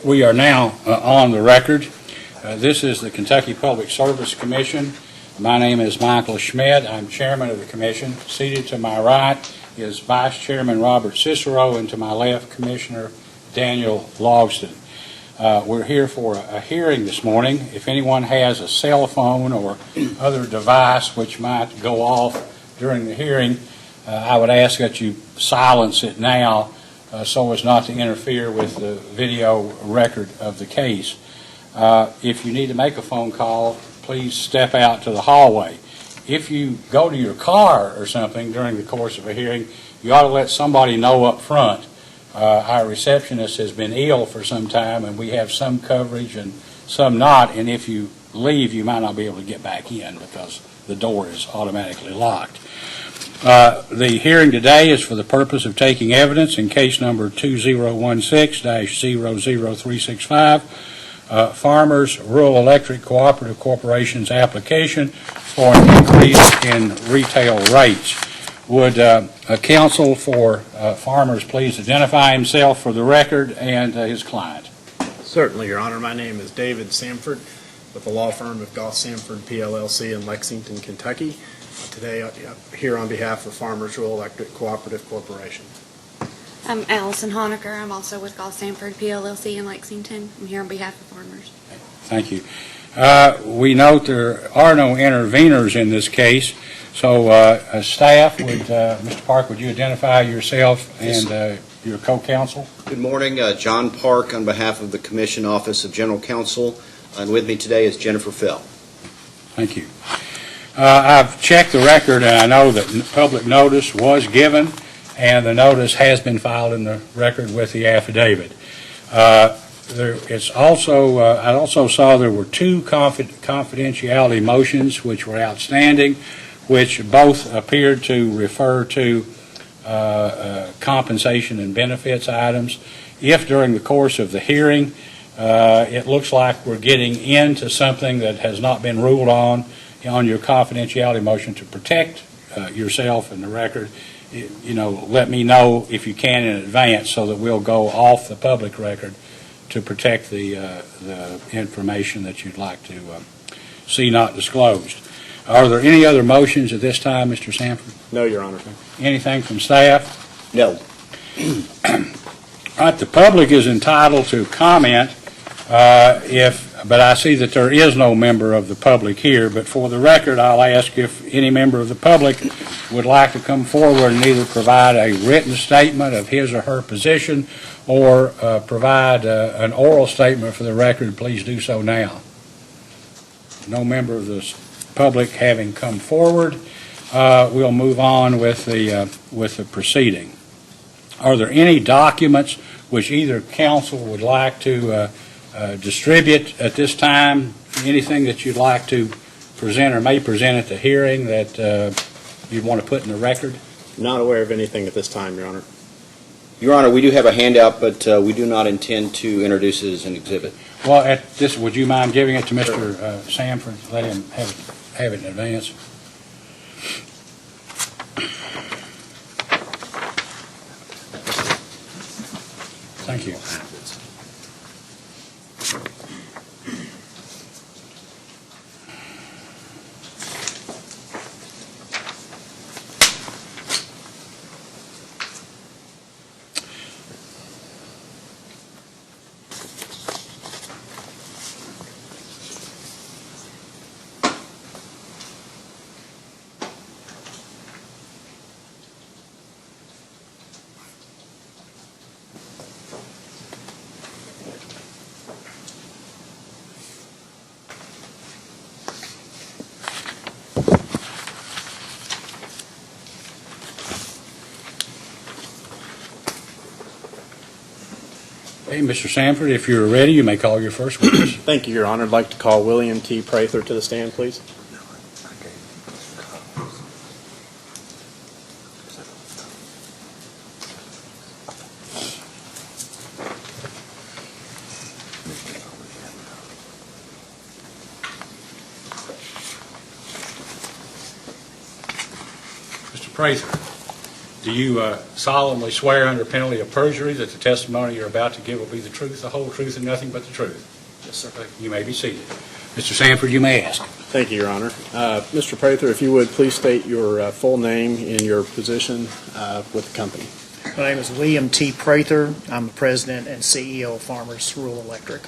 We are now on the record. This is the Kentucky Public Service Commission. My name is Michael Schmidt. I'm chairman of the commission. Seated to my right is Vice Chairman Robert Cicero, and to my left, Commissioner Daniel Logston. We're here for a hearing this morning. If anyone has a cell phone or other device which might go off during the hearing, I would ask that you silence it now so as not to interfere with the video record of the case. If you need to make a phone call, please step out to the hallway. If you go to your car or something during the course of a hearing, you ought to let somebody know up front. Our receptionist has been ill for some time, and we have some coverage and some not, and if you leave, you might not be able to get back in because the door is automatically locked. The hearing today is for the purpose of taking evidence in case number 2016-00365, Farmers Rural Electric Cooperative Corporation's application for an increase in retail rates. Would counsel for Farmers please identify himself for the record and his client? Certainly, Your Honor. My name is David Samford with the law firm of Goss Samford PLLC in Lexington, Kentucky. Today, I'm here on behalf of Farmers Rural Electric Cooperative Corporation. I'm Allison Honaker. I'm also with Goss Samford PLLC in Lexington. I'm here on behalf of Farmers. Thank you. We note there are no interveners in this case, so staff, would Mr. Park, would you identify yourself and your co-counsel? Good morning. John Park on behalf of the Commission Office of General Counsel, and with me today is Jennifer Fell. Thank you. I've checked the record, and I know that public notice was given, and the notice has been filed in the record with the affidavit. It's also, I also saw there were two confidentiality motions which were outstanding, which both appeared to refer to compensation and benefits items. If during the course of the hearing it looks like we're getting into something that has not been ruled on your confidentiality motion to protect yourself and the record, let me know if you can in advance so that we'll go off the public record to protect the information that you'd like to see not disclosed. Are there any other motions at this time, Mr. Sanford? No, Your Honor. Anything from staff? No. All right, the public is entitled to comment but I see that there is no member of the public here, but for the record, I'll ask if any member of the public would like to come forward and either provide a written statement of his or her position or provide an oral statement for the record. Please do so now. No member of the public having come forward, we'll move on with the proceeding. Are there any documents which either counsel would like to distribute at this time? Anything that you'd like to present or may present at the hearing that you'd want to put in the record? Not aware of anything at this time, Your Honor. Your Honor, we do have a handout, but we do not intend to introduce it as an exhibit. Well, at this, would you mind giving it to Mr. Sanford? Let him have it in advance. Thank you. Okay, Mr. Sanford, if you're ready, you may call your first witness. Thank you, Your Honor. I'd like to call William T. Prather to the stand, please. Mr. Prather, Do you solemnly swear under penalty of perjury that the testimony you're about to give will be the truth, the whole truth, and nothing but the truth? Yes, sir. You may be seated. Mr. Sanford, you may ask. Thank you, Your Honor. Mr. Prather, if you would please state your full name and your position with the company. My name is William T. Prather. I'm the president and CEO of Farmers Rural Electric.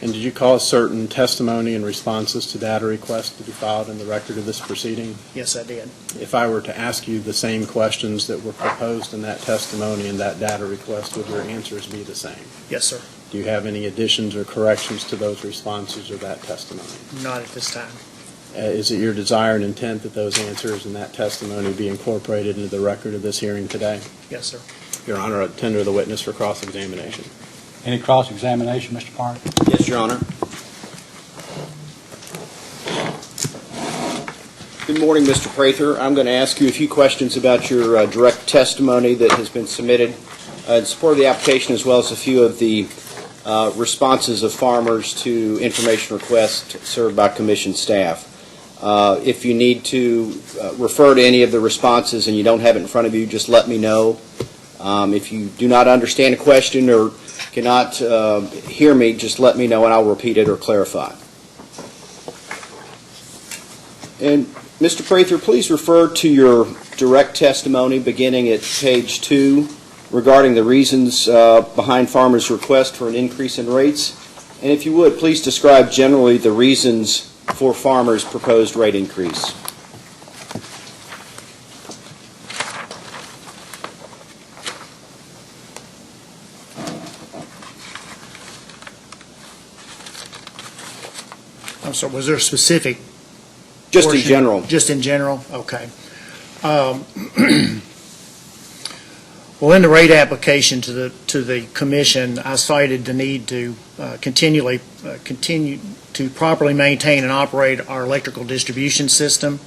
And did you cause certain testimony and responses to data requests to be filed in the record of this proceeding? Yes, I did. If I were to ask you the same questions that were proposed in that testimony and that data request, would your answers be the same? Yes, sir. Do you have any additions or corrections to those responses or that testimony? Not at this time. Is it your desire and intent that those answers and that testimony be incorporated into the record of this hearing today? Yes, sir. Your Honor, I tender the witness for cross-examination. Any cross-examination, Mr. Park? Yes, Your Honor. Good morning, Mr. Prather. I'm going to ask you a few questions about your direct testimony that has been submitted in support of the application, as well as a few of the responses of farmers to information requests served by Commission staff. If you need to refer to any of the responses and you don't have it in front of you, just let me know. If you do not understand a question or cannot hear me, just let me know and I'll repeat it or clarify. And Mr. Prather, please refer to your direct testimony beginning at page 2 regarding the reasons behind farmers' request for an increase in rates. And if you would, please describe generally the reasons for farmers' proposed rate increase. I'm sorry, was there a specific Just in portion? general. Just in general? Okay. Well, in the rate application to the commission, I cited the need to continue to properly maintain and operate our electrical distribution system,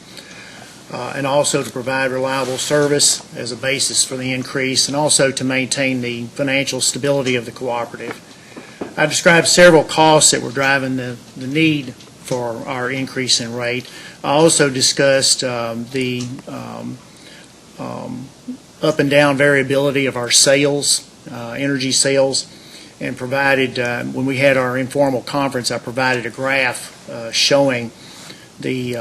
and also to provide reliable service as a basis for the increase, and also to maintain the financial stability of the cooperative. I described several costs that were driving the need for our increase in rate. I also discussed the up and down variability of our sales, energy sales, and provided, when we had our informal conference, I provided a graph showing the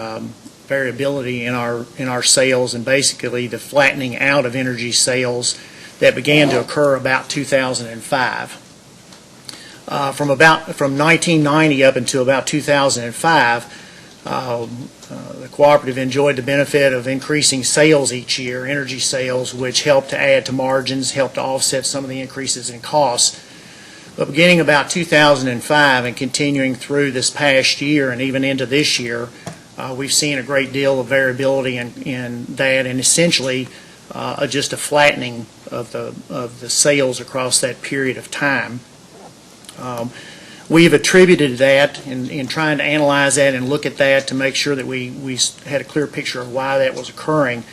variability in our sales and basically the flattening out of energy sales that began to occur about 2005. From 1990 up until about 2005, the cooperative enjoyed the benefit of increasing sales each year, energy sales, which helped to add to margins, helped to offset some of the increases in costs. But beginning about 2005 and continuing through this past year and even into this year, we've seen a great deal of variability in that, and essentially just a flattening of the sales across that period of time. We've attributed that in trying to analyze that and look at that to make sure that we had a clear picture of why that was occurring.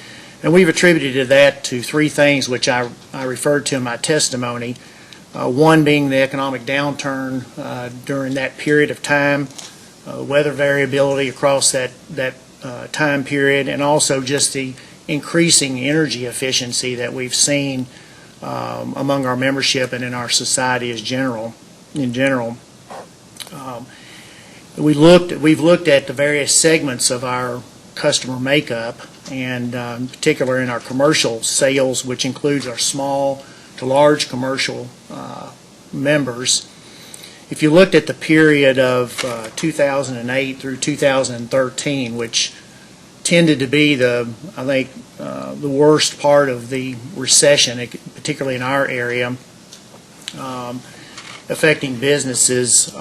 And we've attributed that to three things which I referred to in my testimony. One being the economic downturn during that period of time, weather variability across that time period, and also just the increasing energy efficiency that we've seen among our membership and in our society in general. We've looked at the various segments of our customer makeup, and in particular in our commercial sales, which includes our small to large commercial members. If you looked at the period of 2008 through 2013, which tended to be the worst part of the recession, particularly in our area, affecting businesses,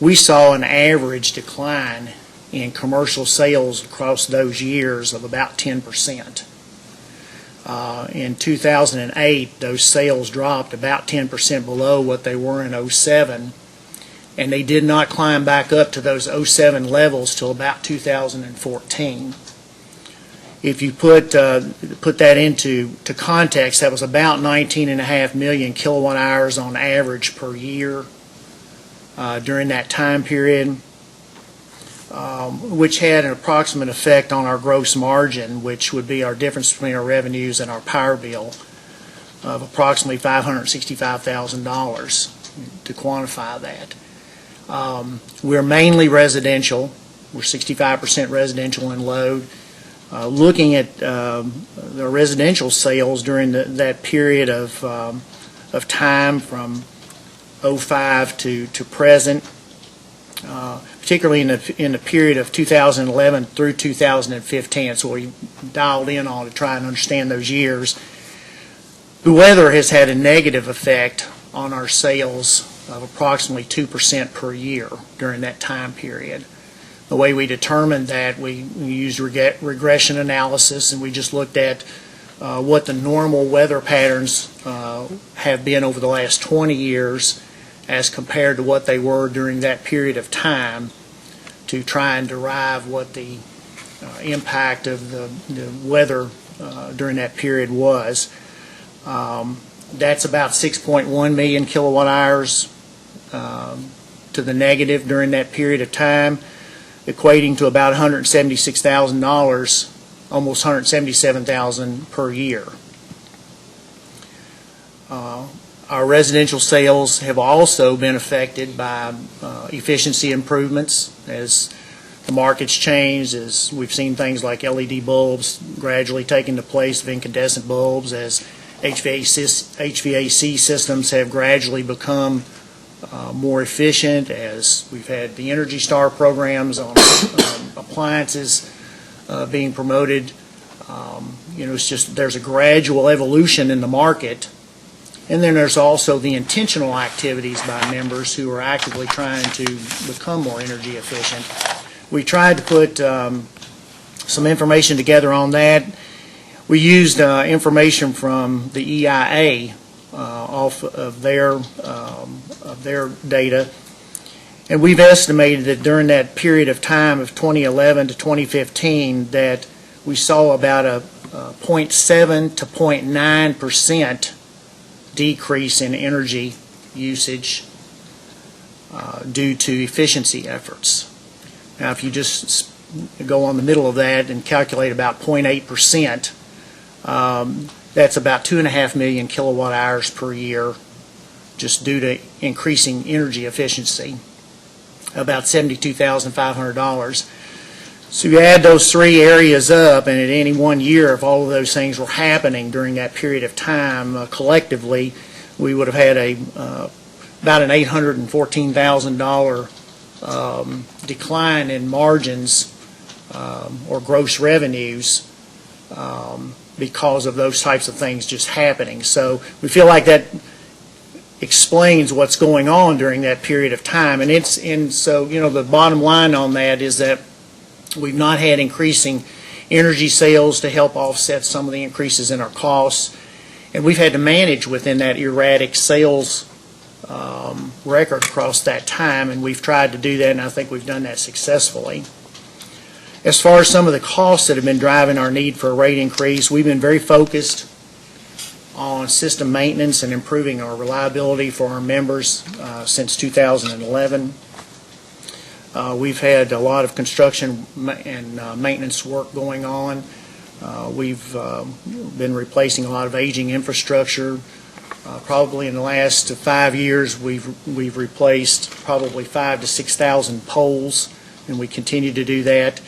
we saw an average decline in commercial sales across those years of about 10%. In 2008, those sales dropped about 10% below what they were in 2007, and they did not climb back up to those 2007 levels till about 2014. If you put that into context, that was about 19.5 million kilowatt hours on average per year during that time period. which had an approximate effect on our gross margin, which would be our difference between our revenues and our power bill of approximately $565,000 to quantify that. We're mainly residential. We're 65% residential in load. Looking at the residential sales during that period of time from '05 to present, particularly in the period of 2011 through 2015. So we dialed in on to try and understand those years. The weather has had a negative effect on our sales of approximately 2% per year during that time period. The way we determined that, we used regression analysis, and we just looked at what the normal weather patterns have been over the last 20 years as compared to what they were during that period of time to try and derive what the impact of the weather during that period was. That's about 6.1 million kilowatt hours to the negative during that period of time, equating to about $176,000, almost $177,000 per year. Our residential sales have also been affected by efficiency improvements as the market's changed, as we've seen things like LED bulbs gradually taking the place of incandescent bulbs, as HVAC systems have gradually become more efficient, as we've had the Energy Star programs on appliances being promoted. It's just there's a gradual evolution in the market. And then there's also the intentional activities by members who are actively trying to become more energy efficient. We tried to put some information together on that. We used information from the EIA off of their data, and we've estimated that during that period of time of 2011 to 2015 that we saw about a 0.7 to 0.9% decrease in energy usage due to efficiency efforts. Now, if you just go on the middle of that and calculate about 0.8%, that's about 2.5 million kilowatt hours per year just due to increasing energy efficiency, about $72,500. So you add those three areas up, and at any one year, if all of those things were happening during that period of time, collectively, we would have had about an $814,000 decline in margins or gross revenues because of those types of things just happening. So we feel like that explains what's going on during that period of time. And so the bottom line on that is that we've not had increasing energy sales to help offset some of the increases in our costs, and we've had to manage within that erratic sales record across that time, and we've tried to do that, and I think we've done that successfully. As far as some of the costs that have been driving our need for a rate increase, we've been very focused on system maintenance and improving our reliability for our members since 2011. We've had a lot of construction and maintenance work going on. We've been replacing a lot of aging infrastructure. Probably in the last 5 years, we've replaced probably 5,000 to 6,000 poles, and we continue to do that.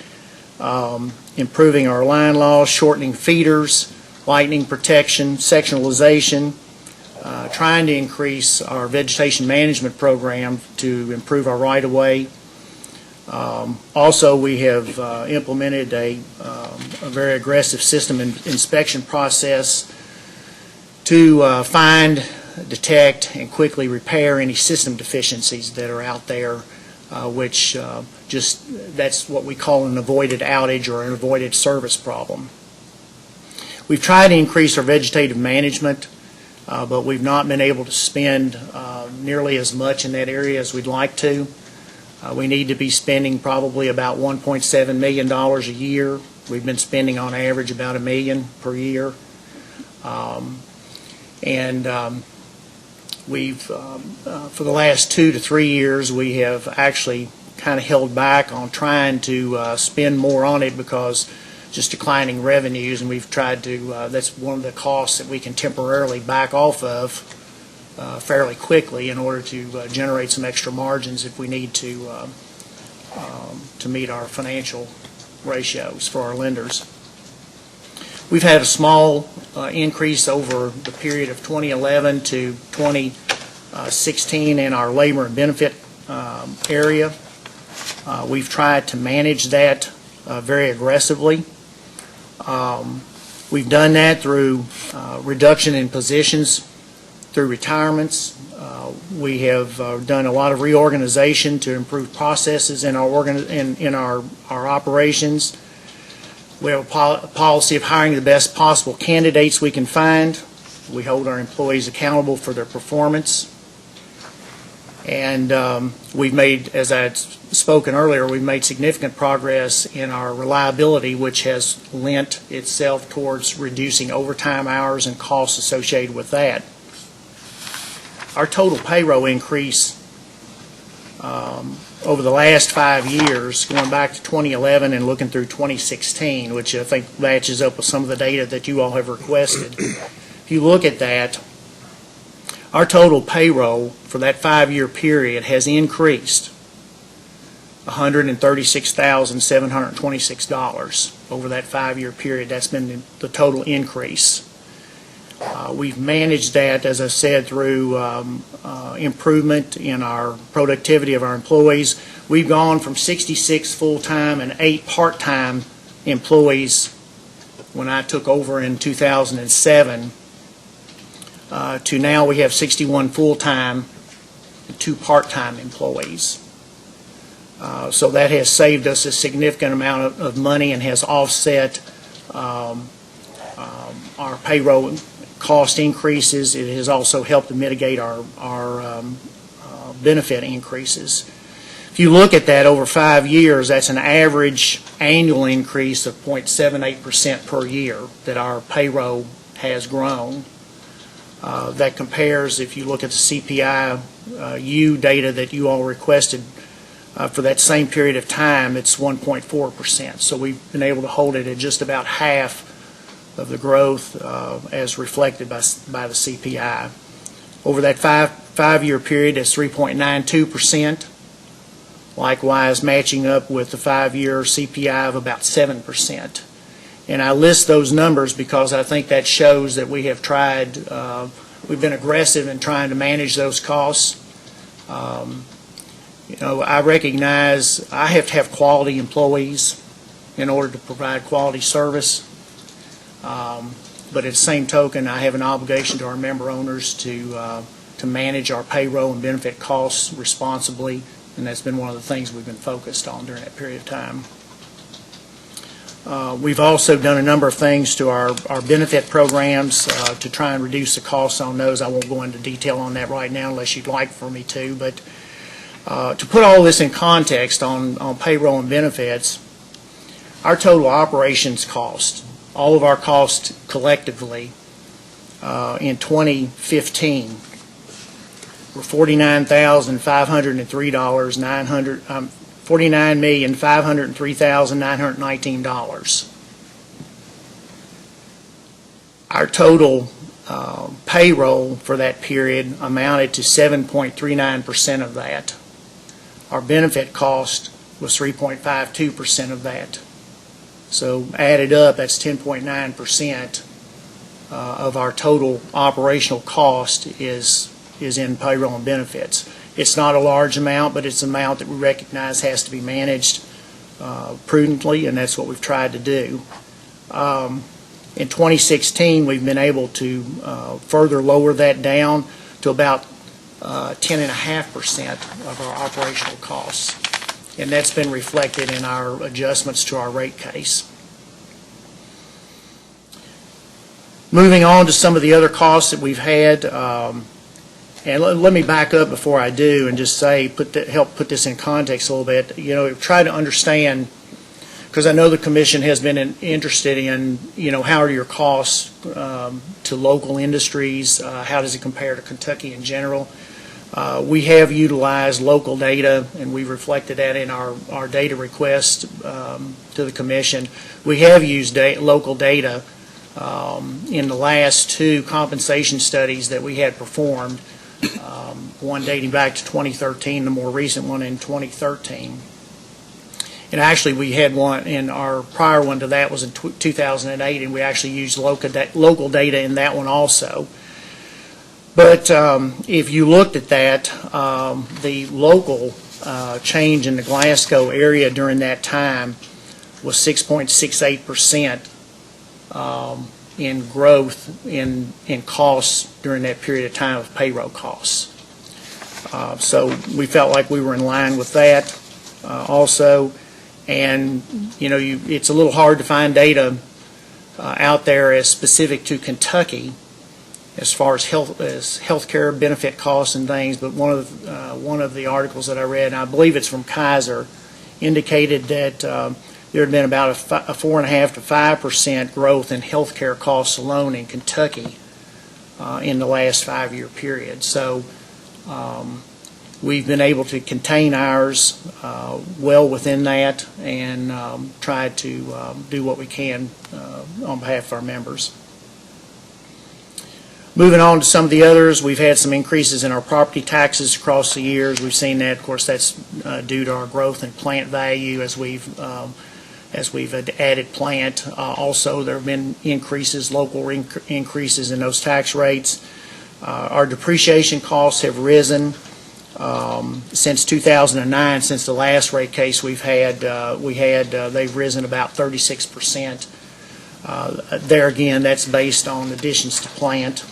Improving our line loss, shortening feeders, lightning protection, sectionalization, trying to increase our vegetation management program to improve our right-of-way. Also, we have implemented a very aggressive system inspection process to find, detect, and quickly repair any system deficiencies that are out there, which that's what we call an avoided outage or an avoided service problem. We've tried to increase our vegetative management, but we've not been able to spend nearly as much in that area as we'd like to. We need to be spending probably about $1.7 million a year. We've been spending on average about $1 million per year. We've, for the last 2 to 3 years, we have actually kind of held back on trying to spend more on it because just declining revenues, and we've tried to, that's one of the costs that we can temporarily back off of fairly quickly in order to generate some extra margins if we need to meet our financial ratios for our lenders. We've had a small increase over the period of 2011 to 2016 in our labor and benefit area. We've tried to manage that very aggressively. We've done that through reduction in positions, through retirements. We have done a lot of reorganization to improve processes in our operations. We have a policy of hiring the best possible candidates we can find. We hold our employees accountable for their performance. And we've made, as I had spoken earlier, we've made significant progress in our reliability, which has lent itself towards reducing overtime hours and costs associated with that. Our total payroll increase over the last 5 years, going back to 2011 and looking through 2016, which I think matches up with some of the data that you all have requested. If you look at that, our total payroll for that 5-year period has increased $136,726 over that 5-year period. That's been the total increase. We've managed that, as I said, through improvement in our productivity of our employees. We've gone from 66 full-time and 8 part-time employees when I took over in 2007 to now we have 61 full-time and 2 part-time employees. So that has saved us a significant amount of money and has offset our payroll cost increases. It has also helped to mitigate our benefit increases. If you look at that over 5 years, that's an average annual increase of 0.78% per year that our payroll has grown. That compares, if you look at the CPI-U data that you all requested for that same period of time, it's 1.4%. So we've been able to hold it at just about half of the growth as reflected by the CPI. Over that five-year period, that's 3.92%. Likewise, matching up with the 5-year CPI of about 7%. And I list those numbers because I think that shows that we have tried, we've been aggressive in trying to manage those costs. I recognize I have to have quality employees in order to provide quality service. But at the same token, I have an obligation to our member owners to manage our payroll and benefit costs responsibly, and that's been one of the things we've been focused on during that period of time. We've also done a number of things to our benefit programs to try and reduce the costs on those. I won't go into detail on that right now unless you'd like for me to, but to put all this in context on payroll and benefits, our total operations cost, all of our costs collectively in 2015 were $49,503,919. Our total payroll for that period amounted to 7.39% of that. Our benefit cost was 3.52% of that. So added up, that's 10.9% of our total operational cost is in payroll and benefits. It's not a large amount, but it's an amount that we recognize has to be managed prudently, and that's what we've tried to do. In 2016, we've been able to further lower that down to about 10.5% of our operational costs. And that's been reflected in our adjustments to our rate case. Moving on to some of the other costs that we've had, and let me back up before I do and just say, help put this in context a little bit. Try to understand, because I know the Commission has been interested in, how are your costs to local industries? How does it compare to Kentucky in general? We have utilized local data, and we've reflected that in our data request to the commission. We have used local data in the last two compensation studies that we had performed, one dating back to 2013, the more recent one in 2013. And actually, we had one in our prior one to that was in 2008, and we actually used local data in that one also. But if you looked at that, the local change in the Glasgow area during that time was 6.68% in growth in costs during that period of time of payroll costs. So we felt like we were in line with that also. And, you know, it's a little hard to find data out there as specific to Kentucky as far as healthcare benefit costs and things, but one of the articles that I read, and I believe it's from Kaiser, indicated that there had been about a 4.5% to 5% growth in healthcare costs alone in Kentucky in the last 5-year period. So we've been able to contain ours well within that and try to do what we can on behalf of our members. Moving on to some of the others, we've had some increases in our property taxes across the years. We've seen that, of course, that's due to our growth in plant value as we've added plant. Also, there have been increases, local increases in those tax rates. Our depreciation costs have risen since 2009, since the last rate case we've had. They've risen about 36%. There again, that's based on additions to plant.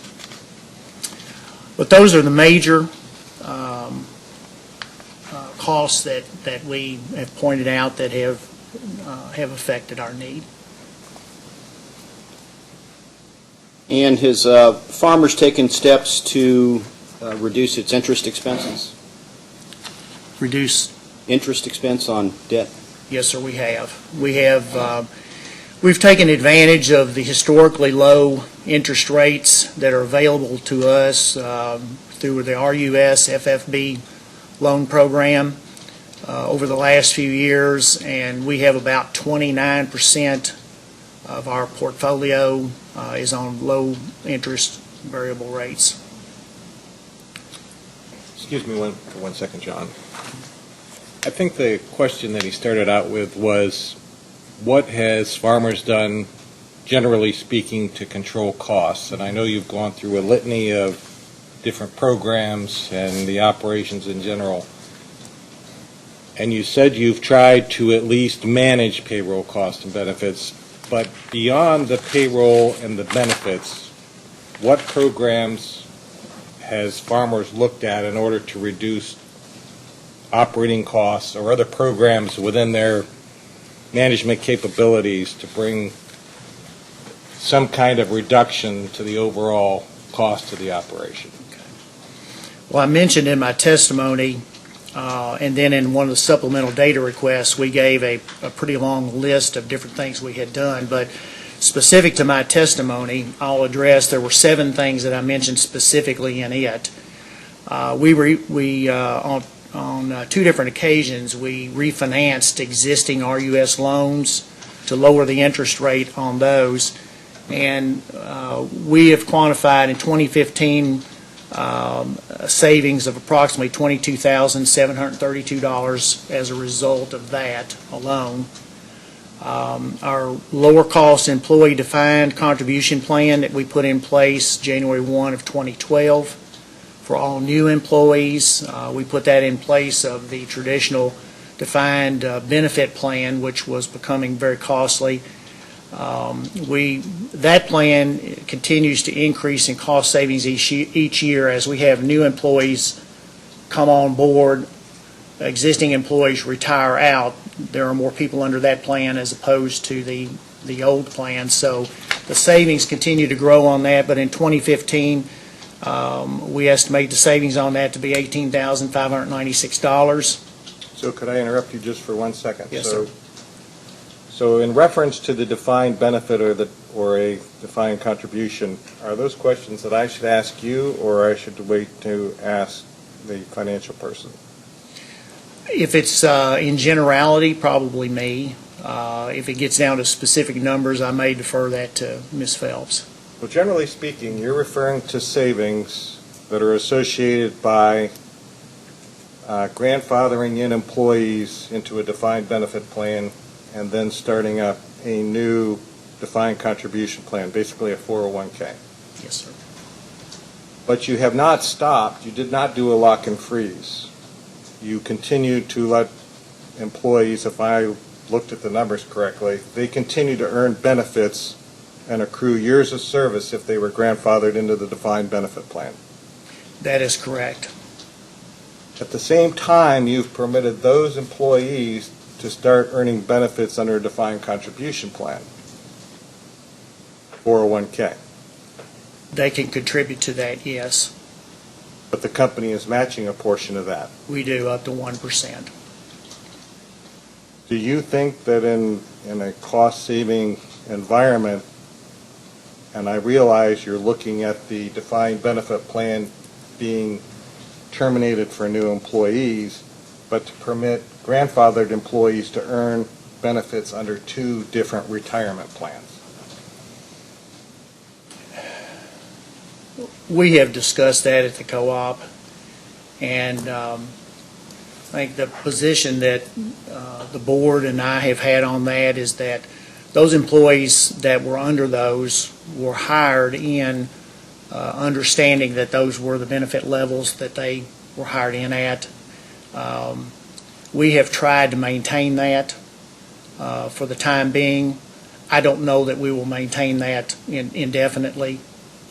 But those are the major costs that we have pointed out that have affected our need. And has Farmers taken steps to reduce its interest expenses? Reduce? Interest expense on debt? Yes, sir, we have. We've taken advantage of the historically low interest rates that are available to us through the R.E.C.C FFB loan program over the last few years, and we have about 29% of our portfolio is on low interest variable rates. Excuse me for 1 second, John. I think the question that he started out with was, what has Farmers done, generally speaking, to control costs? And I know you've gone through a litany of different programs and the operations in general. And you said you've tried to at least manage payroll costs and benefits, but beyond the payroll and the benefits, what programs has Farmers looked at in order to reduce operating costs or other programs within their management capabilities to bring some kind of reduction to the overall cost of the operation? Well, I mentioned in my testimony, and then in one of the supplemental data requests, we gave a pretty long list of different things we had done. But specific to my testimony, I'll address there were 7 things that I mentioned specifically in it. On 2 different occasions, we refinanced existing RUS loans to lower the interest rate on those. And we have quantified in 2015 savings of approximately $22,732 as a result of that alone. Our lower cost employee defined contribution plan that we put in place January 1 of 2012 for all new employees, we put that in place of the traditional defined benefit plan, which was becoming very costly. That plan continues to increase in cost savings each year as we have new employees come on board, existing employees retire out. There are more people under that plan as opposed to the old plan. So the savings continue to grow on that, but in 2015, we estimate the savings on that to be $18,596. So could I interrupt you just for 1 second? Yes, sir. So in reference to the defined benefit or a defined contribution, are those questions that I should ask you, or I should wait to ask the financial person? If it's in generality, probably me. If it gets down to specific numbers, I may defer that to Ms. Phelps. Well, generally speaking, you're referring to savings that are associated by grandfathering in employees into a defined benefit plan and then starting up a new defined contribution plan, basically a 401k. Yes, sir. But you have not stopped. You did not do a lock and freeze. You continued to let employees, if I looked at the numbers correctly, they continue to earn benefits and accrue years of service if they were grandfathered into the defined benefit plan. That is correct. At the same time, you've permitted those employees to start earning benefits under a defined contribution plan, 401k. They can contribute to that, yes. But the company is matching a portion of that. We do, up to 1%. Do you think that in a cost-saving environment, and I realize you're looking at the defined benefit plan being terminated for new employees, but to permit grandfathered employees to earn benefits under two different retirement plans? We have discussed that at the co-op, and I think the position that the board and I have had on that is that those employees that were under those were hired in understanding that those were the benefit levels that they were hired in at. We have tried to maintain that for the time being. I don't know that we will maintain that indefinitely,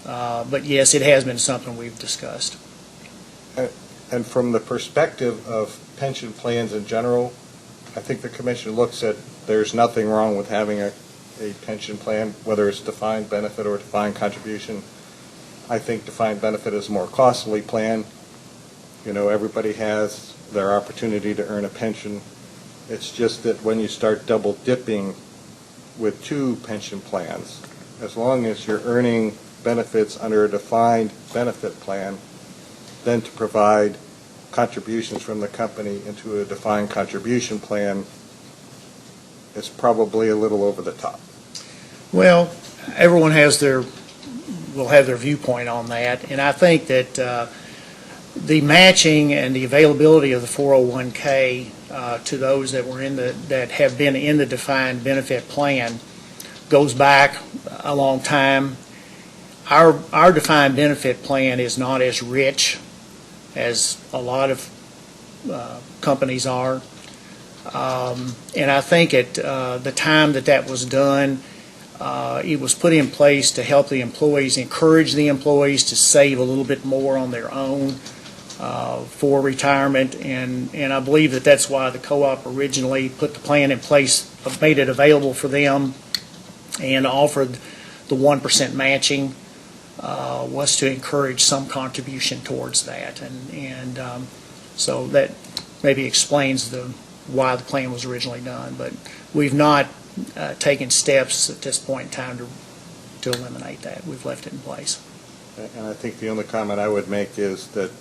but yes, it has been something we've discussed. And from the perspective of pension plans in general, I think the commission looks at there's nothing wrong with having a pension plan, whether it's defined benefit or defined contribution. I think defined benefit is a more costly plan. You know, everybody has their opportunity to earn a pension. It's just that when you start double dipping with two pension plans, as long as you're earning benefits under a defined benefit plan, then to provide contributions from the company into a defined contribution plan is probably a little over the top. Well, everyone will have their viewpoint on that, and I think that the matching and the availability of the 401k to those that have been in the defined benefit plan goes back a long time. Our defined benefit plan is not as rich as a lot of companies are, and I think at the time that was done, it was put in place to help the employees, encourage the employees to save a little bit more on their own for retirement, and I believe that that's why the co-op originally put the plan in place, made it available for them, and offered the 1% matching, was to encourage some contribution towards that, and so that maybe explains why the plan was originally done, but we've not taken steps at this point in time to eliminate that. We've left it in place. And I think the only comment I would make is that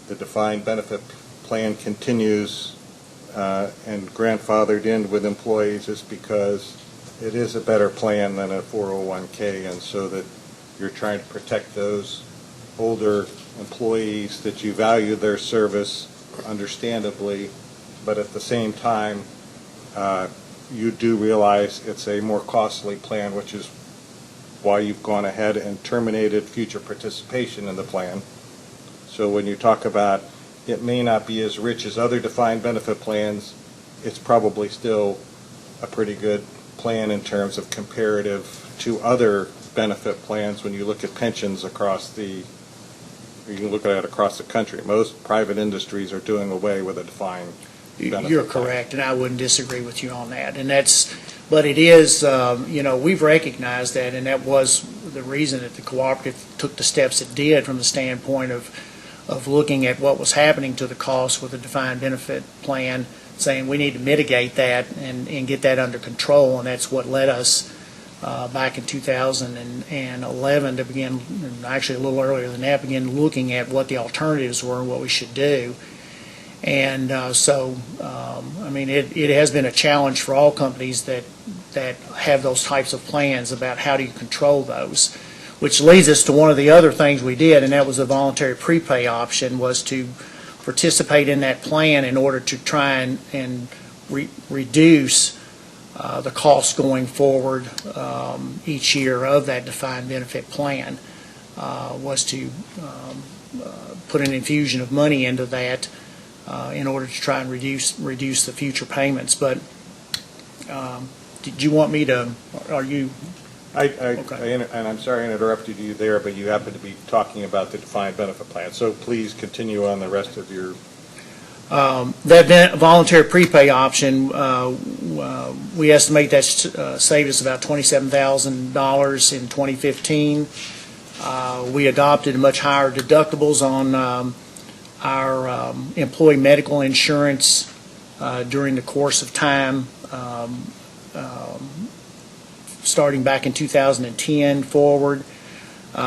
the defined benefit plan continues and grandfathered in with employees is because it is a better plan than a 401k, and so that you're trying to protect those older employees that you value their service, understandably, but at the same time, you do realize it's a more costly plan, which is why you've gone ahead and terminated future participation in the plan. So when you talk about it may not be as rich as other defined benefit plans, it's probably still a pretty good plan in terms of comparative to other benefit plans when you look at pensions across you can look at it across the country. Most private industries are doing away with a defined benefit You're plan. correct, and I wouldn't disagree with you on that. But it is, we've recognized that, and that was the reason that the cooperative took the steps it did from the standpoint of looking at what was happening to the cost with the defined benefit plan, saying we need to mitigate that and get that under control, and that's what led us back in 2011 to begin, actually a little earlier than that, begin looking at what the alternatives were and what we should do. And I mean, it has been a challenge for all companies that have those types of plans about how do you control those, which leads us to one of the other things we did, and that was a voluntary prepay option, was to participate in that plan in order to try and reduce the cost going forward each year of that defined benefit plan, was to put an infusion of money into that in order to try and reduce the future payments. But did you want me to, are you? Okay. And I'm sorry I interrupted you there, but you happen to be talking about the defined benefit plan, so please continue on the rest of your. That voluntary prepay option, we estimate that's saved us about $27,000 in 2015. We adopted much higher deductibles on our employee medical insurance during the course of time, starting back in 2010 forward.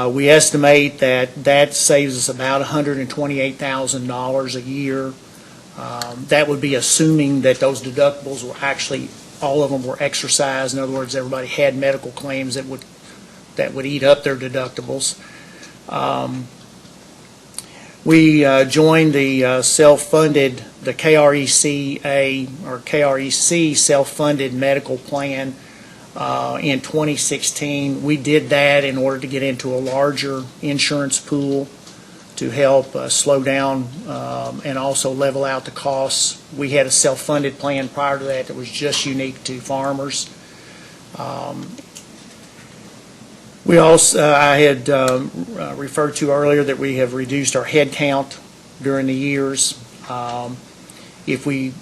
We estimate that saves us about $128,000 a year. That would be assuming that those deductibles were actually, all of them were exercised. In other words, everybody had medical claims that would eat up their deductibles. We joined the self-funded, the KRECA or KREC self-funded medical plan in 2016. We did that in order to get into a larger insurance pool to help slow down and also level out the costs. We had a self-funded plan prior to that was just unique to farmers. We also, I had referred to earlier that we have reduced our head count during the years. If we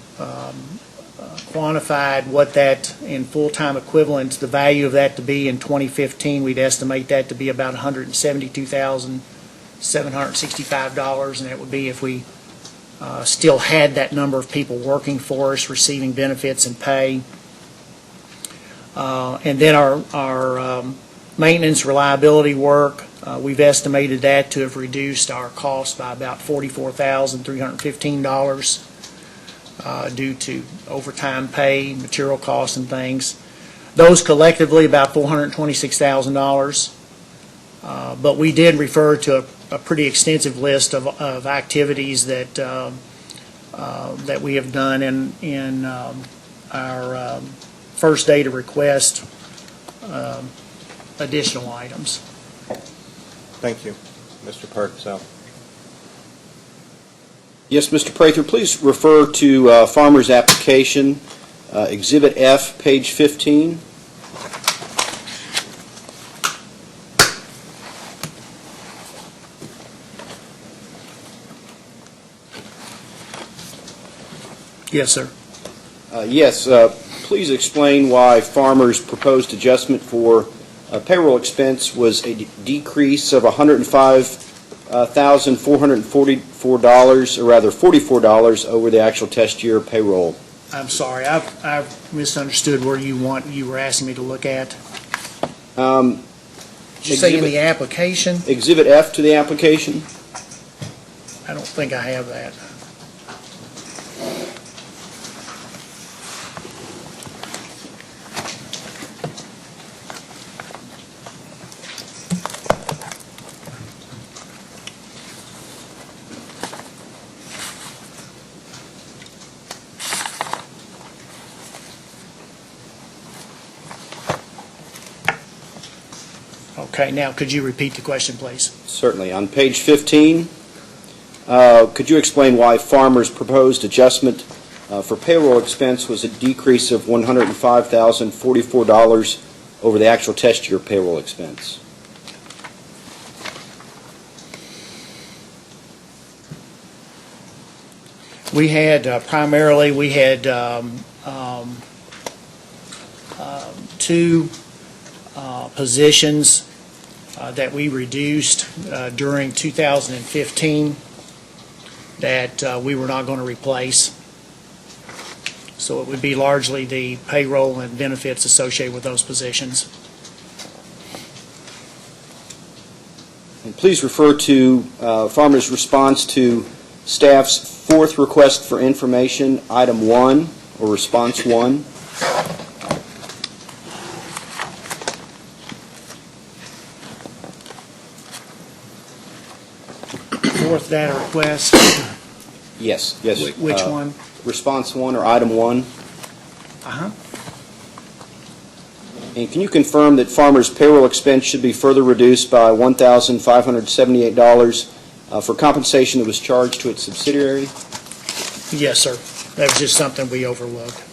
quantified what that in full-time equivalents, the value of that to be in 2015, we'd estimate that to be about $172,765, and that would be if we still had that number of people working for us, receiving benefits and pay. And then our maintenance reliability work, we've estimated that to have reduced our cost by about $44,315 due to overtime pay, material costs, and things. Those collectively about $426,000. But we did refer to a pretty extensive list of activities that that we have done in our first day to request additional items. Thank you. Mr. Parkinson. Yes, Mr. Prather, please refer to Farmer's application, Exhibit F, page 15. Yes, sir. Yes, please explain why Farmer's proposed adjustment for payroll expense was a decrease of $105,444, or rather $44 over the actual test year payroll. I'm sorry, I've misunderstood where you were asking me to look at. Did you say in the application? Exhibit F to the application? I don't think I have that. Okay, now could you repeat the question, please? Certainly. On page 15, could you explain why Farmer's proposed adjustment for payroll expense was a decrease of $105,044 over the actual test year payroll expense? We had primarily two positions that we reduced during 2015 that we were not going to replace. So it would be largely the payroll and benefits associated with those positions. Please refer to farmers' response to staff's fourth request for information, item 1, or response 1. Fourth data request, Yes. which one? Response 1 or item 1. Uh-huh. And can you confirm that farmers' payroll expense should be further reduced by $1,578 for compensation that was charged to its subsidiary? Yes, sir. That was just something we overlooked.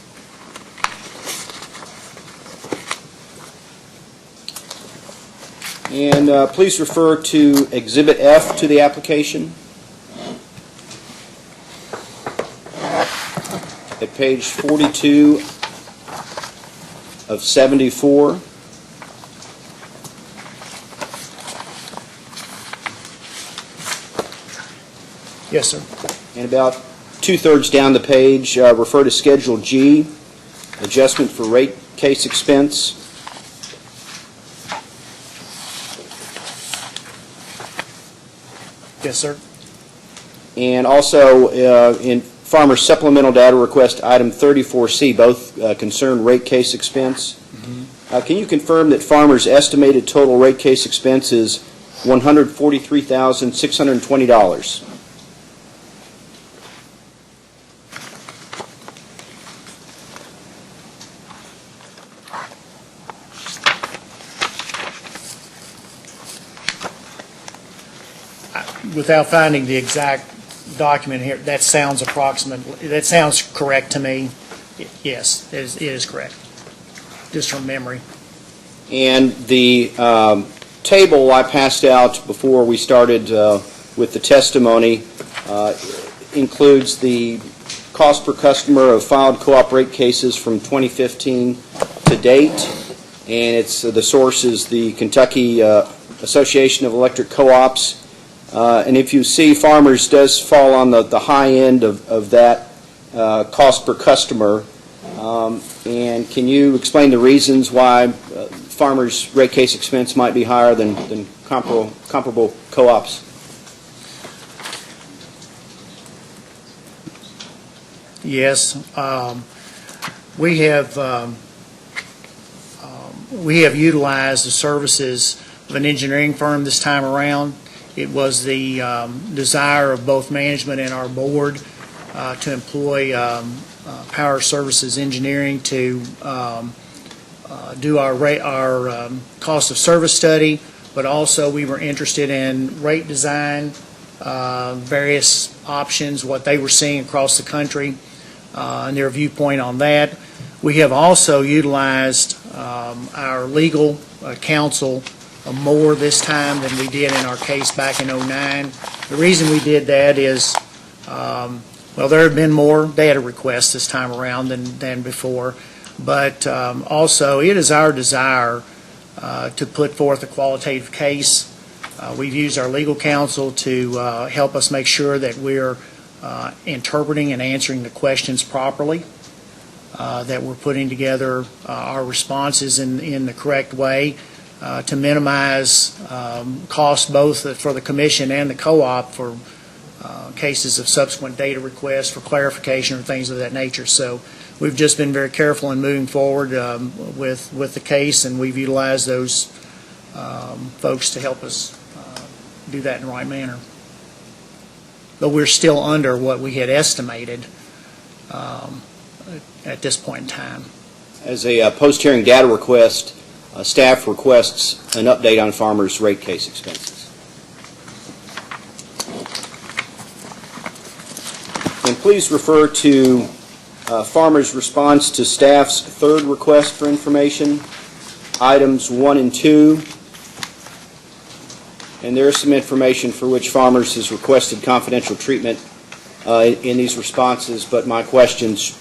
And please refer to Exhibit F to the application at page 42 of 74. Yes, sir. And about two-thirds down the page, refer to Schedule G, adjustment for rate case expense. Yes, sir. And also in Farmer Supplemental Data Request, item 34C, both concern rate case expense. Can you confirm that Farmer's estimated total rate case expense is $143,620? Without finding the exact document here, that sounds correct to me. Yes, it is correct, just from memory. And the table I passed out before we started with the testimony includes the cost per customer of filed co-op rate cases from 2015 to date, and the source is the Kentucky Association of Electric Co-ops. And if you see, Farmers does fall on the high end of that cost per customer. And can you explain the reasons why Farmers' rate case expense might be higher than comparable co-ops? Yes, we have utilized the services of an engineering firm this time around. It was the desire of both management and our board to employ Power Services Engineering to do our cost of service study, but also we were interested in rate design, various options, what they were seeing across the country, and their viewpoint on that. We have also utilized our legal counsel more this time than we did in our case back in '09. The reason we did that is, there have been more data requests this time around than before, but also it is our desire to put forth a qualitative case. We've used our legal counsel to help us make sure that we're interpreting and answering the questions properly, that we're putting together our responses in the correct way, to minimize costs both for the commission and the co-op for cases of subsequent data requests for clarification or things of that nature. So we've just been very careful in moving forward with the case, and we've utilized those folks to help us do that in the right manner. But we're still under what we had estimated at this point in time. As a post-hearing data request, staff requests an update on Farmers' rate case expenses. And please refer to Farmers' response to staff's third request for information, items 1 and 2. And there is some information for which Farmers has requested confidential treatment in these responses, but my questions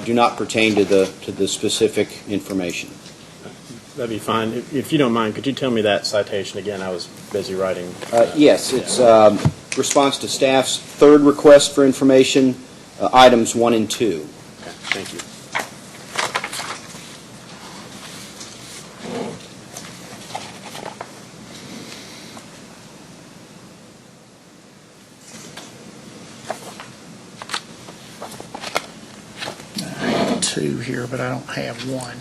do not pertain to the specific information. That'd be fine. If you don't mind, could you tell me that citation again? I was busy writing. Yes, it's response to staff's third request for information, items 1 and 2. Okay, thank you. two here, but I don't have one.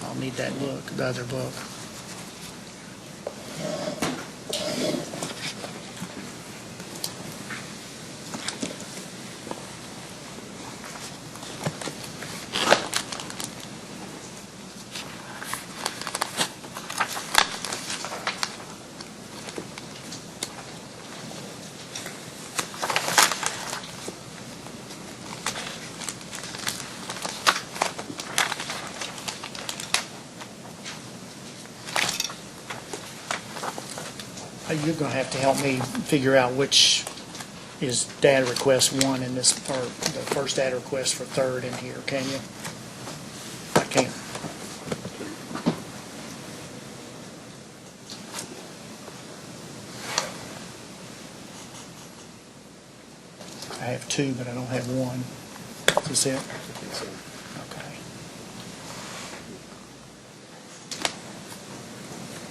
I'll need that book, the other book. You're going to have to help me figure out which is data request one in this, or the first data request for third in here, can you? I can't. I have two, but I don't have one. Is this it? Okay.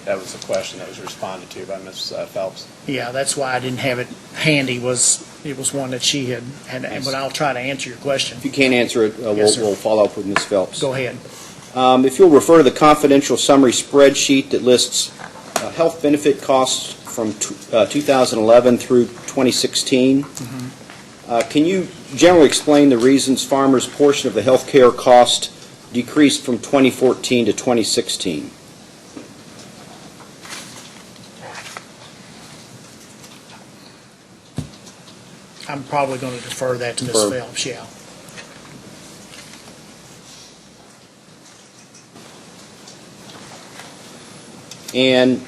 That was the question that was responded to by Ms. Phelps. Yeah, that's why I didn't have it handy, it was one that she had, but I'll try to answer your question. If you can't answer it, Yes, sir. we'll follow up with Ms. Phelps. Go ahead. If you'll refer to the confidential summary spreadsheet that lists health benefit costs from 2011 through 2016, can you generally explain the reasons Farmers' portion of the health care cost decreased from 2014 to 2016? I'm probably going to defer that to Ms. Defer. Phelps, yeah. And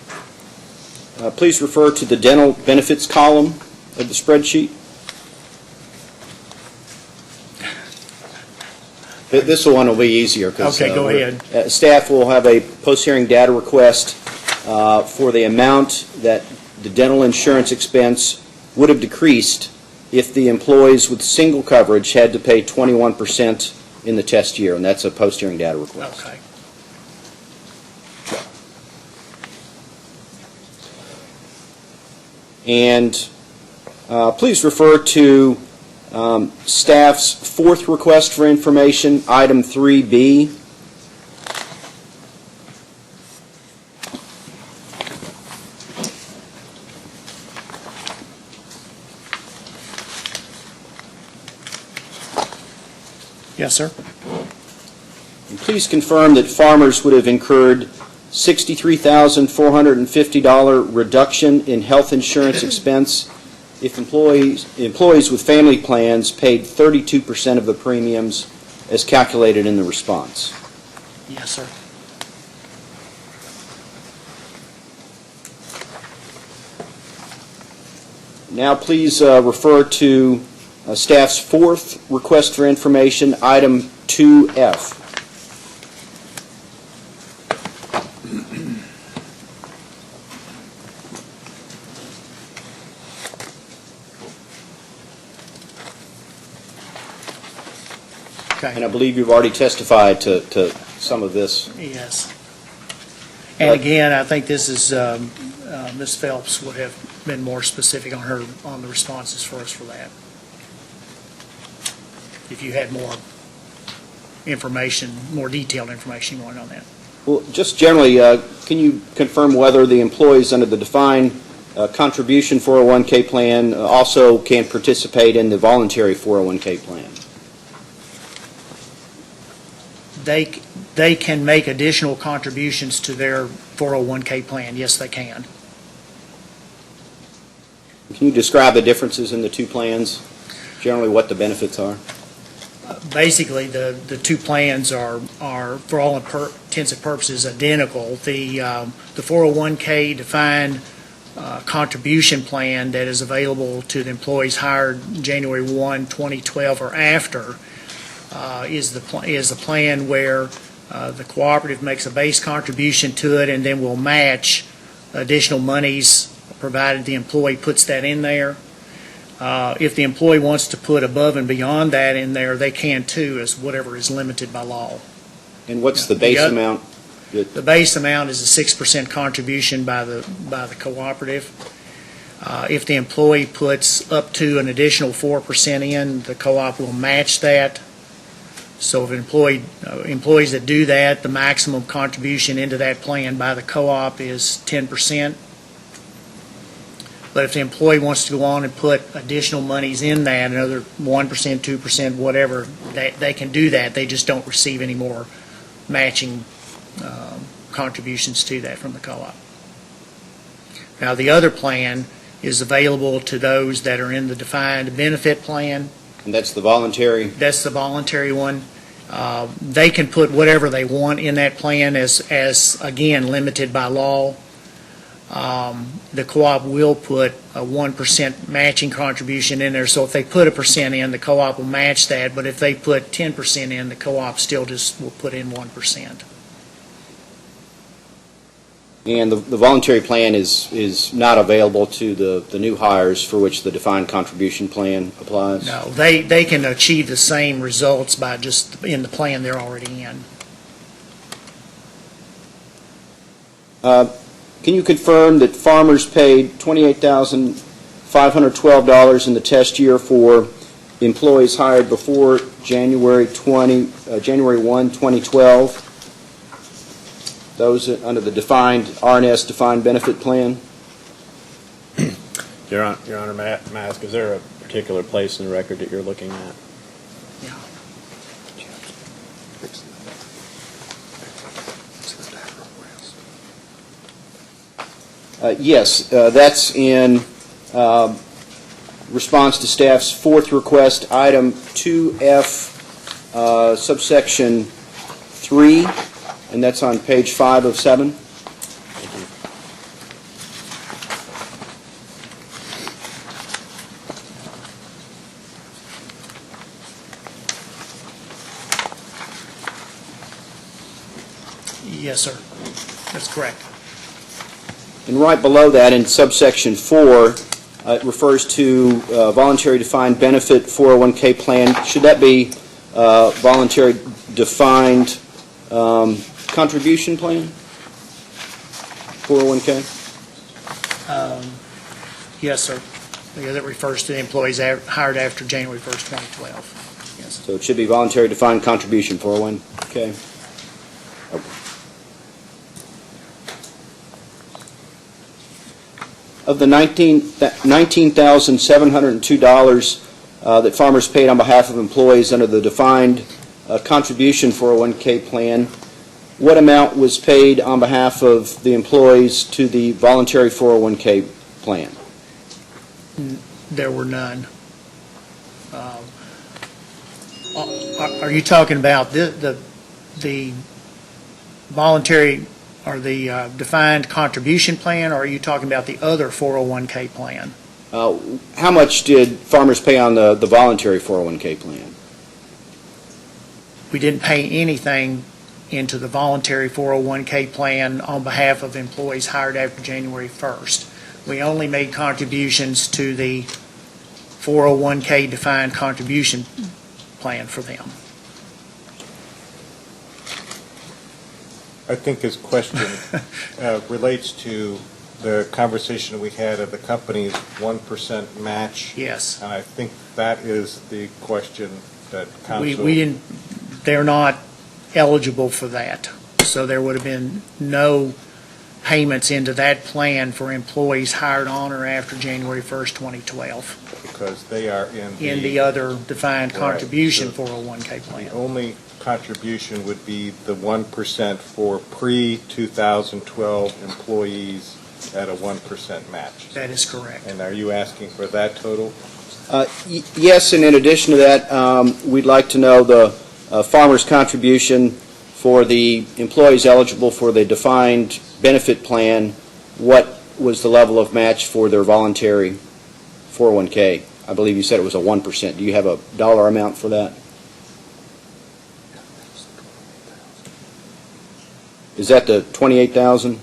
please refer to the dental benefits column of the spreadsheet. This one will be easier because Okay, go ahead. Staff will have a post-hearing data request for the amount that the dental insurance expense would have decreased if the employees with single coverage had to pay 21% in the test year, and that's a post-hearing data request. Okay. And please refer to staff's fourth request for information, item 3B. Yes, sir. And please confirm that Farmers would have incurred $63,450 reduction in health insurance expense if employees with family plans paid 32% of the premiums as calculated in the response. Yes, sir. Now please refer to staff's fourth request for information, item 2F. And I Okay, believe you've already testified to some of this. yes. And again, I think this is, Ms. Phelps would have been more specific on the responses for us for that. If you had more information, more detailed information you wanted on that. Well, just generally, can you confirm whether the employees under the defined contribution 401k plan also can participate in the voluntary 401k plan? They can make additional contributions to their 401k plan. Yes, they can. Can you describe the differences in the two plans, generally what the benefits are? Basically, the two plans are for all intents and purposes, identical. The 401k defined contribution plan that is available to the employees hired January 1, 2012 or after is the plan where the cooperative makes a base contribution to it and then will match additional monies provided the employee puts that in there. If the employee wants to put above and beyond that in there, they can too, as whatever is limited by law. And what's the base amount? The base amount is a 6% contribution by the cooperative. If the employee puts up to an additional 4% in, the co-op will match that So if employees that do that, the maximum contribution into that plan by the co-op is 10%. But if the employee wants to go on and put additional monies in that, another 1%, 2%, whatever, they can do that. They just don't receive any more matching contributions to that from the co-op. Now, the other plan is available to those that are in the defined benefit plan. And that's the voluntary? That's the voluntary one. They can put whatever they want in that plan as again, limited by law. The co-op will put a 1% matching contribution in there, so if they put 1% in, the co-op will match that, but if they put 10% in, the co-op still just will put in 1%. And the voluntary plan is not available to the new hires for which the defined contribution plan applies? No, they can achieve the same results by just in the plan they're already in. Can you confirm that farmers paid $28,512 in the test year for employees hired before January 1, 2012? Those under the defined R&S defined benefit plan? Your Honor, may I ask, is there a particular place in the record that you're looking at? Yes, that's in response to staff's fourth request, item 2F, subsection 3, and that's on page 5 of 7. Yes, sir. That's correct. And right below that, in subsection 4, it refers to voluntary defined benefit 401k plan. Should that be voluntary defined contribution plan? 401k? Yes, sir. Yeah, that refers to the employees hired after January 1st, 2012. Yes. So it should be voluntary defined contribution 401k. Of the $19,702 that farmers paid on behalf of employees under the defined contribution 401k plan, what amount was paid on behalf of the employees to the voluntary 401k plan? There were none. Are you talking about the voluntary or the defined contribution plan, or are you talking about the other 401k plan? How much did farmers pay on the voluntary 401k plan? We didn't pay anything into the voluntary 401k plan on behalf of employees hired after January 1st. We only made contributions to the 401k defined contribution plan for them. I think his question relates to the conversation we had of the company's 1% match. Yes. And I think that is the question that council... We didn't, they're not eligible for that. So there would have been no payments into that plan for employees hired on or after January 1st, 2012. Because they are in the other defined Right. contribution So 401k plan. The only contribution would be the 1% for pre-2012 employees at a 1% match. That is correct. And are you asking for that total? Yes, and in addition to that, we'd like to know the farmer's contribution for the employees eligible for the defined benefit plan. What was the level of match for their voluntary 401k? I believe you said it was a 1%. Do you have a dollar amount for that? Is that the 28,000?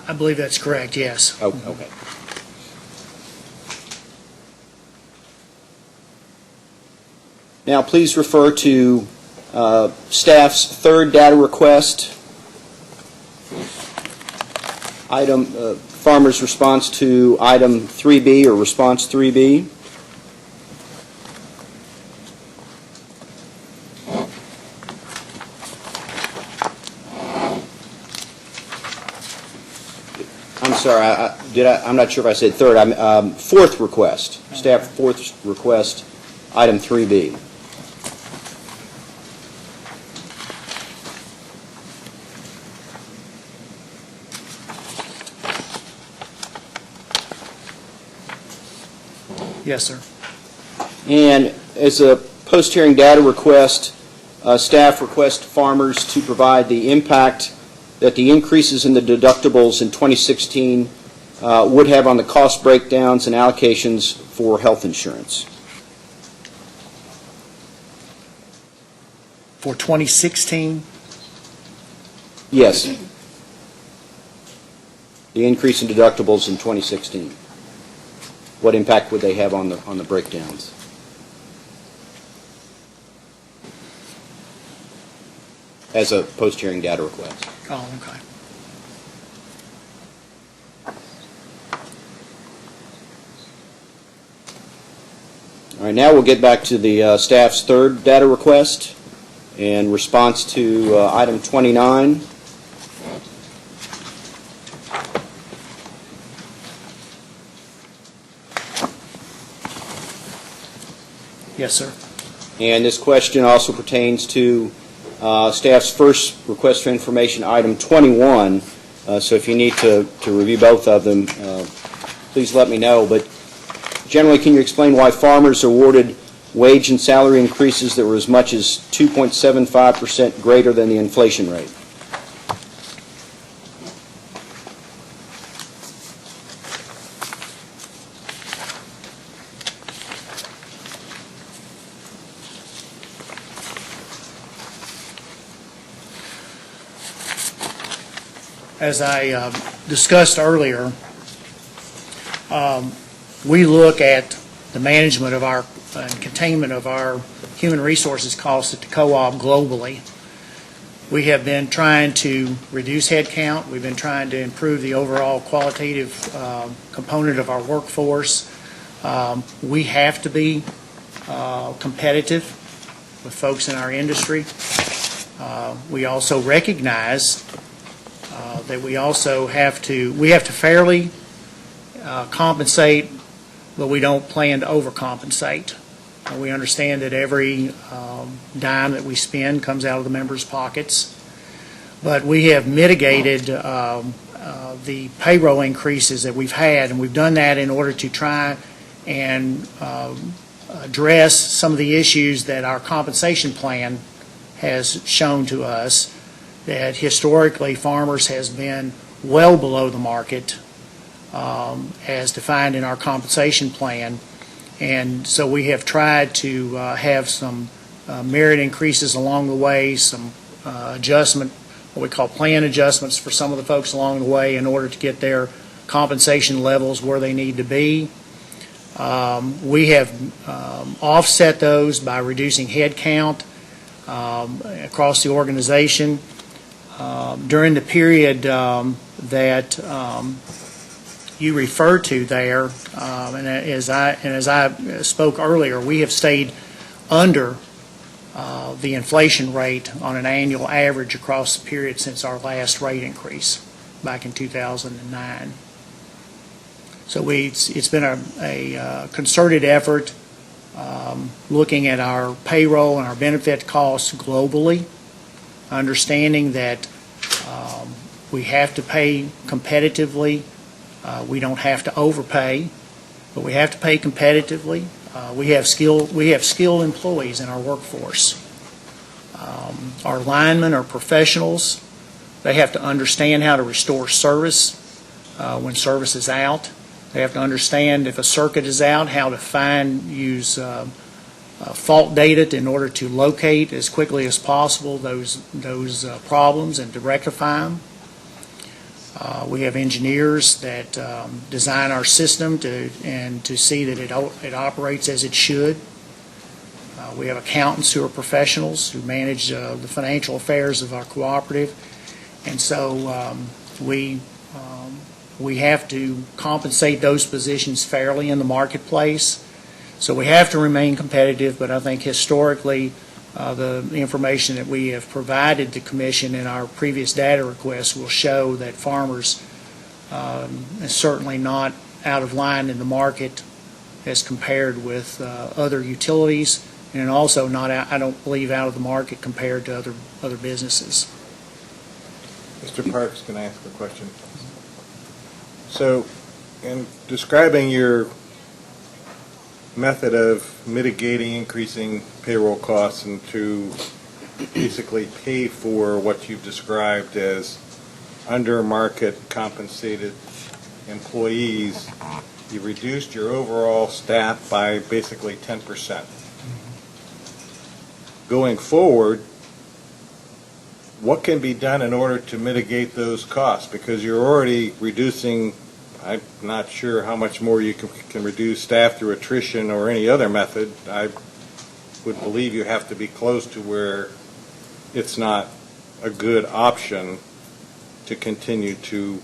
I believe that's correct, yes. Oh, okay. Now, please refer to staff's third data request. Item, farmer's response to item 3B or response 3B. sorry, I'm not sure if I said third. Fourth request, staff fourth request, item 3B. Yes, sir. And as a post-hearing data request, staff request farmers to provide the impact that the increases in the deductibles in 2016 would have on the cost breakdowns and allocations for health insurance. For 2016, Yes. The increase in deductibles in 2016. What impact would they have on the breakdowns? As a post-hearing data request. oh, okay. All right, now we'll get back to the staff's third data request in response to item 29. Yes, sir. And this question also pertains to staff's first request for information, item 21. So if you need to review both of them, please let me know. But generally, can you explain why farmers are awarded wage and salary increases that were as much as 2.75% greater than the inflation rate? As I discussed earlier, we look at the management of our and containment of our human resources costs at the co-op globally. We have been trying to reduce headcount. We've been trying to improve the overall qualitative component of our workforce. We have to be competitive with folks in our industry. We also recognize that we also have to fairly compensate, but we don't plan to overcompensate. We understand that every dime that we spend comes out of the members' pockets, but we have mitigated the payroll increases that we've had, and we've done that in order to try and address some of the issues that our compensation plan has shown to us, that historically farmers has been well below the market as defined in our compensation plan. And so we have tried to have some merit increases along the way, some adjustment, what we call plan adjustments for some of the folks along the way in order to get their compensation levels where they need to be. We have offset those by reducing headcount across the organization. During the period that you referred to there, and as I spoke earlier, we have stayed under the inflation rate on an annual average across the period since our last rate increase back in 2009. So it's been a concerted effort looking at our payroll and our benefit costs globally, understanding that we have to pay competitively. We don't have to overpay, but we have to pay competitively. We have skilled employees in our workforce. Our linemen are professionals. They have to understand how to restore service when service is out. They have to understand if a circuit is out, how to use fault data in order to locate as quickly as possible those problems and to rectify them. We have engineers that design our system to see that it operates as it should. We have accountants who are professionals who manage the financial affairs of our cooperative, and so we have to compensate those positions fairly in the marketplace. So we have to remain competitive, but I think historically the information that we have provided the Commission in our previous data requests will show that farmers and certainly not out of line in the market as compared with other utilities, and also not, I don't believe, out of the market compared to other businesses. Mr. Parks, can I ask a question? So, in describing your method of mitigating increasing payroll costs and to basically pay for what you've described as under-market compensated employees, you reduced your overall staff by basically 10%. Going forward, what can be done in order to mitigate those costs? Because you're already reducing, I'm not sure how much more you can reduce staff through attrition or any other method. I would believe you have to be close to where it's not a good option to continue to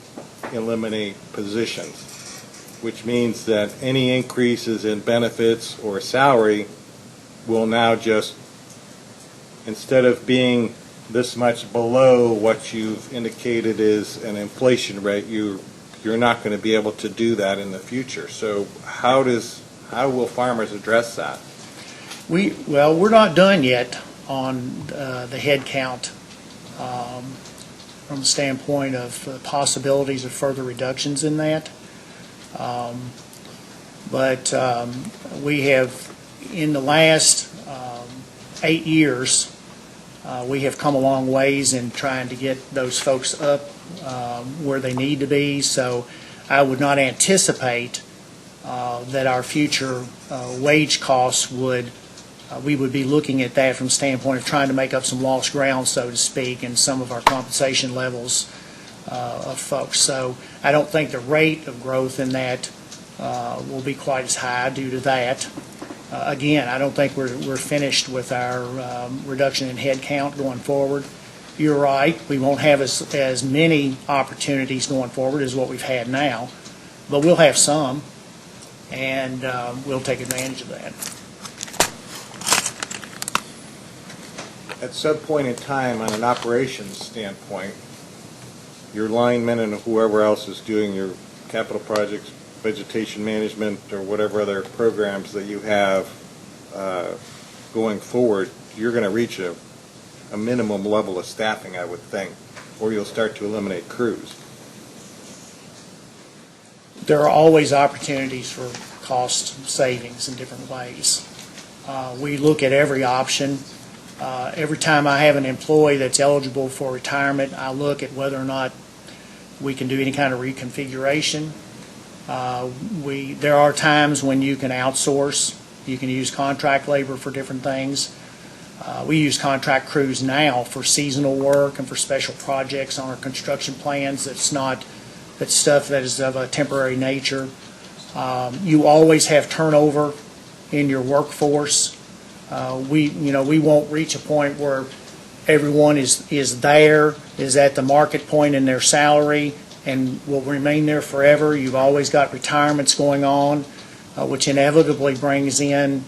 eliminate positions, which means that any increases in benefits or salary will now just, instead of being this much below what you've indicated is an inflation rate, you're not going to be able to do that in the future. So how will farmers address that? We're not done yet on the head count from the standpoint of possibilities of further reductions in that. But we have, in the last 8 years, we have come a long ways in trying to get those folks up where they need to be. So I would not anticipate that our future wage costs we would be looking at that from the standpoint of trying to make up some lost ground, so to speak, in some of our compensation levels of folks. So I don't think the rate of growth in that will be quite as high due to that. Again, I don't think we're finished with our reduction in head count going forward. You're right, we won't have as many opportunities going forward as what we've had now, but we'll have some, and we'll take advantage of that. At some point in time, on an operations standpoint, your linemen and whoever else is doing your capital projects, vegetation management, or whatever other programs that you have going forward, you're going to reach a minimum level of staffing, I would think, or you'll start to eliminate crews. There are always opportunities for cost savings in different ways. We look at every option. Every time I have an employee that's eligible for retirement, I look at whether or not we can do any kind of reconfiguration. There are times when you can outsource. You can use contract labor for different things. We use contract crews now for seasonal work and for special projects on our construction plans. That's stuff that is of a temporary nature. You always have turnover in your workforce. We won't reach a point where everyone is at the market point in their salary and will remain there forever. You've always got retirements going on, which inevitably brings in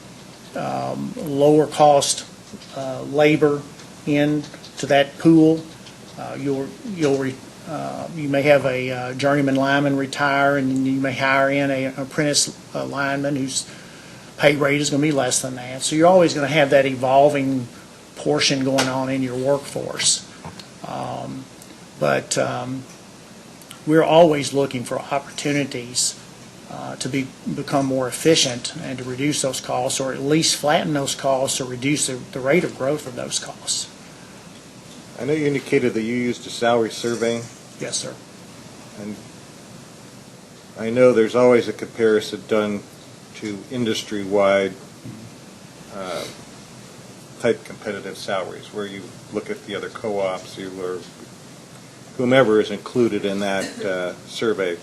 lower cost labor into that pool. You may have a journeyman lineman retire, and you may hire in an apprentice lineman whose pay rate is going to be less than that. So you're always going to have that evolving portion going on in your workforce. But we're always looking for opportunities to become more efficient and to reduce those costs, or at least flatten those costs, or reduce the rate of growth of those costs. I know you indicated that you used a salary survey. Yes, sir. And I know there's always a comparison done to industry-wide type competitive salaries, where you look at the other co-ops, or whomever is included in that survey.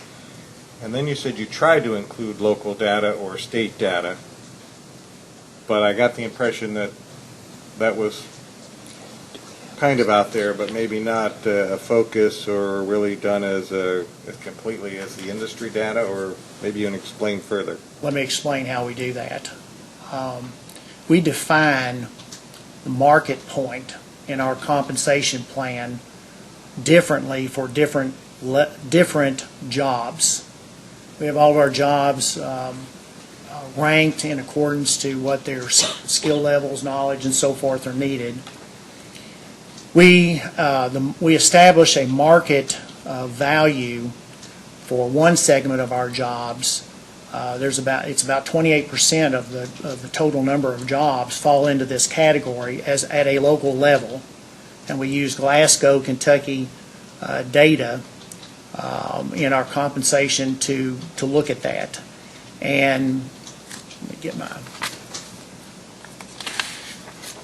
And then you said you tried to include local data or state data, but I got the impression that that was kind of out there, but maybe not a focus or really done as completely as the industry data, or maybe you can explain further. Let me explain how we do that. We define the market point in our compensation plan differently for different different jobs. We have all of our jobs ranked in accordance to what their skill levels, knowledge, and so forth are needed. We establish a market value for one segment of our jobs. It's about 28% of the total number of jobs fall into this category as at a local level, and we use Glasgow, Kentucky data in our compensation to look at that. And let me get my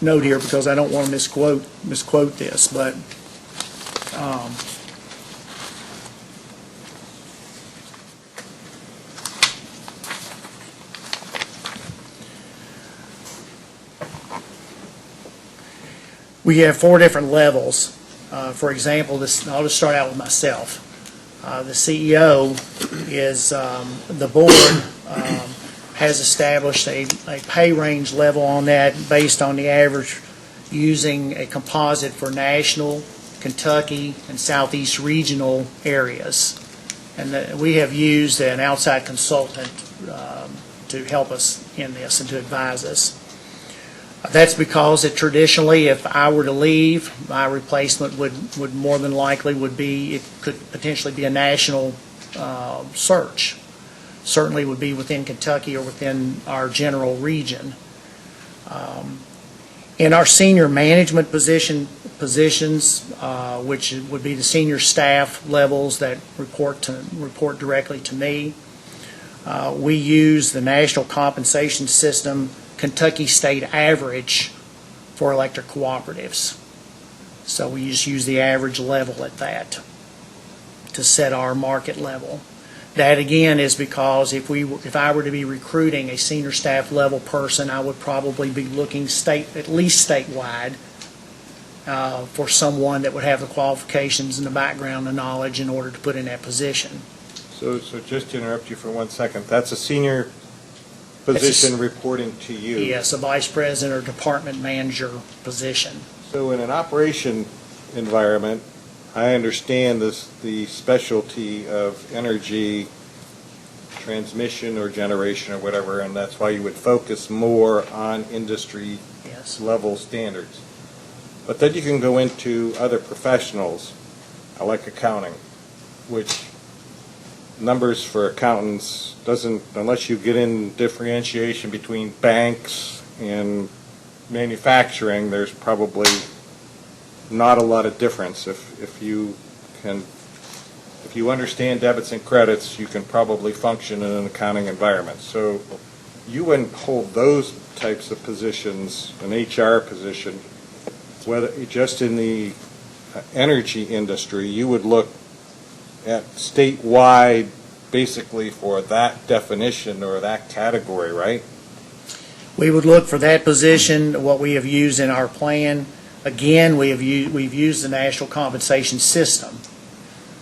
note here because I don't want to misquote this, but we have 4 different levels. For example, I'll just start out with myself. The CEO is the board has established a pay range level on that based on the average using a composite for national, Kentucky, and Southeast regional areas. And we have used an outside consultant to help us in this and to advise us. That's because traditionally, if I were to leave, my replacement would more than likely it could potentially be a national search. Certainly would be within Kentucky or within our general region. In our senior management positions, which would be the senior staff levels that report directly to me, we use the National Compensation System Kentucky State average for electric cooperatives. So we just use the average level at that to set our market level. That again is because if I were to be recruiting a senior staff level person, I would probably be looking at least statewide for someone that would have the qualifications and the background and knowledge in order to put in that position. So just to interrupt you for 1 second, that's a senior position reporting to you? Yes, a vice president or department manager position. So in an operation environment, I understand the specialty of energy transmission or generation or whatever, and that's why you would focus more on industry Yes. level standards. But then you can go into other professionals, like accounting, which numbers for accountants doesn't, unless you get in differentiation between banks and manufacturing, there's probably not a lot of difference. If you understand debits and credits, you can probably function in an accounting environment. So you wouldn't hold those types of positions, an HR position, whether just in the energy industry. You would look at statewide basically for that definition or that category, right? We would look for that position, what we have used in our plan. Again, we've used the National Compensation System,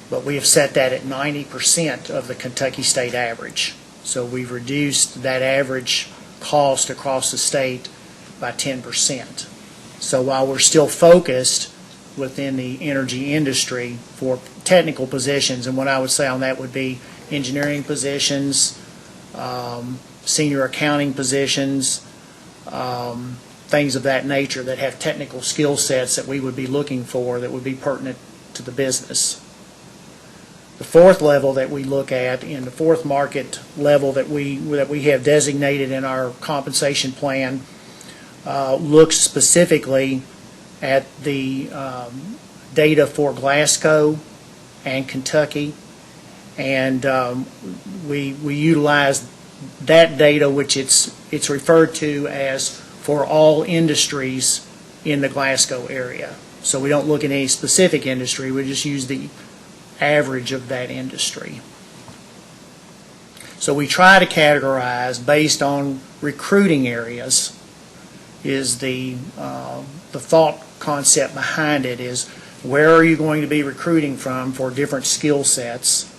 but we have set that at 90% of the Kentucky state average. So we've reduced that average cost across the state by 10%. So while we're still focused within the energy industry for technical positions, and what I would say on that would be engineering positions, senior accounting positions, things of that nature that have technical skill sets that we would be looking for that would be pertinent to the business. The fourth level that we look at, in the fourth market level that we have designated in our compensation plan, looks specifically at the data for Glasgow and Kentucky, and we utilize that data, which it's referred to as for all industries in the Glasgow area. So we don't look at any specific industry, we just use the average of that industry. So we try to categorize based on recruiting areas. Is the thought concept behind it is where are you going to be recruiting from for different skill sets,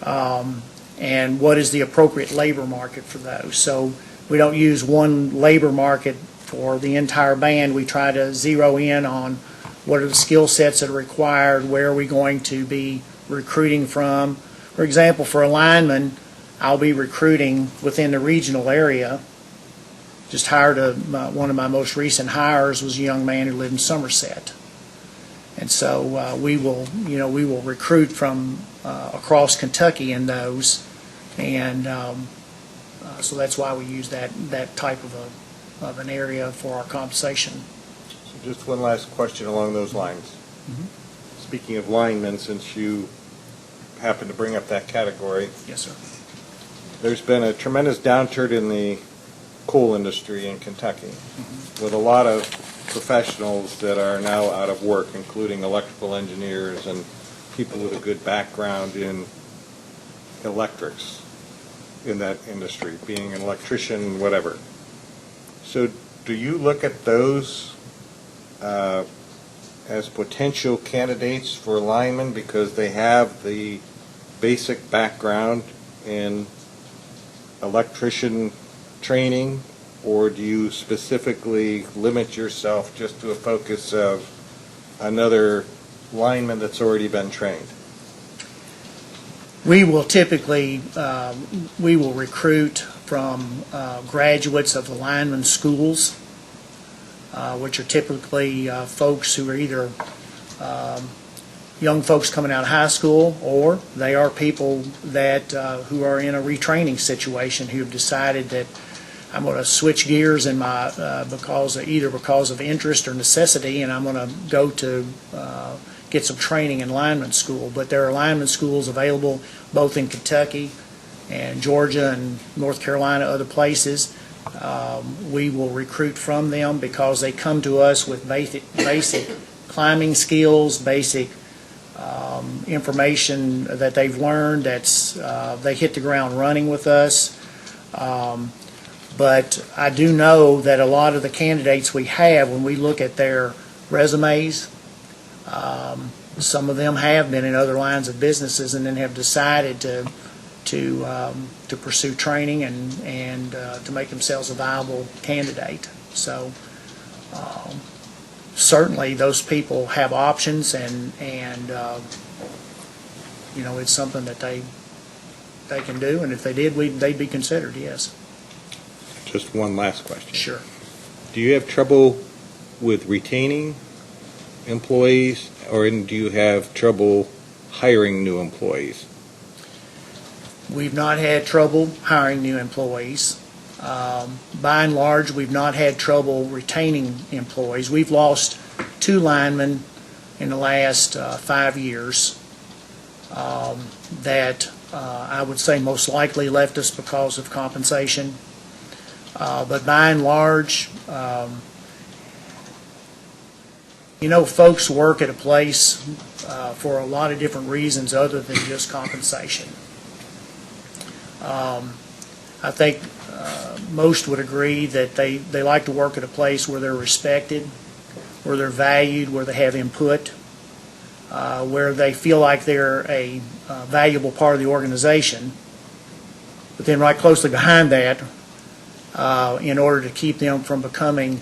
and what is the appropriate labor market for those. So we don't use one labor market for the entire band. We try to zero in on what are the skill sets that are required, where are we going to be recruiting from. For example, for a lineman, I'll be recruiting within the regional area. Just hired one of my most recent hires was a young man who lived in Somerset. And so we will recruit from across Kentucky in those, and so that's why we use that type of an area for our compensation. So just one last question along those lines. Speaking of linemen, since you happen to bring up that category, Yes, sir. there's been a tremendous downturn in the coal industry in Kentucky, with a lot of professionals that are now out of work, including electrical engineers and people with a good background in electrics in that industry, being an electrician, whatever. So do you look at those as potential candidates for linemen because they have the basic background in electrician training, or do you specifically limit yourself just to a focus of another lineman that's already been trained? We will typically we will recruit from graduates of the lineman schools, which are typically folks who are either young folks coming out of high school, or they are people that who are in a retraining situation who have decided that I'm going to switch gears in my because of interest or necessity, and I'm going to go to get some training in lineman school. But there are lineman schools available both in Kentucky and Georgia and North Carolina, other places. We will recruit from them because they come to us with basic climbing skills, basic information that they've learned. They hit the ground running with us. But I do know that a lot of the candidates we have, when we look at their resumes, some of them have been in other lines of businesses and then have decided to pursue training and to make themselves a viable candidate. So certainly those people have options, and it's something that they can do, and if they did, they'd be considered, yes. Just one last question. Sure. Do you have trouble with retaining employees, or do you have trouble hiring new employees? We've not had trouble hiring new employees. By and large, we've not had trouble retaining employees. We've lost 2 linemen in the last 5 years that I would say most likely left us because of compensation. But by and large, folks work at a place for a lot of different reasons other than just compensation. I think most would agree that they like to work at a place where they're respected, where they're valued, where they have input, where they feel like they're a valuable part of the organization. But then right closely behind that, in order to keep them from becoming,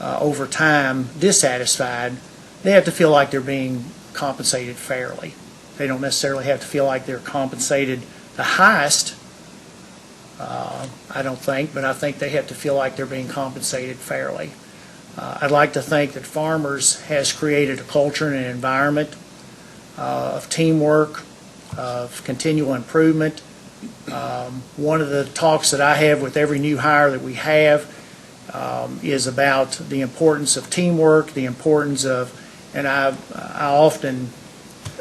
over time, dissatisfied, they have to feel like they're being compensated fairly. They don't necessarily have to feel like they're compensated the highest, I don't think, but I think they have to feel like they're being compensated fairly. I'd like to think that Farmers has created a culture and an environment of teamwork, of continual improvement. One of the talks that I have with every new hire that we have is about the importance of teamwork, the importance of, and I often,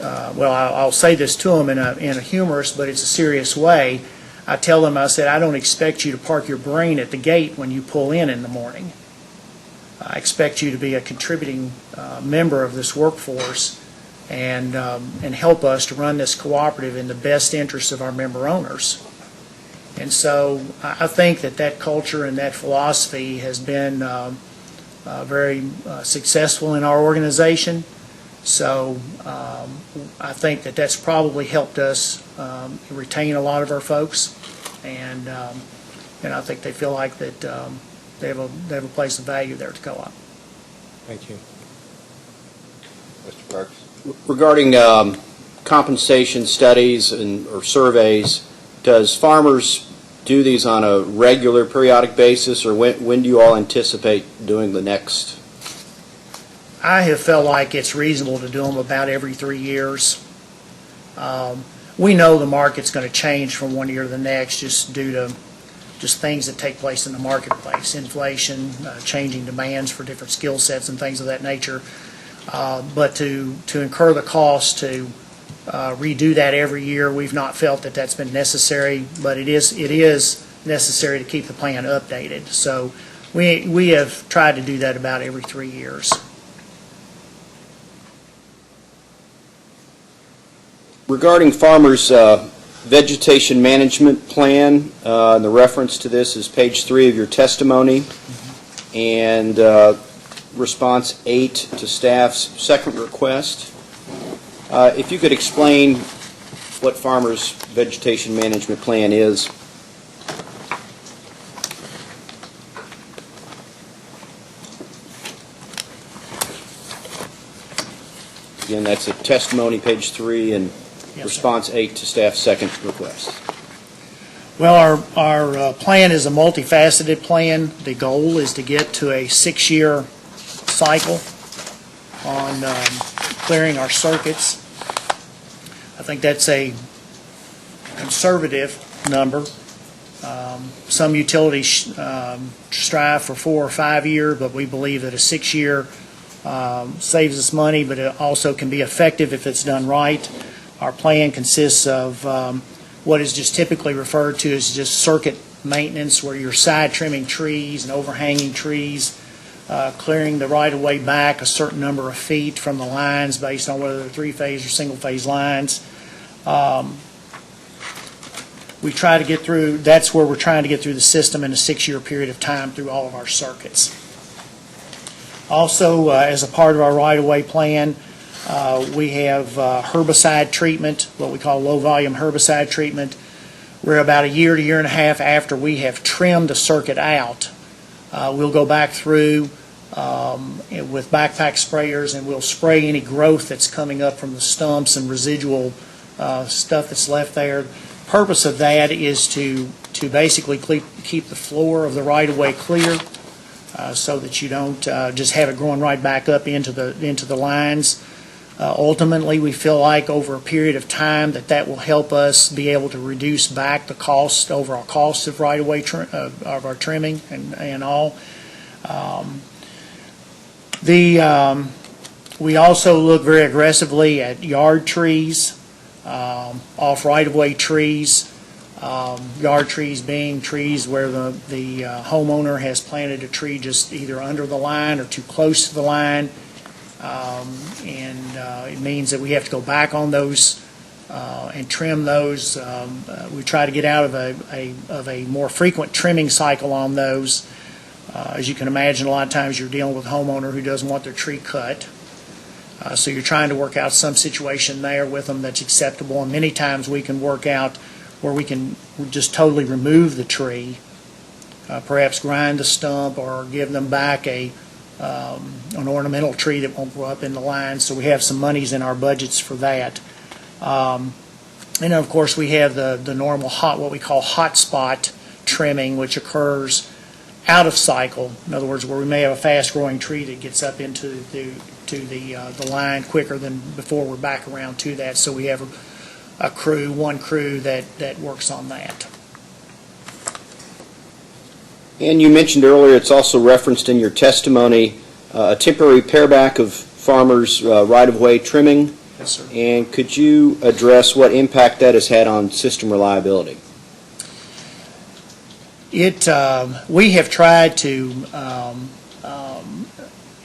I'll say this to them in a humorous, but it's a serious way. I tell them, I said, I don't expect you to park your brain at the gate when you pull in the morning. I expect you to be a contributing member of this workforce and help us to run this cooperative in the best interests of our member owners. And so I think that culture and that philosophy has been very successful in our organization. So I think that's probably helped us retain a lot of our folks, and I think they feel like that they have a place of value there to co-op. Thank you. Mr. Parks? Regarding compensation studies or surveys, does farmers do these on a regular, periodic basis, or when do you all anticipate doing the next? I have felt like it's reasonable to do them about every 3 years. We know the market's going to change from one year to the next just due to just things that take place in the marketplace, inflation, changing demands for different skill sets and things of that nature. But to incur the cost to redo that every year, we've not felt that that's been necessary, but it is necessary to keep the plan updated. So we have tried to do that about every 3 years. Regarding farmers' vegetation management plan, the reference to this is page 3 of your testimony, and response 8 to staff's second request. If you could explain what farmers' vegetation management plan is. Again, that's a testimony, page 3, and Yes, response 8 to staff's second request. Well, our plan is a multifaceted plan. The goal is to get to a 6-year cycle on clearing our circuits. I think that's a conservative number. Some utilities strive for 4 or 5 years, but we believe that a 6-year saves us money, but it also can be effective if it's done right. Our plan consists of what is just typically referred to as just circuit maintenance, where you're side trimming trees and overhanging trees, clearing the right-of-way back a certain number of feet from the lines based on whether they're three-phase or single-phase lines. We try to get through, that's where we're trying to get through the system in a 6-year period of time through all of our circuits. Also, as a part of our right-of-way plan, we have herbicide treatment, what we call low-volume herbicide treatment. We're about a year to year and a half after we have trimmed the circuit out. We'll go back through with backpack sprayers, and we'll spray any growth that's coming up from the stumps and residual stuff that's left there. The purpose of that is to basically keep the floor of the right-of-way clear, so that you don't just have it growing right back up into the lines. Ultimately, we feel like over a period of time that will help us be able to reduce back the overall cost of right-of-way of our trimming and all. We also look very aggressively at yard trees, off right-of-way trees. Yard trees being trees where the homeowner has planted a tree just either under the line or too close to the line. It means that we have to go back on those and trim those. We try to get out of a more frequent trimming cycle on those. As you can imagine, a lot of times you're dealing with a homeowner who doesn't want their tree cut. So you're trying to work out some situation there with them that's acceptable, and many times we can work out where we can just totally remove the tree, perhaps grind the stump or give them back an ornamental tree that won't grow up in the line. So we have some monies in our budgets for that. And then, of course, we have the normal what we call hot spot trimming, which occurs out of cycle. In other words, where we may have a fast-growing tree that gets up into the line quicker than before we're back around to that. So we have one crew that works on that. And you mentioned earlier, it's also referenced in your testimony, a temporary pareback of farmers' right-of-way trimming. Yes, sir. And could you address what impact that has had on system reliability? We have tried to,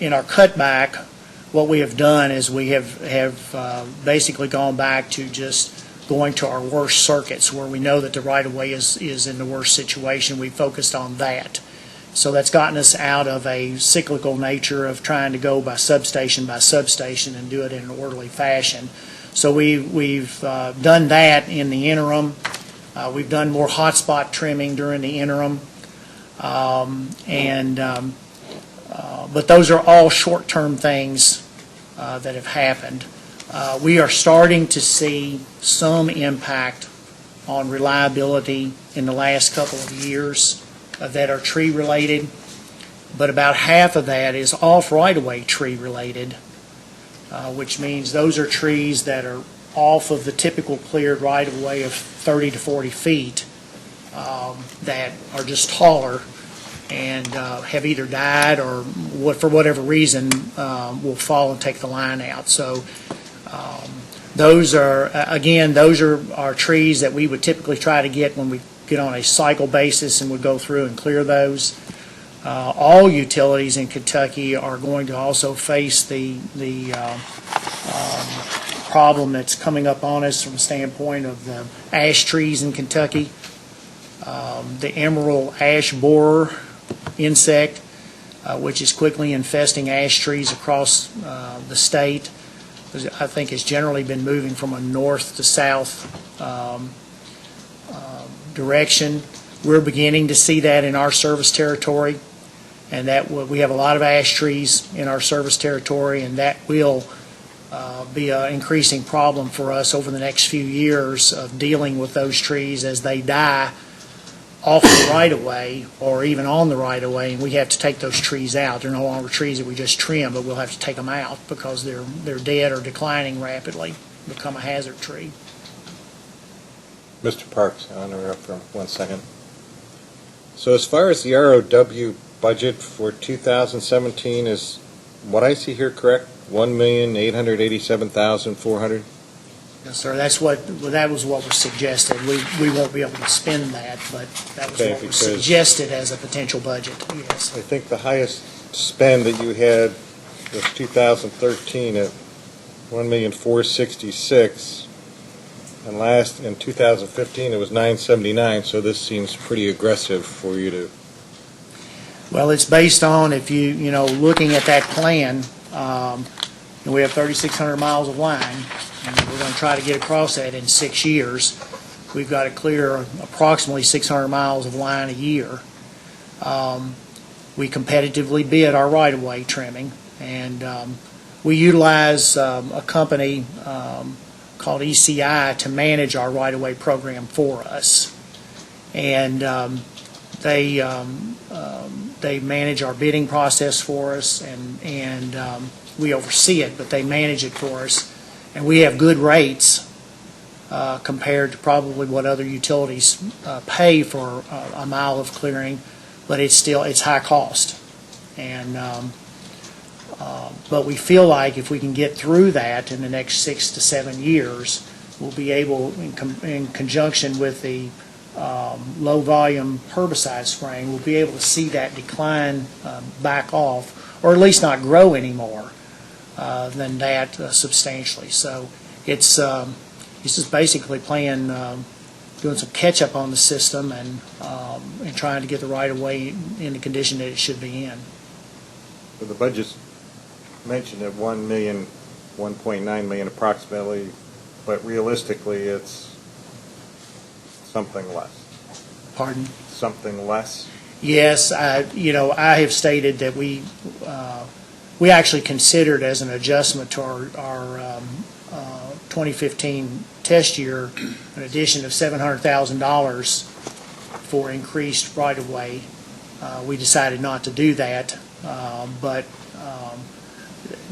in our cutback, what we have done is we have basically gone back to just going to our worst circuits where we know that the right-of-way is in the worst situation. We focused on that. So that's gotten us out of a cyclical nature of trying to go by substation and do it in an orderly fashion. So we've done that in the interim. We've done more hotspot trimming during the interim. But those are all short-term things that have happened. We are starting to see some impact on reliability in the last couple of years that are tree-related, but about half of that is off right-of-way tree-related, which means those are trees that are off of the typical cleared right-of-way of 30 to 40 feet that are just taller and have either died or for whatever reason will fall and take the line out. So those are our trees that we would typically try to get when we get on a cycle basis and would go through and clear those. All utilities in Kentucky are going to also face the problem that's coming up on us from the standpoint of the ash trees in Kentucky. The emerald ash borer insect, which is quickly infesting ash trees across the state, I think has generally been moving from a north to south direction. We're beginning to see that in our service territory, and that we have a lot of ash trees in our service territory, and that will be an increasing problem for us over the next few years of dealing with those trees as they die off the right-of-way or even on the right-of-way, and we have to take those trees out. They're no longer trees that we just trim, but we'll have to take them out because they're dead or declining rapidly, become a hazard tree. Mr. Parks, I want to interrupt for 1 second. So as far as the ROW budget for 2017, is what I see here correct? $1,887,400? Yes, sir. That was what was suggested. We won't be able to spend that, but that was what was suggested as a potential budget, yes. I think the highest spend that you had was 2013 at $1,466,000, and in 2015 it was $979,000. So this seems pretty aggressive for you to. Well, it's based on if looking at that plan. We have 3,600 miles of line, and we're going to try to get across that in 6 years. We've got to clear approximately 600 miles of line a year. We competitively bid our right-of-way trimming, and we utilize a company called ECI to manage our right-of-way program for us. And they manage our bidding process for us, and we oversee it, but they manage it for us. And we have good rates compared to probably what other utilities pay for a mile of clearing, but it's high cost. And but we feel like if we can get through that in the next 6 to 7 years, we'll be able, in conjunction with the low volume herbicide spraying, we'll be able to see that decline back off, or at least not grow anymore than that substantially. So it's just basically doing some catch up on the system and trying to get the right of way in the condition that it should be in. So the budget's mentioned at $1.9 million approximately, but realistically it's something less. Pardon? Something less? Yes, I have stated that we actually considered as an adjustment to our 2015 test year an addition of $700,000 for increased right-of-way. We decided not to do that, but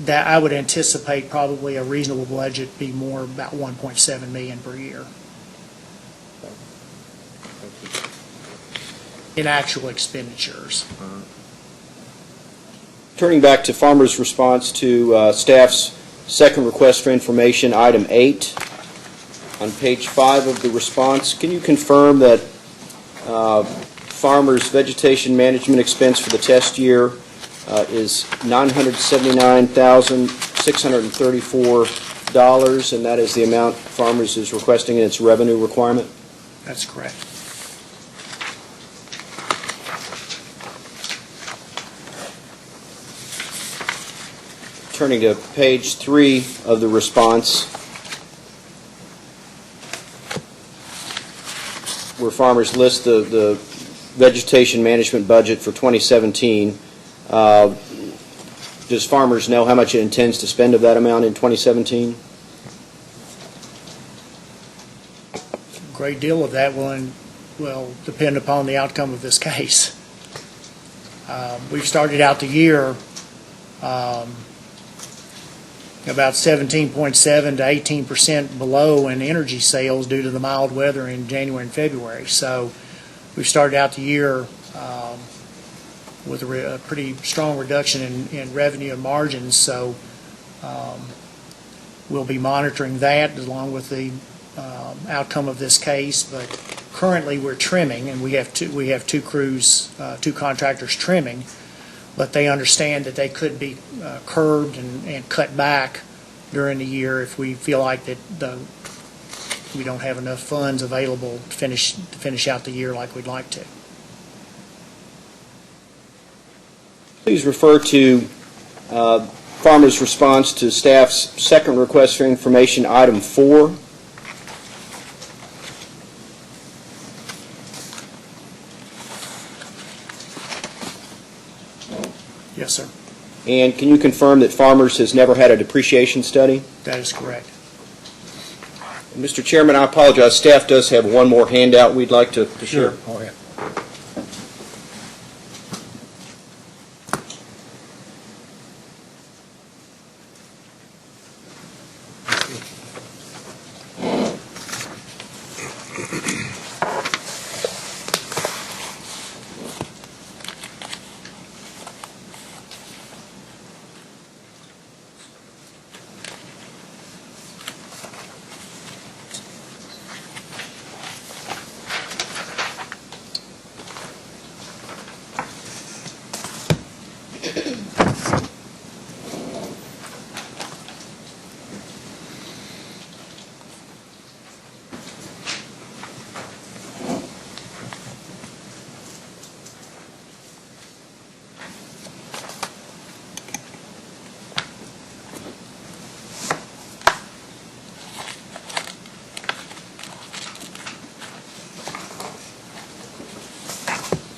that I would anticipate probably a reasonable budget be more about $1.7 million per year in actual expenditures. Turning back to Farmer's response to staff's second request for information, item 8, on page 5 of the response, can you confirm that Farmer's vegetation management expense for the test year is $979,634, and that is the amount Farmers is requesting in its revenue requirement? That's correct. Turning to page 3 of the response, where Farmers list the vegetation management budget for 2017, does Farmers know how much it intends to spend of that amount in 2017? great deal of that will depend upon the outcome of this case. We've started out the year about 17.7 to 18% below in energy sales due to the mild weather in January and February. So we've started out the year with a pretty strong reduction in revenue and margins. So we'll be monitoring that along with the outcome of this case. But currently we're trimming, and we have two crews, two contractors trimming. But they understand that they could be curbed and cut back during the year if we feel like that we don't have enough funds available to finish out the year like we'd like to. Please refer to Farmer's response to staff's second request for information, item 4. Yes, sir. And can you confirm that Farmers has never had a depreciation study? That is correct. Mr. Chairman, I apologize. Staff does have one more handout we'd like to share. Go ahead.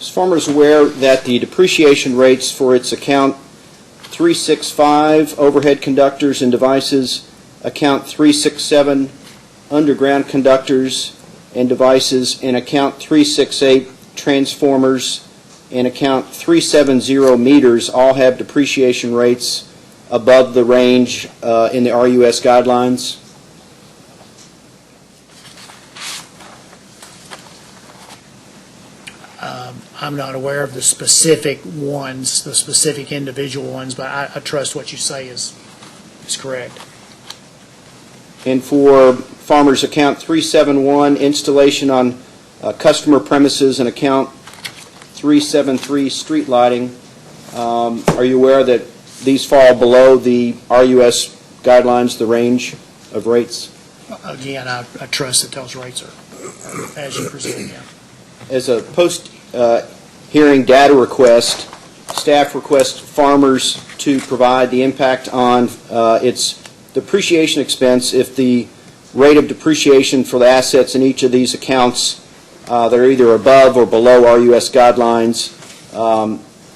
Is Farmers aware that the depreciation rates for its account 365 overhead conductors and devices, account 367 underground conductors and devices, and account 368 transformers, and account 370 meters all have depreciation rates above the range in the RUS guidelines? I'm not aware of the specific ones, the specific individual ones, but I trust what you say is correct. And for Farmers account 371, installation on customer premises, and account 373, street lighting, are you aware that these fall below the RUS guidelines, the range of rates? Again, I trust that those rates are as you present them. As a post-hearing data request, staff requests Farmers to provide the impact on its depreciation expense if the rate of depreciation for the assets in each of these accounts that are either above or below RUS guidelines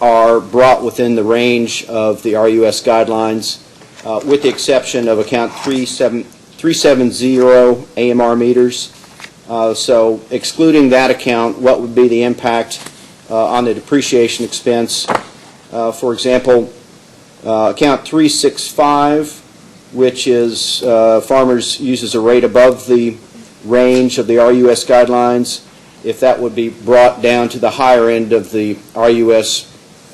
are brought within the range of the RUS guidelines, with the exception of account 370 AMR meters. So excluding that account, what would be the impact on the depreciation expense? For example, account 365, which is Farmers uses a rate above the range of the RUS guidelines, if that would be brought down to the higher end of the RUS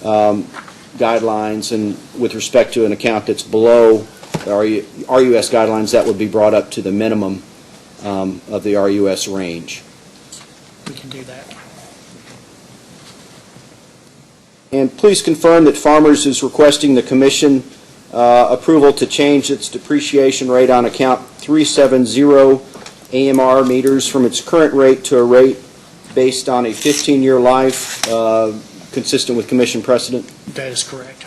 guidelines, and with respect to an account that's below the RUS guidelines, that would be brought up to the minimum of the RUS range. We can do that. And please confirm that Farmers is requesting the Commission approval to change its depreciation rate on account 370 AMR meters from its current rate to a rate based on a 15-year life consistent with Commission precedent. That is correct.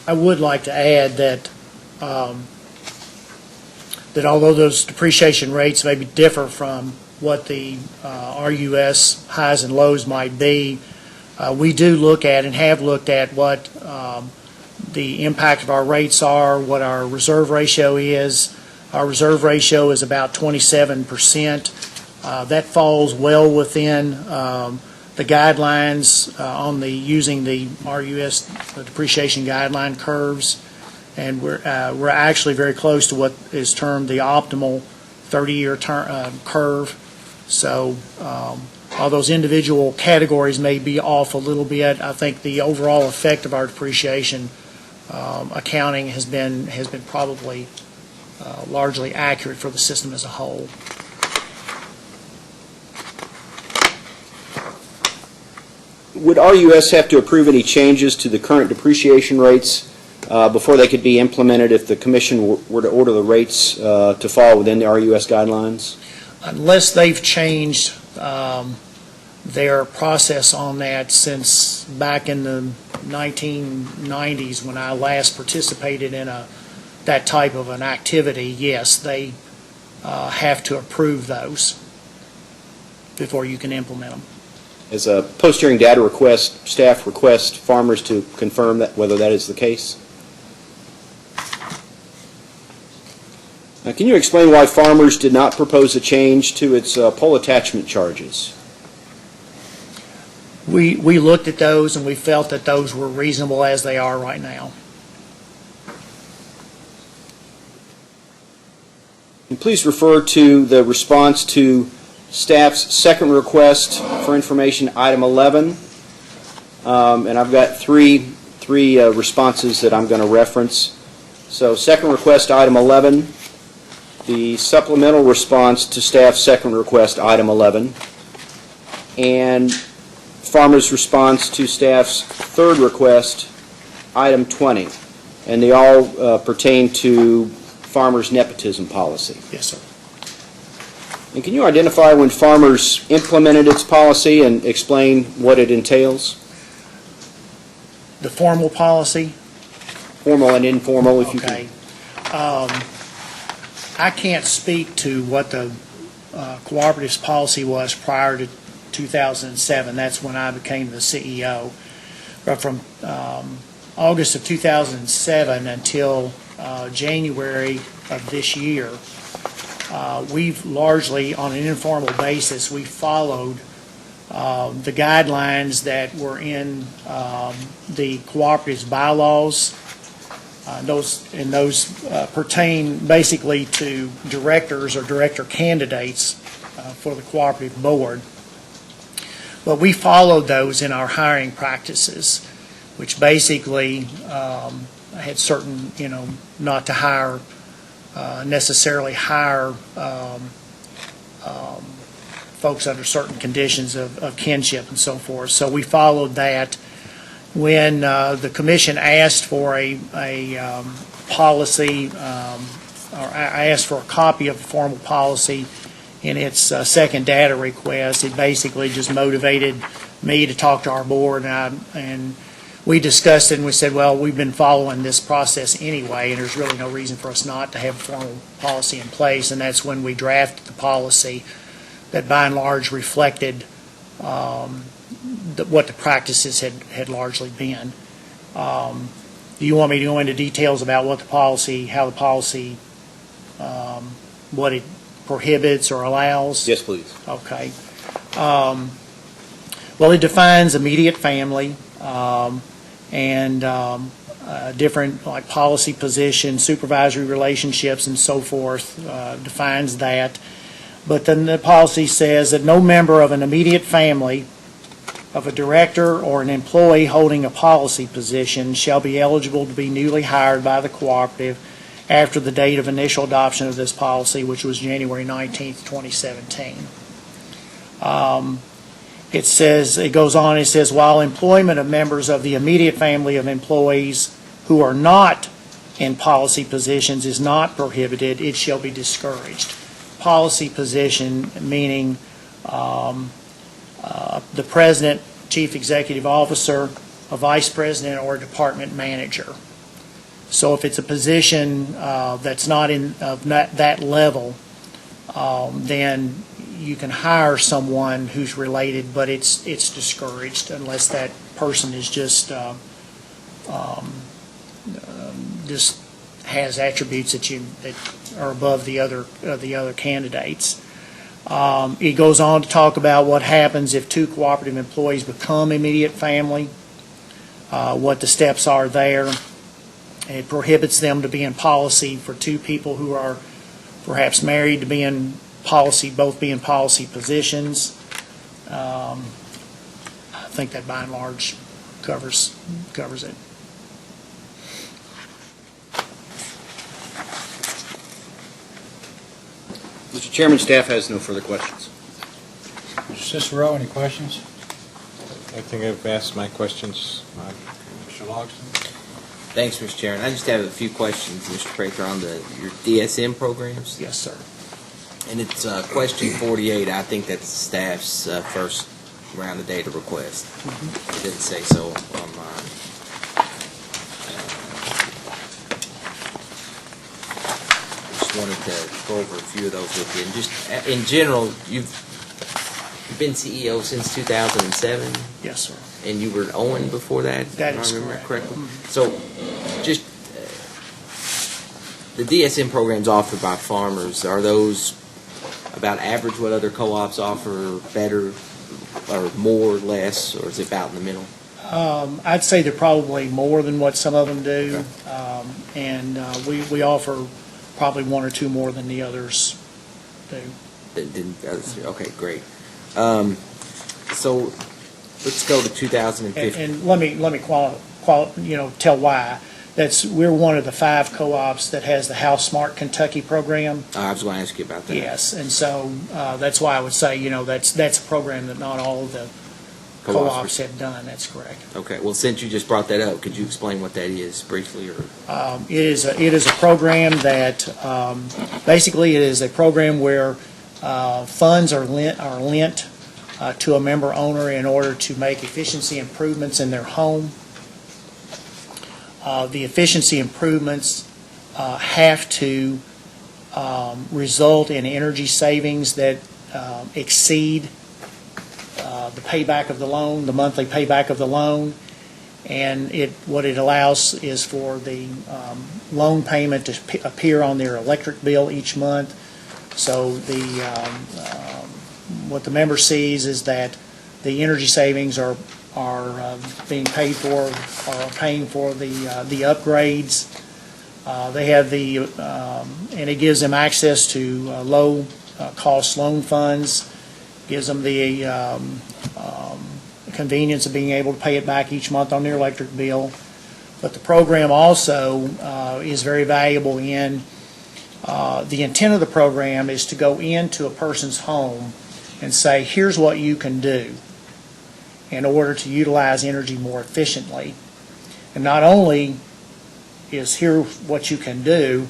I would like to add that that although those depreciation rates maybe differ from what the RUS highs and lows might be, we do look at and have looked at what the impact of our rates are, what our reserve ratio is, Our reserve ratio is about 27%. That falls well within the guidelines on using the RUS depreciation guideline curves, and we're actually very close to what is termed the optimal 30-year curve. So all those individual categories may be off a little bit. I think the overall effect of our depreciation accounting has been probably largely accurate for the system as a whole. Would RUS have to approve any changes to the current depreciation rates before they could be implemented if the commission were to order the rates to fall within the RUS guidelines? Unless they've changed their process on that since back in the 1990s when I last participated in that type of an activity, yes, they have to approve those before you can implement them. As a post-hearing data request, staff request farmers to confirm that whether that is the case. Now, can you explain why farmers did not propose a change to its pole attachment charges? We looked at those and we felt that those were reasonable as they are right now. And please refer to the response to staff's second request for information, item 11. And I've got three responses that I'm going to reference. So second request, item 11. The supplemental response to staff's second request, item 11. And farmers' response to staff's third request, item 20. And they all pertain to farmers' nepotism policy. Yes, sir. And can you identify when farmers implemented its policy and explain what it entails? The formal policy? Formal and informal, if you Okay. can. I can't speak to what the cooperative's policy was prior to 2007. That's when I became the CEO. But from August of 2007 until January of this year, we've largely, on an informal basis, we followed the guidelines that were in the cooperative's bylaws. Those pertain basically to directors or director candidates for the cooperative board. But we followed those in our hiring practices, which basically had certain, not to hire, necessarily hire folks under certain conditions of kinship and so forth. So we followed that. When the commission asked for a policy, or I asked for a copy of the formal policy in its second data request, it basically just motivated me to talk to our board, and we discussed it and we said, well, we've been following this process anyway, and there's really no reason for us not to have a formal policy in place, and that's when we drafted the policy that by and large reflected what the practices had largely been. Do you want me to go into details about what the policy, how the policy, what it prohibits or allows? Yes, please. Okay. Well, it defines immediate family and different like policy positions, supervisory relationships, and so forth. Defines that. But then the policy says that no member of an immediate family of a director or an employee holding a policy position shall be eligible to be newly hired by the cooperative after the date of initial adoption of this policy, which was January 19th, 2017. It goes on, it says, while employment of members of the immediate family of employees who are not in policy positions is not prohibited, it shall be discouraged. Policy position meaning the president, chief executive officer, a vice president, or a department manager. So if it's a position that's not in that level, then you can hire someone who's related, but it's discouraged unless that person is just has attributes that are above the other candidates. It goes on to talk about what happens if two cooperative employees become immediate family, what the steps are there. It prohibits them to be in policy for two people who are perhaps married to be in policy, both be in policy positions. I think that by and large covers it. Mr. Chairman, staff has no further questions. Mr. Cicero, any questions? I think I've asked my questions. Mr. Logston? Thanks, Mr. Chairman. I just have a few questions, Mr. Prather, on your DSM programs. Yes, sir. And it's question 48. I think that's staff's first round of data request. It didn't say so on mine. Just wanted to go over a few of those with you. And just in general, you've been CEO since 2007, Yes, sir. and you were Owen before that. That if is I remember correct. correctly. So, just the DSM programs offered by farmers, are those about average what other co-ops offer, better, or more, less, or is it about in the middle? I'd say they're probably more than what some of them do, and we offer probably one or two more than the others do. Okay, great. So let's go to 2015. And let me tell why. We're one of the 5 co-ops that has the House Smart Kentucky program. I was going to ask you about that. Yes, and so that's why I would say, that's a program that not all of the co-ops have done. That's correct. Okay. Well, since you just brought that up, could you explain what that is briefly? Or It is a program that basically it is a program where funds are lent to a member owner in order to make efficiency improvements in their home. The efficiency improvements have to result in energy savings that exceed the payback of the loan, the monthly payback of the loan. And what it allows is for the loan payment to appear on their electric bill each month. So what the member sees is that the energy savings are being paid for, or paying for the upgrades. They have and it gives them access to low cost loan funds, gives them the convenience of being able to pay it back each month on their electric bill. But the program also is very valuable in the intent of the program is to go into a person's home and say, here's what you can do in order to utilize energy more efficiently. And not only is here what you can do,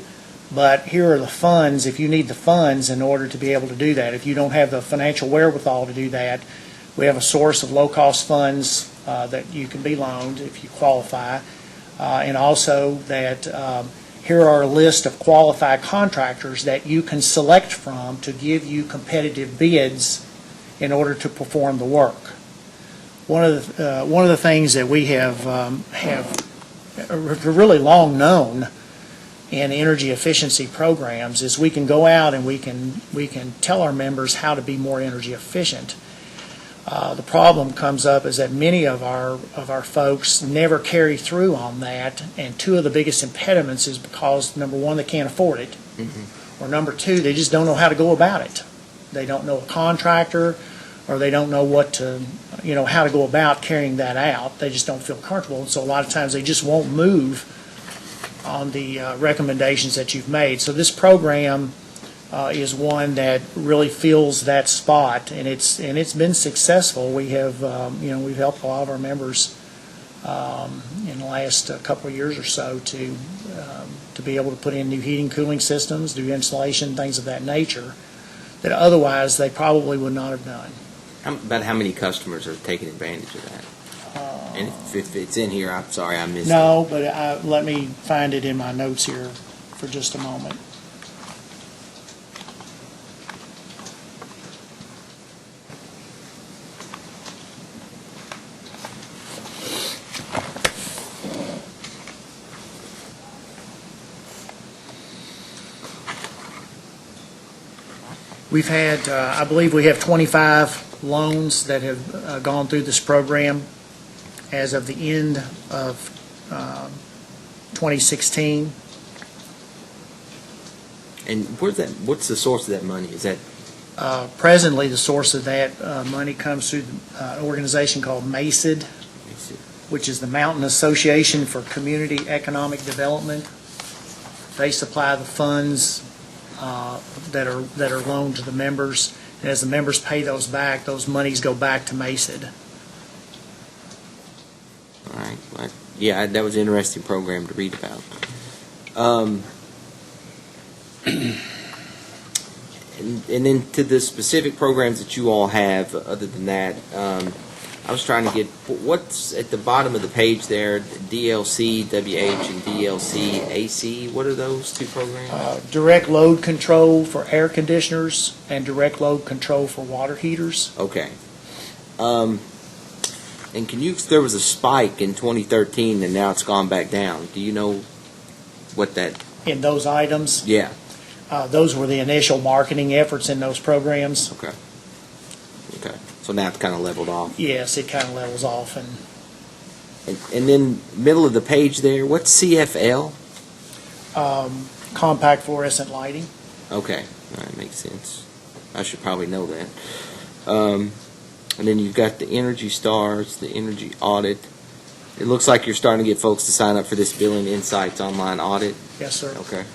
but here are the funds, if you need the funds in order to be able to do that. If you don't have the financial wherewithal to do that, we have a source of low-cost funds that you can be loaned if you qualify. And also that here are a list of qualified contractors that you can select from to give you competitive bids in order to perform the work. One of the things that we have really long known in energy efficiency programs is we can go out and we can tell our members how to be more energy efficient. The problem comes up is that many of our folks never carry through on that, and two of the biggest impediments is because, number one, they can't afford it, or number two, they just don't know how to go about it. They don't know a contractor, or they don't know how to go about carrying that out. They just don't feel comfortable, and so a lot of times they just won't move on the recommendations that you've made. So this program is one that really fills that spot, and it's been successful. We have we've helped a lot of our members in the last couple of years or so to be able to put in new heating, cooling systems, do insulation, things of that nature that otherwise they probably would not have done. About how many customers are taking advantage of that? And if it's in here, I'm sorry I missed it. No, but let me find it in my notes here for just a moment. We've had, I believe we have 25 loans that have gone through this program as of the end of 2016. And what's the source of that money? Is that, Presently, the source of that money comes through an organization called MACID, which is the Mountain Association for Community Economic Development. They supply the funds that are loaned to the members, and as the members pay those back, those monies go back to MACID. all right, yeah, that was an interesting program to read about. And then to the specific programs that you all have, other than that, I was trying to get, what's at the bottom of the page there, DLC, WH, and DLC, AC, what are those two programs? Direct load control for air conditioners and direct load control for water heaters. Okay. And there was a spike in 2013 and now it's gone back down. Do you know what that, In those items, yeah, those were the initial marketing efforts in those programs. okay. Okay, so now it's kind of leveled off. Yes, it kind of levels off. And then middle of the page there, what's CFL? Compact fluorescent lighting. Okay, all right, makes sense. I should probably know that. And then you've got the Energy Stars, the Energy Audit. It looks like you're starting to get folks to sign up for this Billing Insights online audit. Yes, sir. Okay.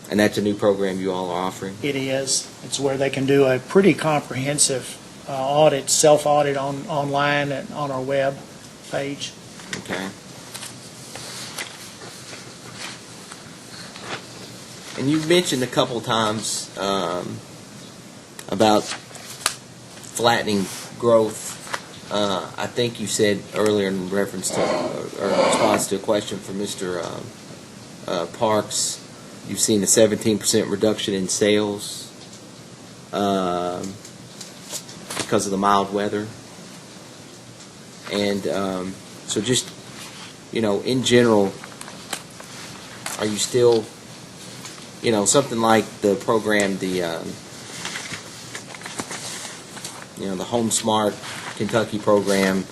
And that's a new program you all are offering? It is. It's where they can do a pretty comprehensive audit, self-audit online and on our web page. Okay. And you've mentioned a couple times about flattening growth. I think you said earlier in reference to, or in response to a question from Mr. Parks, you've seen a 17% reduction in sales because of the mild weather. And so just, in general, are you still, something like the program, the Home Smart Kentucky program,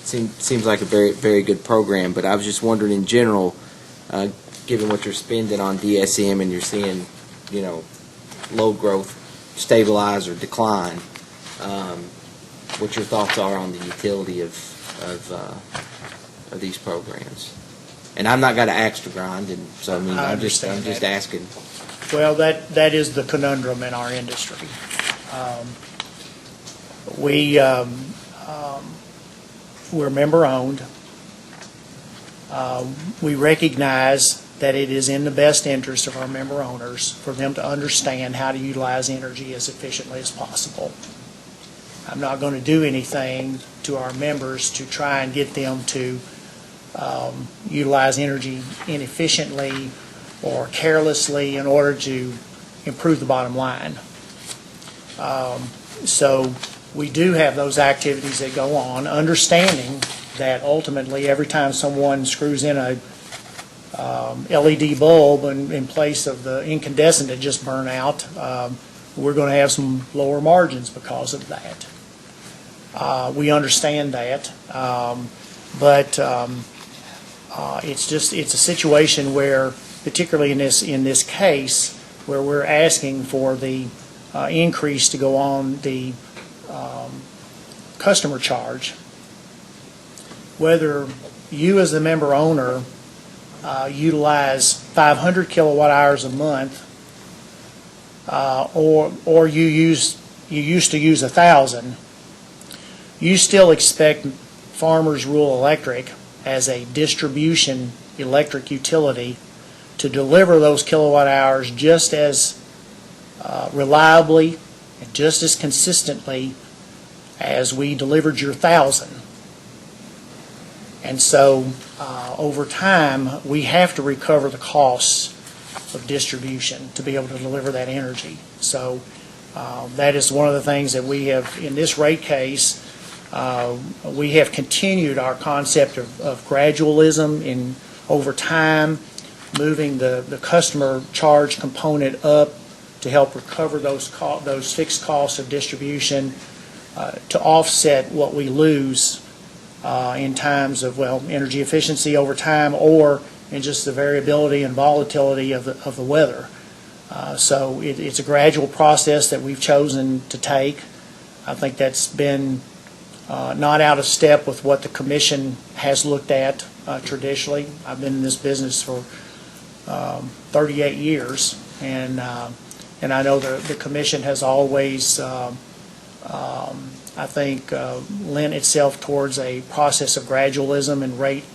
seems like a very, very good program, but I was just wondering in general, given what you're spending on DSM and you're seeing, load growth stabilize or decline, what your thoughts are on the utility of these programs. And I'm not got an axe to grind, and so I'm just asking. Well, that is the conundrum in our industry. We're member owned. We recognize that it is in the best interest of our member owners for them to understand how to utilize energy as efficiently as possible. I'm not going to do anything to our members to try and get them to utilize energy inefficiently or carelessly in order to improve the bottom line. So we do have those activities that go on, understanding that ultimately every time someone screws in a LED bulb in place of the incandescent that just burned out, we're going to have some lower margins because of that. We understand that, but it's a situation where, particularly in this case, where we're asking for the increase to go on the customer charge, whether you as the member owner utilize 500 kilowatt hours a month, or you used to use 1,000, you still expect Farmers Rural Electric as a distribution electric utility to deliver those kilowatt hours just as reliably and just as consistently as we delivered your 1,000. And so over time, we have to recover the costs of distribution to be able to deliver that energy. So that is one of the things that we have in this rate case. We have continued our concept of gradualism in over time, moving the customer charge component up to help recover those fixed costs of distribution to offset what we lose in times of, well, energy efficiency over time or in just the variability and volatility of the weather. So it's a gradual process that we've chosen to take. I think that's been not out of step with what the commission has looked at traditionally. I've been in this business for 38 years, and I know the commission has always, I think, lent itself towards a process of gradualism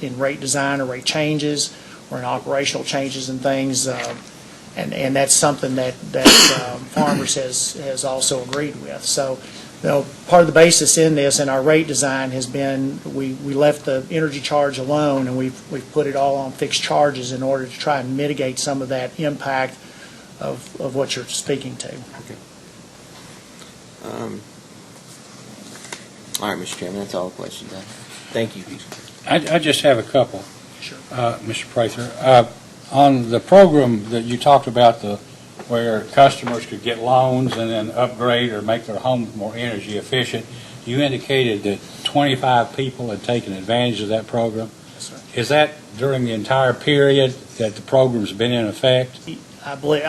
in rate design or rate changes or in operational changes and things, and that's something that Farmers has also agreed with. So, part of the basis in this and our rate design has been we left the energy charge alone, and we've put it all on fixed charges in order to try and mitigate some of that impact of what you're speaking to. All right, Mr. Chairman, that's all the questions I have. Thank you. I just have a couple, Sure. Mr. Prather. On the program that you talked about, where customers could get loans and then upgrade or make their homes more energy efficient, you indicated that 25 people had taken advantage of that program. Yes, sir. Is that during the entire period that the program's been in effect? I believe,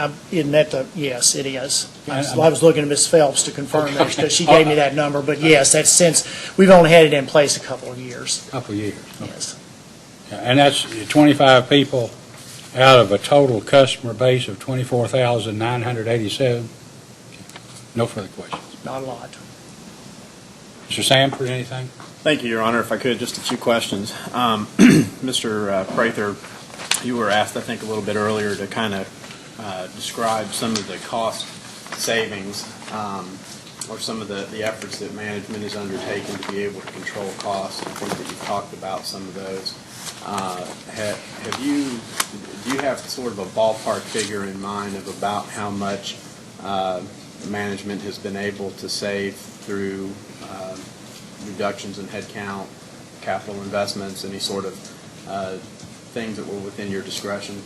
yes, it is. I was looking at Ms. Phelps to confirm that, because she gave me that number, but yes, that's since, we've only had it in place a couple of years. Couple of years. Yes. And that's 25 people out of a total customer base of 24,987? No further questions. Not a lot. Mr. Sanford, anything? Thank you, Your Honor. If I could, just a few questions. Mr. Prather, you were asked, I think, a little bit earlier to kind of describe some of the cost savings or some of the efforts that management has undertaken to be able to control costs. I think that you talked about some of those. Do you have sort of a ballpark figure in mind of about how much management has been able to save through reductions in headcount, capital investments, any sort of things that were within your discretion?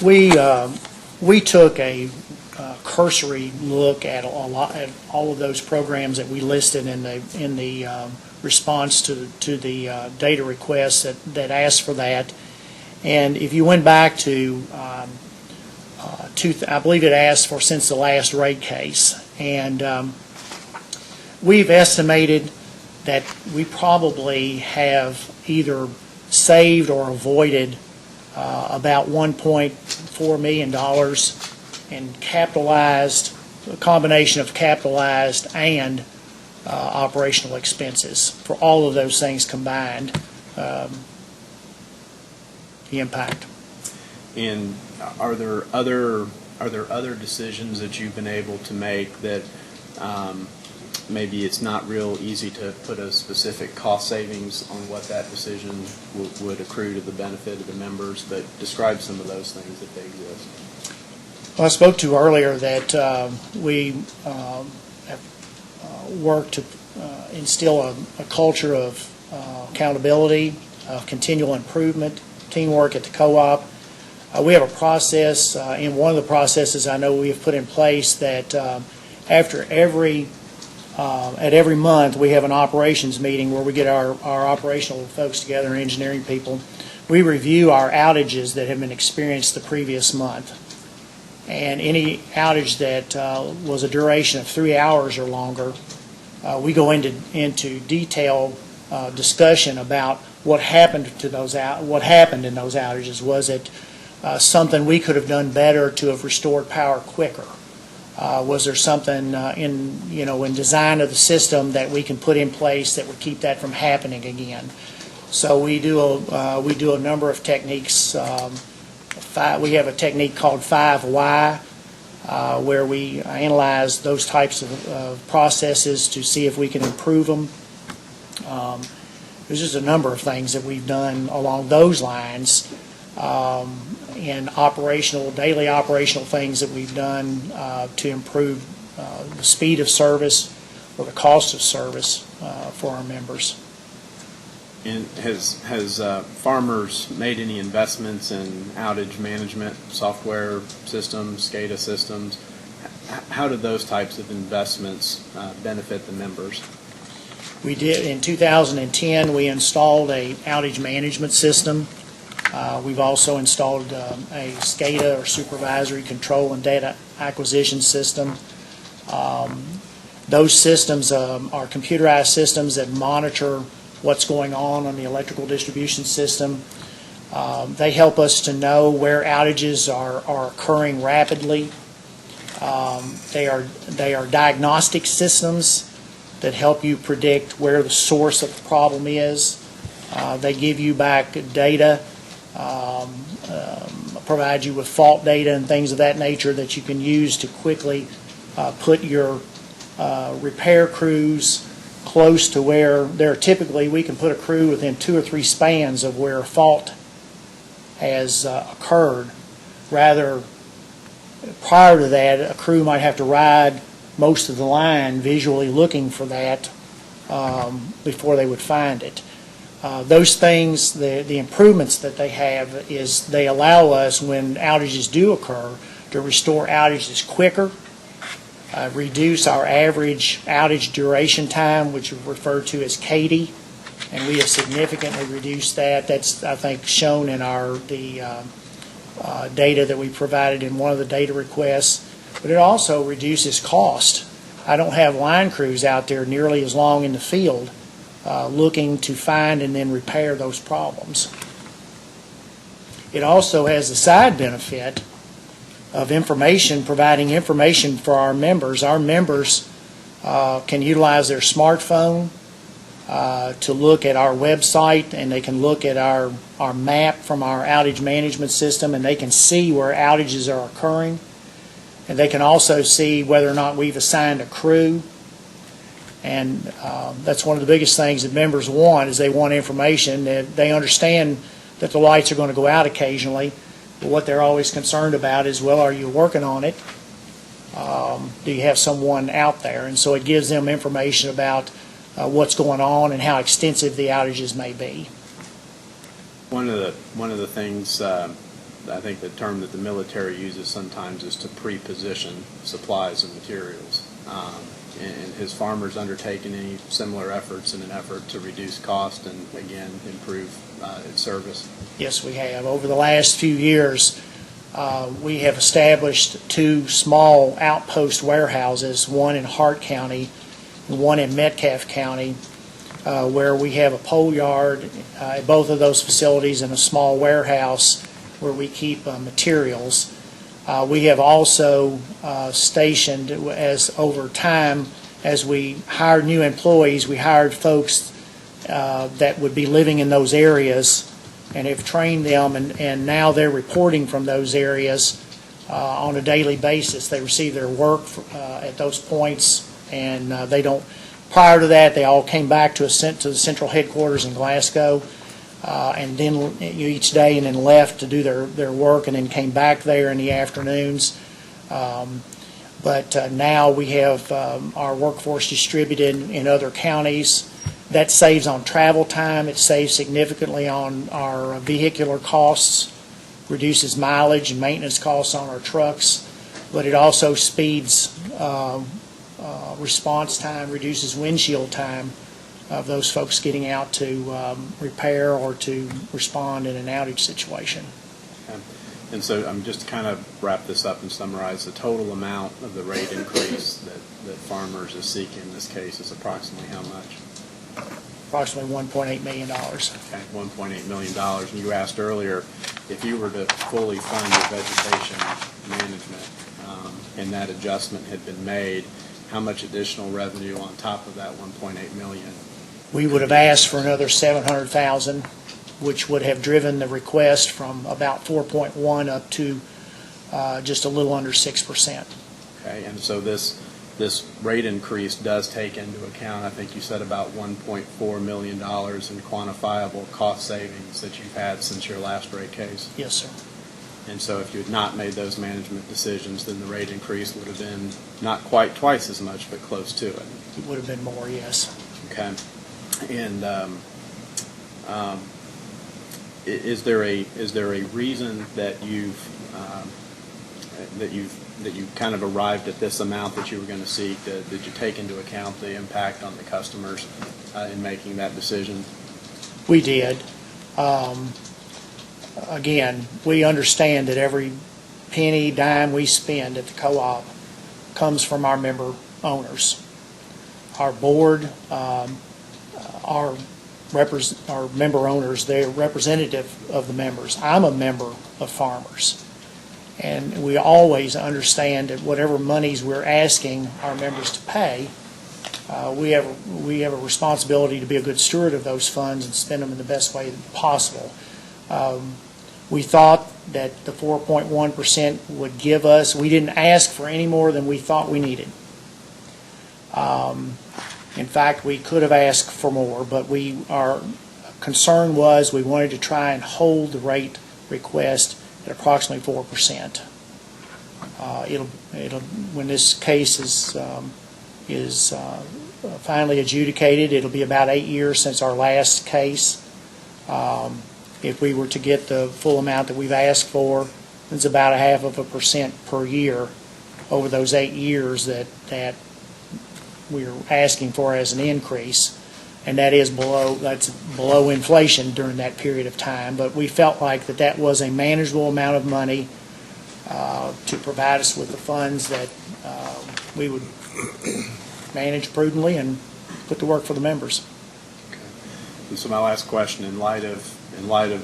We took a cursory look at all of those programs that we listed in the response to the data requests that asked for that. And if you went back to, I believe it asked for since the last rate case, and we've estimated that we probably have either saved or avoided about $1.4 million in capitalized, a combination of capitalized and operational expenses. For all of those things combined, the impact. And are there other decisions that you've been able to make that maybe it's not real easy to put a specific cost savings on what that decision would accrue to the benefit of the members, but describe some of those things if they exist? Well, I spoke to earlier that we have worked to instill a culture of accountability, of continual improvement, teamwork at the co-op. We have a process, in one of the processes I know we have put in place that after every month we have an operations meeting where we get our operational folks together and engineering people. We review our outages that have been experienced the previous month. And any outage that was a duration of 3 hours or longer, we go into detailed discussion about what happened in those outages. Was it something we could have done better to have restored power quicker? Was there something in design of the system that we can put in place that would keep that from happening again? So we do a number of techniques. We have a technique called 5 Why, where we analyze those types of processes to see if we can improve them. There's just a number of things that we've done along those lines, and daily operational things that we've done to improve the speed of service or the cost of service for our members. And has Farmers made any investments in outage management software systems, SCADA systems? How do those types of investments benefit the members? We did, in 2010, we installed a outage management system. We've also installed a SCADA, or supervisory control and data acquisition system. Those systems are computerized systems that monitor what's going on the electrical distribution system. They help us to know where outages are occurring rapidly. They are diagnostic systems that help you predict where the source of the problem is. They give you back data, provide you with fault data and things of that nature that you can use to quickly put your repair crews close to where they're typically. We can put a crew within 2 or 3 spans of where a fault has occurred. Rather, prior to that, a crew might have to ride most of the line visually looking for that before they would find it. Those things, the improvements that they have is they allow us, when outages do occur, to restore outages quicker, reduce our average outage duration time, which is referred to as CADE, and we have significantly reduced that. That's, I think, shown in the data that we provided in one of the data requests. But it also reduces cost. I don't have line crews out there nearly as long in the field looking to find and then repair those problems. It also has the side benefit of providing information for our members. Our members can utilize their smartphone to look at our website, and they can look at our map from our outage management system, and they can see where outages are occurring. And they can also see whether or not we've assigned a crew. And that's one of the biggest things that members want, is they want information. That they understand that the lights are going to go out occasionally. But what they're always concerned about is, well, are you working on it? Do you have someone out there? And so it gives them information about what's going on and how extensive the outages may be. One of the things, I think the term that the military uses sometimes is to pre-position supplies and materials. And has Farmers undertaken any similar efforts in an effort to reduce cost and, again, improve its service? Yes, we have. Over the last few years, we have established 2 small outpost warehouses, one in Hart County and one in Metcalfe County, where we have a pole yard at both of those facilities and a small warehouse where we keep materials. We have also stationed, as over time, as we hired new employees, we hired folks that would be living in those areas and have trained them, and now they're reporting from those areas on a daily basis. They receive their work at those points, and they don't. Prior to that, they all came back to the central headquarters in Glasgow, and then each day, and then left to do their work, and then came back there in the afternoons. But now we have our workforce distributed in other counties. That saves on travel time. It saves significantly on our vehicular costs, reduces mileage and maintenance costs on our trucks, but it also speeds response time, reduces windshield time of those folks getting out to repair or to respond in an outage situation. Okay. And so I'm just to kind of wrap this up and summarize, the total amount of the rate increase that Farmers is seeking in this case is approximately how much? Approximately $1.8 million. Okay, $1.8 million. And you asked earlier, if you were to fully fund your vegetation management and that adjustment had been made, how much additional revenue on top of that $1.8 million? We would have asked for another $700,000, which would have driven the request from about 4.1 up to just a little under 6%. Okay, and so this rate increase does take into account, I think you said, about $1.4 million in quantifiable cost savings that you've had since your last rate case. Yes, sir. And so if you had not made those management decisions, then the rate increase would have been not quite twice as much, but close to it. It would have been more, yes. Okay. And Is there a reason that you kind of arrived at this amount that you were going to seek? Did you take into account the impact on the customers in making that decision? We did. Again, we understand that every penny, dime we spend at the co-op comes from our member owners. Our board, our member owners, they're representative of the members. I'm a member of Farmers. And we always understand that whatever monies we're asking our members to pay, we have a responsibility to be a good steward of those funds and spend them in the best way possible. We thought that the 4.1% would give us, we didn't ask for any more than we thought we needed. In fact, we could have asked for more, but our concern was we wanted to try and hold the rate request at approximately 4%. When this case is finally adjudicated, it'll be about 8 years since our last case. If we were to get the full amount that we've asked for, it's about 0.5% per year over those 8 years that we're asking for as an increase, and that's below inflation during that period of time. But we felt like that was a manageable amount of money to provide us with the funds that we would manage prudently and put to work for the members. Okay. And so my last question, in light of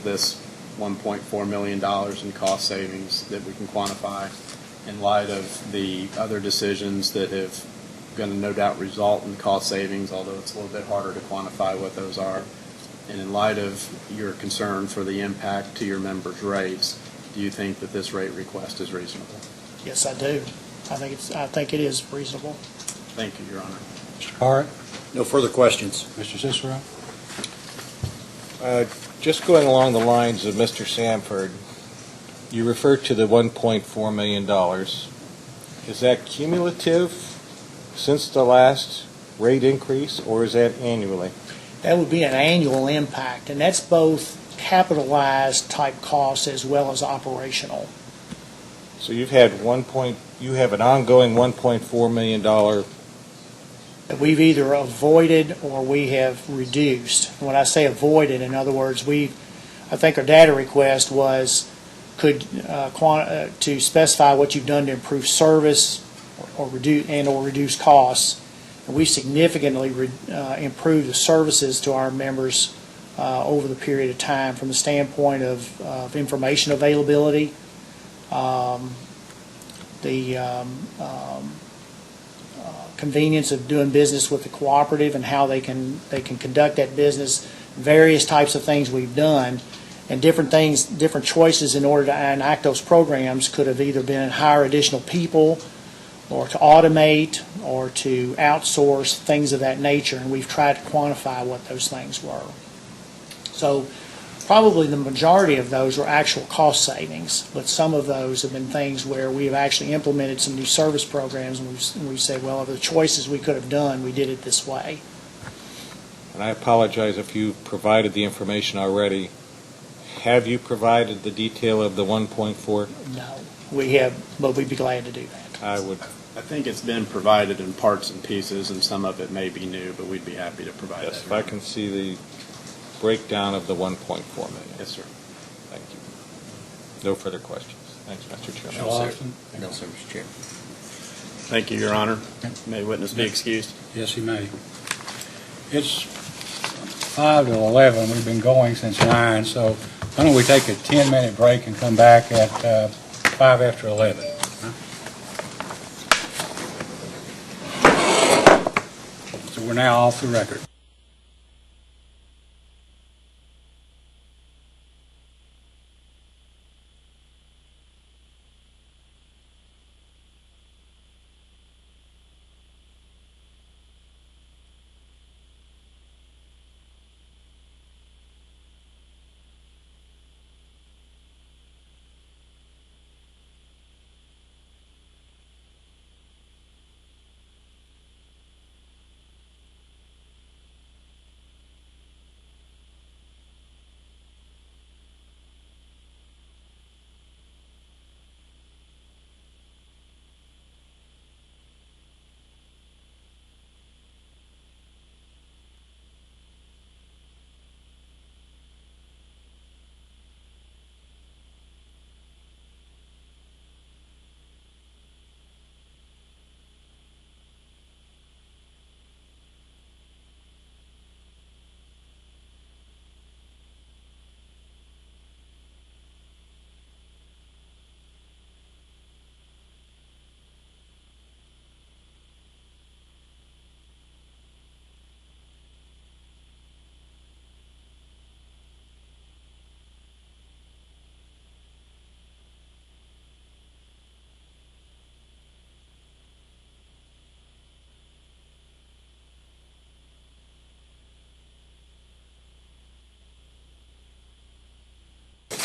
this $1.4 million in cost savings that we can quantify, in light of the other decisions that have going to no doubt result in cost savings, although it's a little bit harder to quantify what those are, and in light of your concern for the impact to your members' rates, do you think that this rate request is reasonable? Yes, I do. I think it is reasonable. Thank you, Your Honor. Mr. Parrott? No further questions. Mr. Cicero? Just going along the lines of Mr. Sanford, you referred to the $1.4 million. Is that cumulative since the last rate increase, or is that annually? That would be an annual impact, and that's both capitalized type costs as well as operational. So you have an ongoing $1.4 million. That we've either avoided or we have reduced. When I say avoided, in other words, I think our data request was to specify what you've done to improve service or reduce costs. And we significantly improved the services to our members over the period of time from the standpoint of information availability, the convenience of doing business with the cooperative and how they can conduct that business, various types of things we've done, and different choices in order to enact those programs could have either been hire additional people or to automate or to outsource, things of that nature, and we've tried to quantify what those things were. So probably the majority of those were actual cost savings, but some of those have been things where we have actually implemented some new service programs, and we've said, well, of the choices we could have done, we did it this way. And I apologize if you provided the information already. Have you provided the detail of the 1.4? No, we have, but we'd be glad to do that. I think it's been provided in parts and pieces, and some of it may be new, but we'd be happy to provide Yes, that. if I can see the breakdown of the 1.4 million. Yes, sir. Thank you. No further questions. Thanks, Mr. Chairman. Mr. Austin? No, sir, Mr. Chair. Thank you, Your Honor. May witness be excused. Yes, he may. It's 5 to 11. We've been going since 9, so why don't we take a 10-minute break and come back at 5 after 11? So we're now off the record.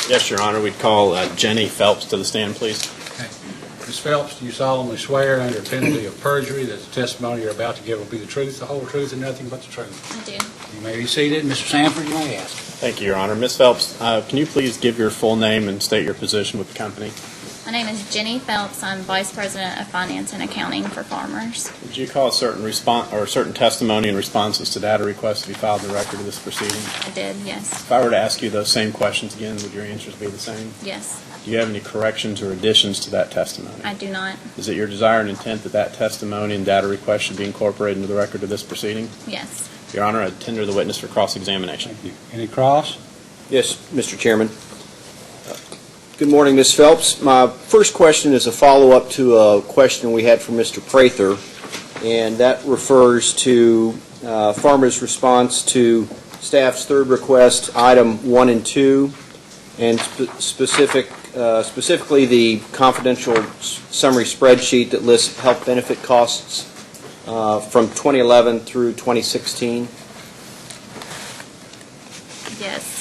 Yes, Your Honor. We'd call Jenny Phelps to the stand, please. Ms. Phelps, do you solemnly swear under penalty of perjury that the testimony you're about to give will be the truth, the whole truth, and nothing but the truth? I do. You may be seated. Mr. Sanford, you may ask. Thank you, Your Honor. Ms. Phelps, can you please give your full name and state your position with the company? My name is Jenny Phelps. I'm Vice President of Finance and Accounting for Farmers. Would you call a certain testimony and responses to data requests to be filed in the record of this proceeding? I did, yes. If I were to ask you those same questions again, would your answers be the same? Yes. Do you have any corrections or additions to that testimony? I do not. Is it your desire and intent that that testimony and data request should be incorporated into the record of this proceeding? Yes. Your Honor, I tender the witness for cross-examination. Thank you. Any cross? Yes, Mr. Chairman. Good morning, Ms. Phelps. My first question is a follow-up to a question we had from Mr. Prather, and that refers to Farmer's response to staff's third request, item 1 and 2, and specifically the confidential summary spreadsheet that lists health benefit costs from 2011 through 2016. Yes.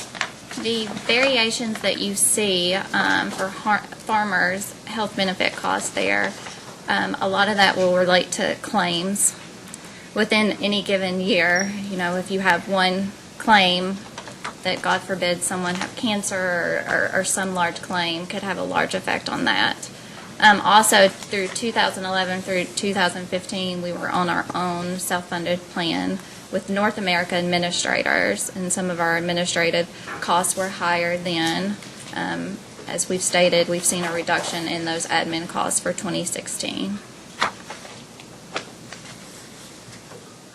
The variations that you see for farmers' health benefit costs there, a lot of that will relate to claims within any given year. You know, if you have one claim that, God forbid, someone have cancer or some large claim could have a large effect on that. Also, through 2011 through 2015, we were on our own self-funded plan with North America administrators, and some of our administrative costs were higher then. As we've stated, we've seen a reduction in those admin costs for 2016.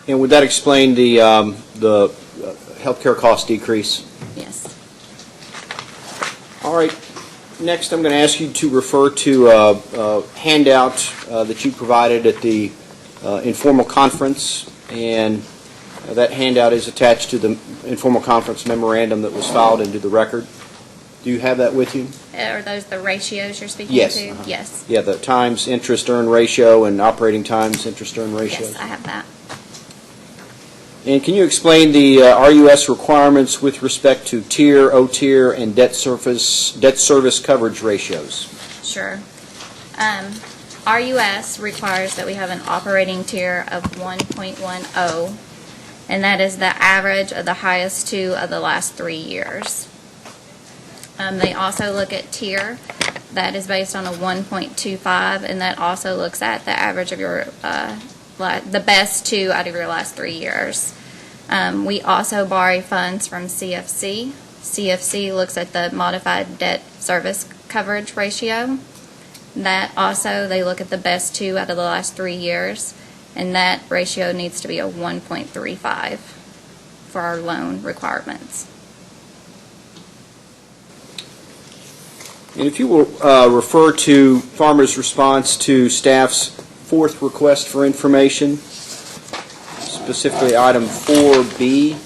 And would that explain the healthcare cost decrease? Yes. All right. Next, I'm going to ask you to refer to a handout that you provided at the informal conference, and that handout is attached to the informal conference memorandum that was filed into the record. Do you have that with you? Are those the ratios you're speaking Yes. to? Yes. Yeah, the times interest earned ratio and operating times interest earned ratio. Yes, I have that. And can you explain the RUS requirements with respect to tier, O-tier, and debt service coverage ratios? Sure. RUS requires that we have an operating tier of 1.10, and that is the average of the highest two of the last 3 years. They also look at tier. That is based on a 1.25, and that also looks at the average of your, the best two out of your last 3 years. We also borrow funds from CFC. CFC looks at the modified debt service coverage ratio. That also, they look at the best two out of the last 3 years, and that ratio needs to be a 1.35 for our loan requirements. And if you will refer to Farmer's response to staff's fourth request for information, specifically item 4B.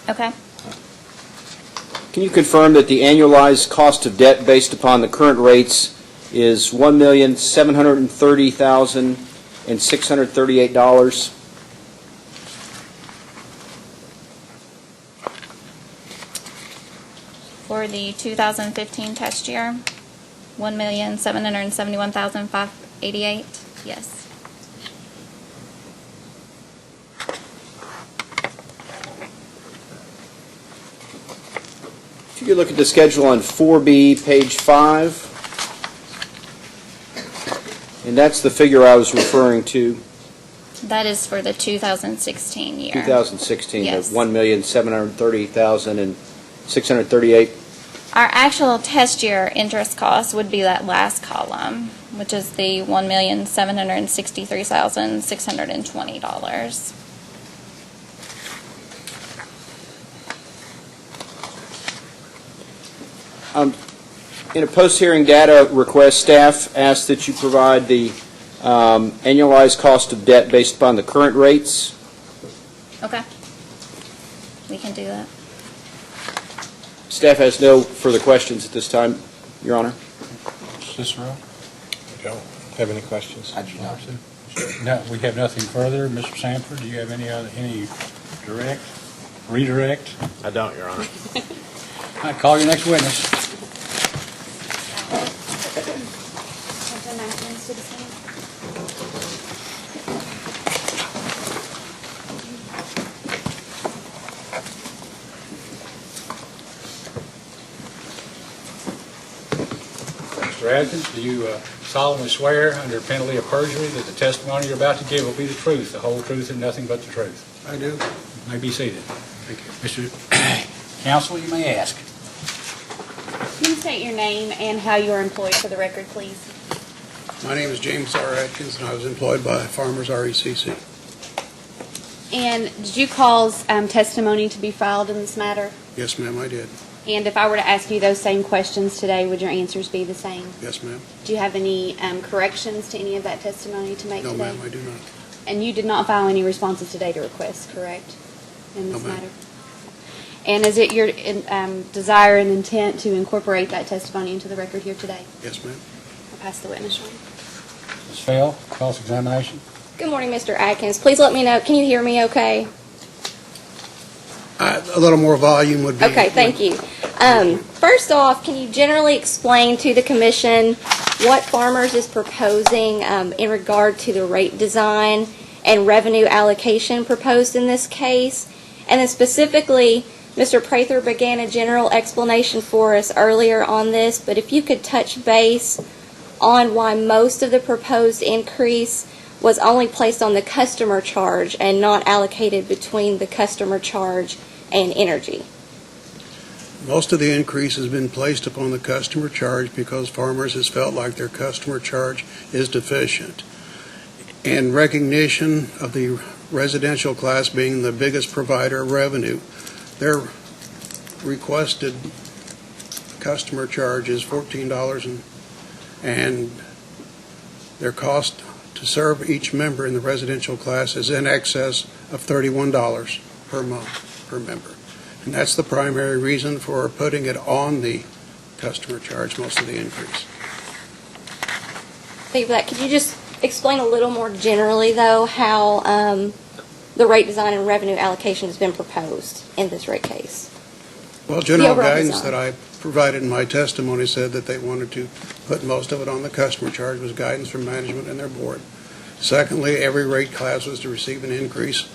Okay. Can you confirm that the annualized cost of debt based upon the current rates is $1,730,638? For the 2015 test year, $1,771,588. Yes. If you could look at the schedule on 4B, page 5. And that's the figure I was referring to, That is for the 2016 year. 2016, Yes. the $1,730,638. Our actual test year interest cost would be that last column, which is the $1,763,620. In a post-hearing data request, staff asked that you provide the annualized cost of debt based upon the current rates. Okay. We can do that. Staff has no further questions at this time, Your Honor. Cicero? I don't have any questions. I do not. No, we have nothing further. Mr. Sanford, do you have any redirect? I don't, Your Honor. All right, call your next witness. Mr. Adkins, do you solemnly swear under penalty of perjury that the testimony you're about to give will be the truth, the whole truth, and nothing but the truth? I do. You may be seated. Thank you. Mr. Counsel, you may ask. Can you state your name and how you are employed for the record, please? My name is James R. Atkins, and I was employed by Farmers R.E.C.C. And did you cause testimony to be filed in this matter? Yes, ma'am, I did. And if I were to ask you those same questions today, would your answers be the same? Yes, ma'am. Do you have any corrections to any of that testimony to make No, today? ma'am, I do not. And you did not file any responses today to requests, correct, in this No, ma'am. matter? And is it your desire and intent to incorporate that testimony into the record here today? Yes, ma'am. I'll pass the witness room. Ms. Fell, cross-examination. Good morning, Mr. Atkins. Please let me know, can you hear me okay? A little more volume would be... Okay, thank you. First off, can you generally explain to the commission what Farmers is proposing in regard to the rate design and revenue allocation proposed in this case? And then specifically, Mr. Prather began a general explanation for us earlier on this, but if you could touch base on why most of the proposed increase was only placed on the customer charge and not allocated between the customer charge and energy. Most of the increase has been placed upon the customer charge because Farmers has felt like their customer charge is deficient. In recognition of the residential class being the biggest provider of revenue, their requested customer charge is $14, and their cost to serve each member in the residential class is in excess of $31 per month per member. And that's the primary reason for putting it on the customer charge, most of the increase. Thank you for that. Could you just explain a little more generally, though, how the rate design and revenue allocation has been proposed in this rate case? Well, general overall guidance design. that I provided in my testimony said that they wanted to put most of it on the customer charge, was guidance from management and their board. Secondly, every rate class was to receive an increase,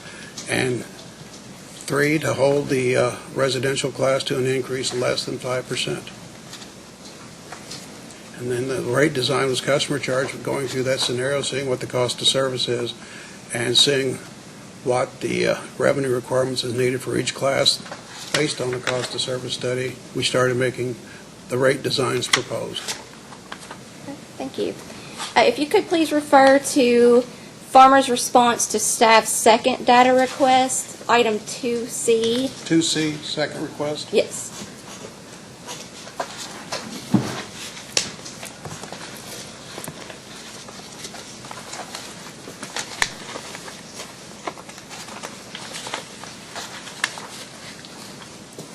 and 3, to hold the residential class to an increase less than 5%. And then the rate design was customer charge, going through that scenario, seeing what the cost of service is, and seeing what the revenue requirements is needed for each class. Based on the cost of service study, we started making the rate designs proposed. Okay, thank you. If you could please refer to Farmers' response to staff's second data request, item 2C. 2C, second request. Yes.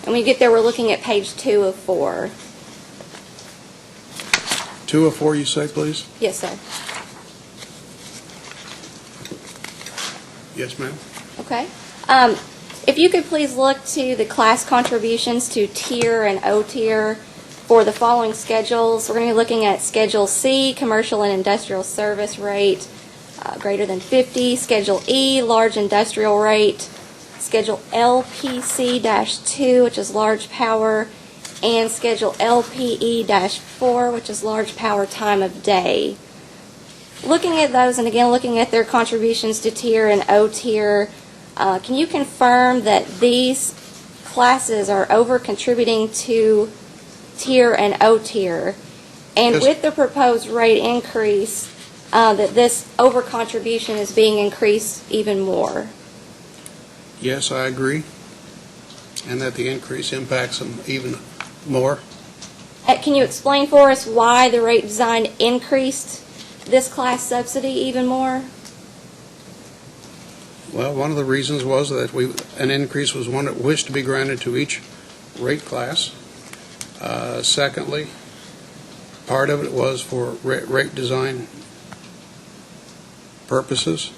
And when you get there, we're looking at page 2 of 4. 2 of 4, you say, please? Yes, sir. Yes, ma'am. Okay. If you could please look to the class contributions to tier and O tier for the following schedules. We're going to be looking at Schedule C, Commercial and Industrial Service Rate, greater than 50. Schedule E, Large Industrial Rate. Schedule LPC-2, which is Large Power. And Schedule LPE-4, which is Large Power Time of Day. Looking at those, and again looking at their contributions to tier and O tier, can you confirm that these classes are over contributing to tier and O tier? And Yes. with the proposed rate increase, that this over contribution is being increased even more? Yes, I agree. And that the increase impacts them even more. Can you explain for us why the rate design increased this class subsidy even more? Well, one of the reasons was that an increase was one that wished to be granted to each rate class. Secondly, part of it was for rate design purposes.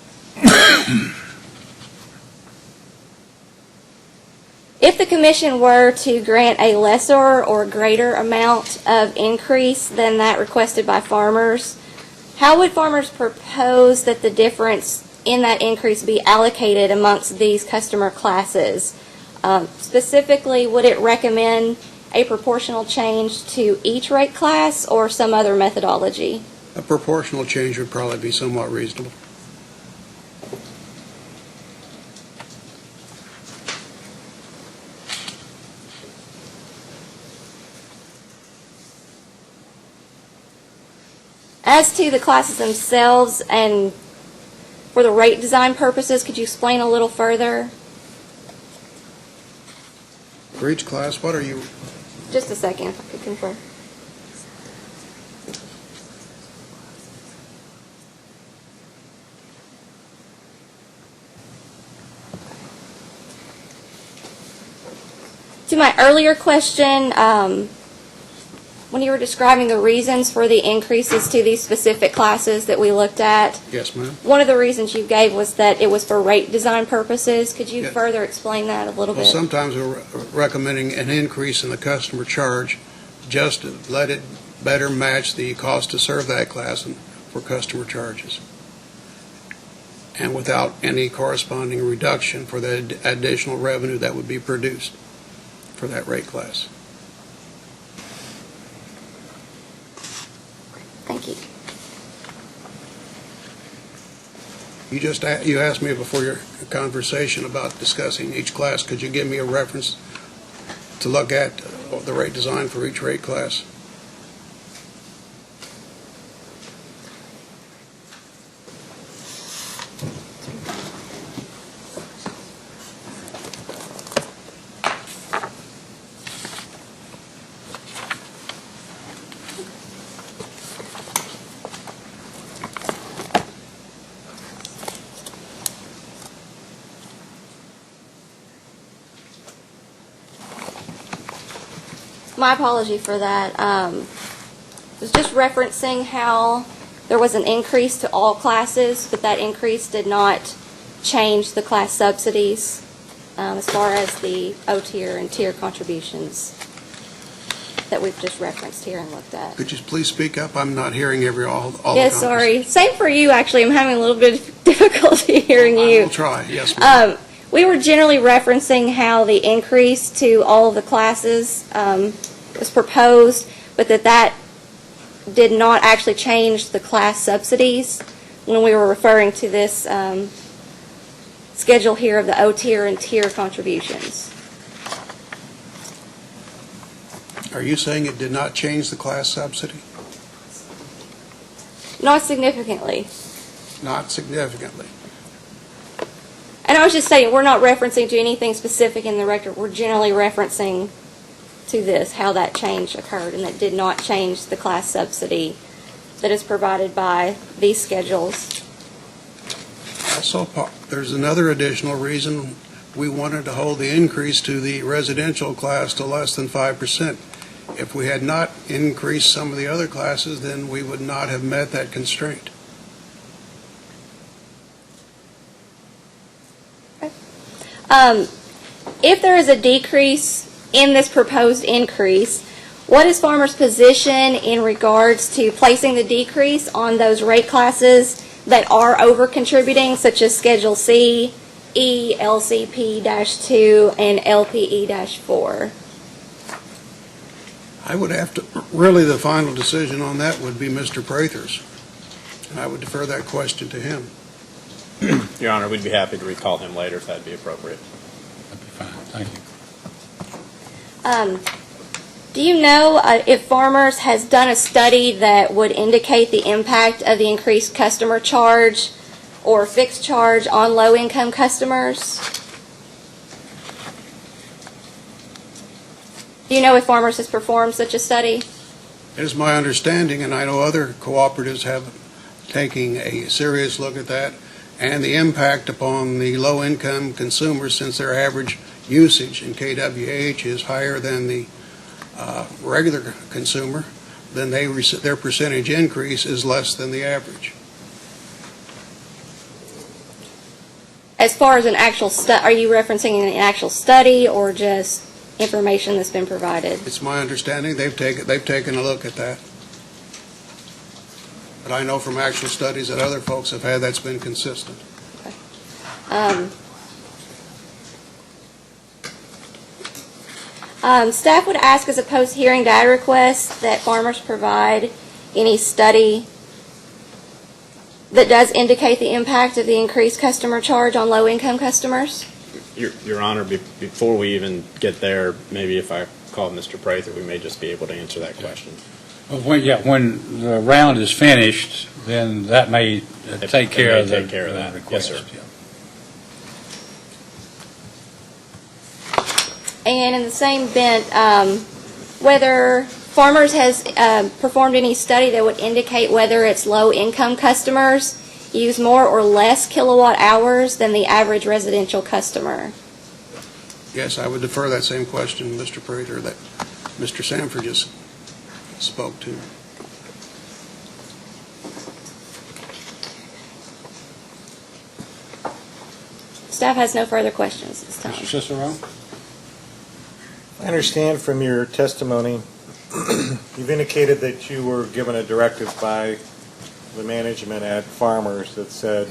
If the commission were to grant a lesser or greater amount of increase than that requested by farmers, how would farmers propose that the difference in that increase be allocated amongst these customer classes? Specifically, would it recommend a proportional change to each rate class or some other methodology? A proportional change would probably be somewhat reasonable. As to the classes themselves and for the rate design purposes, could you explain a little further? For each class, what are you, Just a second, if I could confirm. To my earlier question, when you were describing the reasons for the increases to these specific classes that we looked at, yes, ma'am? one of the reasons you gave was that it was for rate design purposes. Could you Yeah. further explain that a little Well, bit? sometimes we're recommending an increase in the customer charge just to let it better match the cost to serve that class and for customer charges, and without any corresponding reduction for the additional revenue that would be produced for that rate class. Thank you. You asked me before your conversation about discussing each class. Could you give me a reference to look at the rate design for each rate class? My apology for that. Was just referencing how there was an increase to all classes, but that increase did not change the class subsidies as far as the O-tier and tier contributions that we've just referenced here and looked at. Could you please speak up? I'm not hearing all the Yes, comments. sorry. Same for you, actually. I'm having a little bit of difficulty hearing I you. will try, yes, ma'am. We were generally referencing how the increase to all of the classes was proposed, but that did not actually change the class subsidies when we were referring to this schedule here of the O-tier and tier contributions. Are you saying it did not change the class subsidy? Not significantly. Not significantly. And I was just saying, we're not referencing to anything specific in the record. We're generally referencing to this, how that change occurred, and that did not change the class subsidy that is provided by these schedules. Also, there's another additional reason we wanted to hold the increase to the residential class to less than 5%. If we had not increased some of the other classes, then we would not have met that constraint. If there is a decrease in this proposed increase, what is farmers' position in regards to placing the decrease on those rate classes that are over-contributing, such as Schedule C, E, LCP-2, and LPE-4? I would have to, really the final decision on that would be Mr. Prather's, and I would defer that question to him. Your Honor, we'd be happy to recall him later if that'd be appropriate. That'd be fine, thank you. Do you know if Farmers has done a study that would indicate the impact of the increased customer charge or fixed charge on low-income customers? Do you know if Farmers has performed such a study? It is my understanding, and I know other cooperatives have taken a serious look at that, and the impact upon the low-income consumers, since their average usage in KWH is higher than the regular consumer, then their percentage increase is less than the average. As far as an actual are you referencing an actual study or just information that's been provided? It's my understanding they've taken a look at that. But I know from actual studies that other folks have had, that's been consistent. Staff would ask as a post-hearing data request that farmers provide any study that does indicate the impact of the increased customer charge on low-income customers. Your Honor, before we even get there, maybe if I call Mr. Prather, we may just be able to answer that question. When the round is finished, then that may take care of Take care of that. request. Yes, sir. Yeah. And in the same bent, whether Farmers has performed any study that would indicate whether its low-income customers use more or less kilowatt hours than the average residential customer. Yes, I would defer that same question, Mr. Prather, that Mr. Sanford just spoke to. Staff has no further questions at this time. Mr. Cicero? I understand from your testimony, you've indicated that you were given a directive by the management at Farmers that said,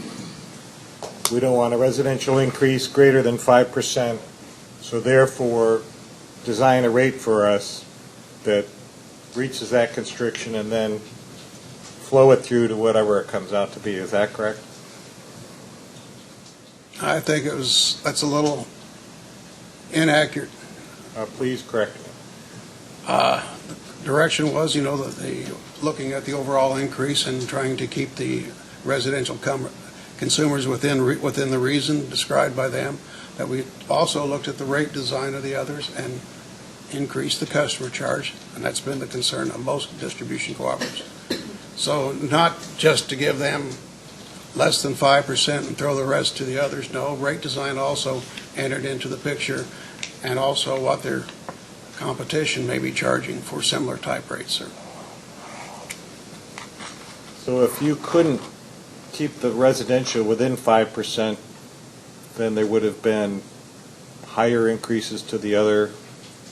we don't want a residential increase greater than 5%, so therefore design a rate for us that reaches that constriction and then flow it through to whatever it comes out to be. Is that correct? I think that's a little inaccurate. Please correct me. The direction was, that looking at the overall increase and trying to keep the residential consumers within the reason described by them, that we also looked at the rate design of the others and increased the customer charge, and that's been the concern of most distribution cooperatives. So not just to give them less than 5% and throw the rest to the others. No, rate design also entered into the picture, and also what their competition may be charging for similar type rates, sir. So if you couldn't keep the residential within 5%, then there would have been higher increases to the other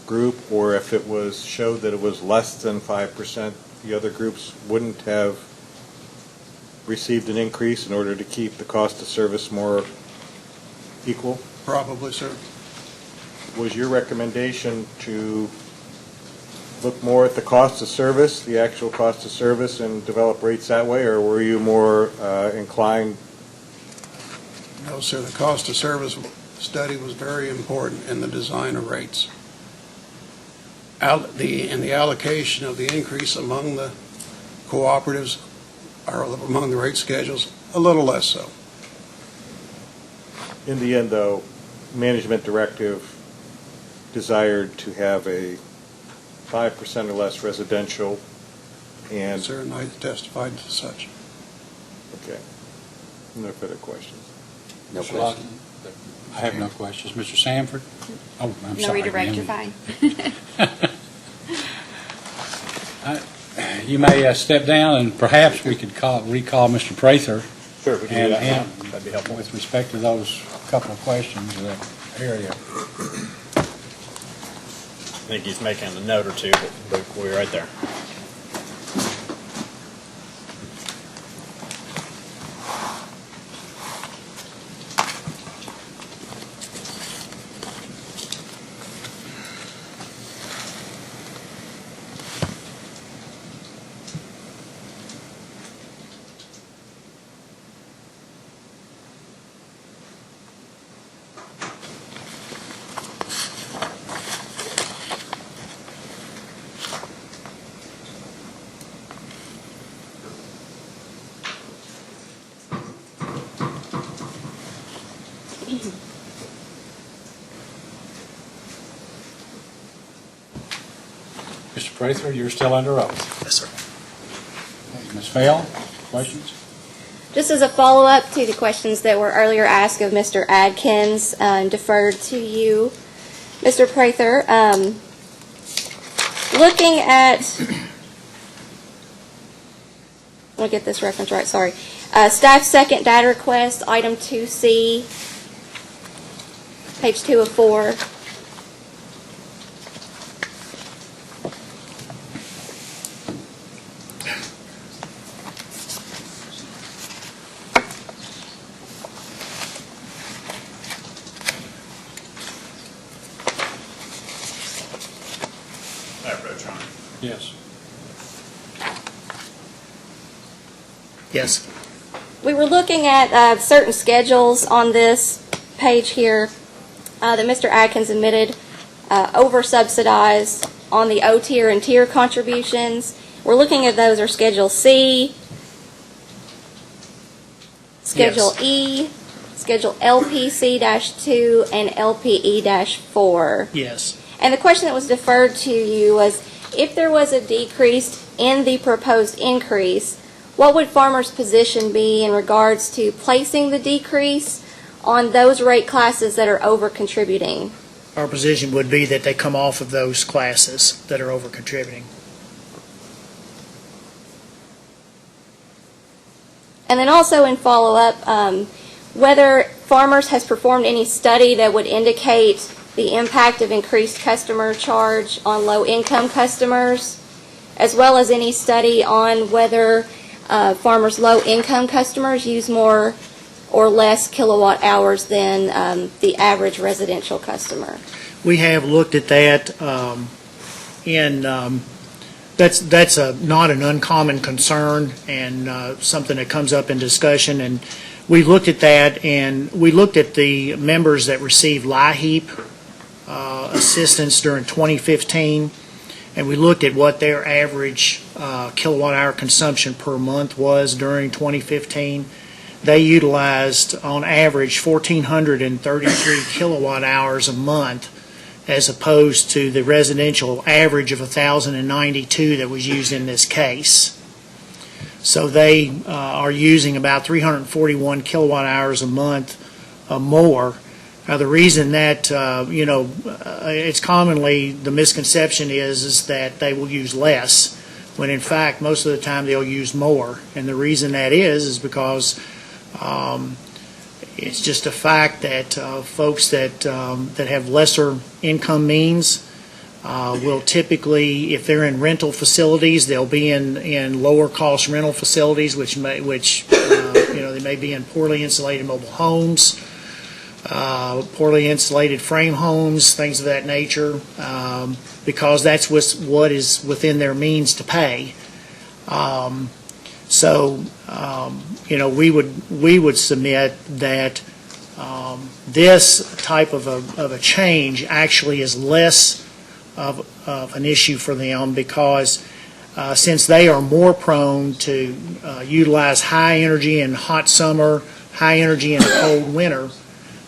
group, or if it was showed that it was less than 5%, the other groups wouldn't have received an increase in order to keep the cost of service more equal? Probably, sir. Was your recommendation to look more at the cost of service, the actual cost of service, and develop rates that way, or were you more inclined? No, sir. The cost of service study was very important in the design of rates. In the allocation of the increase among the cooperatives, or among the rate schedules, a little less so. In the end, though, management directive desired to have a 5% or less residential and... Sir, and I testified to such. Okay. No further questions. No Mr. question. Lockton? I have no questions. Mr. Sanford? Oh, I'm No sorry. redirect, you're fine. You may step down, and perhaps we could recall Mr. Prather. Sure, we can do that now. That'd be helpful. With respect to those couple of questions in that area. I think he's making a note or two, but we'll be right there. Mr. Prather, you're still under oath. Yes, sir. Ms. Vail, questions? Just as a follow-up to the questions that were earlier asked of Mr. Adkins, deferred to you, Mr. Prather, looking at want to get this reference right, sorry. Staff second data request, item 2C, page 2 of 4. Yes. Yes. We were looking at certain schedules on this page here that Mr. Atkins admitted over-subsidized on the O-tier and tier contributions. We're looking at those are Schedule C, Schedule E, Schedule LPC-2, and LPE-4. Yes. And the question that was deferred to you was, if there was a decrease in the proposed increase, what would farmers' position be in regards to placing the decrease on those rate classes that are over-contributing? Our position would be that they come off of those classes that are over-contributing. And then also in follow-up, whether farmers has performed any study that would indicate the impact of increased customer charge on low-income customers, as well as any study on whether farmers' low-income customers use more or less kilowatt hours than the average residential customer. We have looked at that, that's not an uncommon concern and something that comes up in discussion. And we looked at that, and we looked at the members that received LIHEAP assistance during 2015, and we looked at what their average kilowatt hour consumption per month was during 2015. They utilized, on average, 1,433 kilowatt hours a month, as opposed to the residential average of 1,092 that was used in this case. So they are using about 341 kilowatt hours a month more. Now, the reason that, it's commonly, the misconception is that they will use less, when in fact, most of the time they'll use more. And the reason that is because it's just a fact that folks that have lesser income means will typically, if they're in rental facilities, they'll be in lower cost rental facilities, which they may be in poorly insulated mobile homes, poorly insulated frame homes, things of that nature, because that's what is within their means to pay. We would submit that this type of a change actually is less of an issue for them, because since they are more prone to utilize high energy in hot summer, high energy in a cold winter,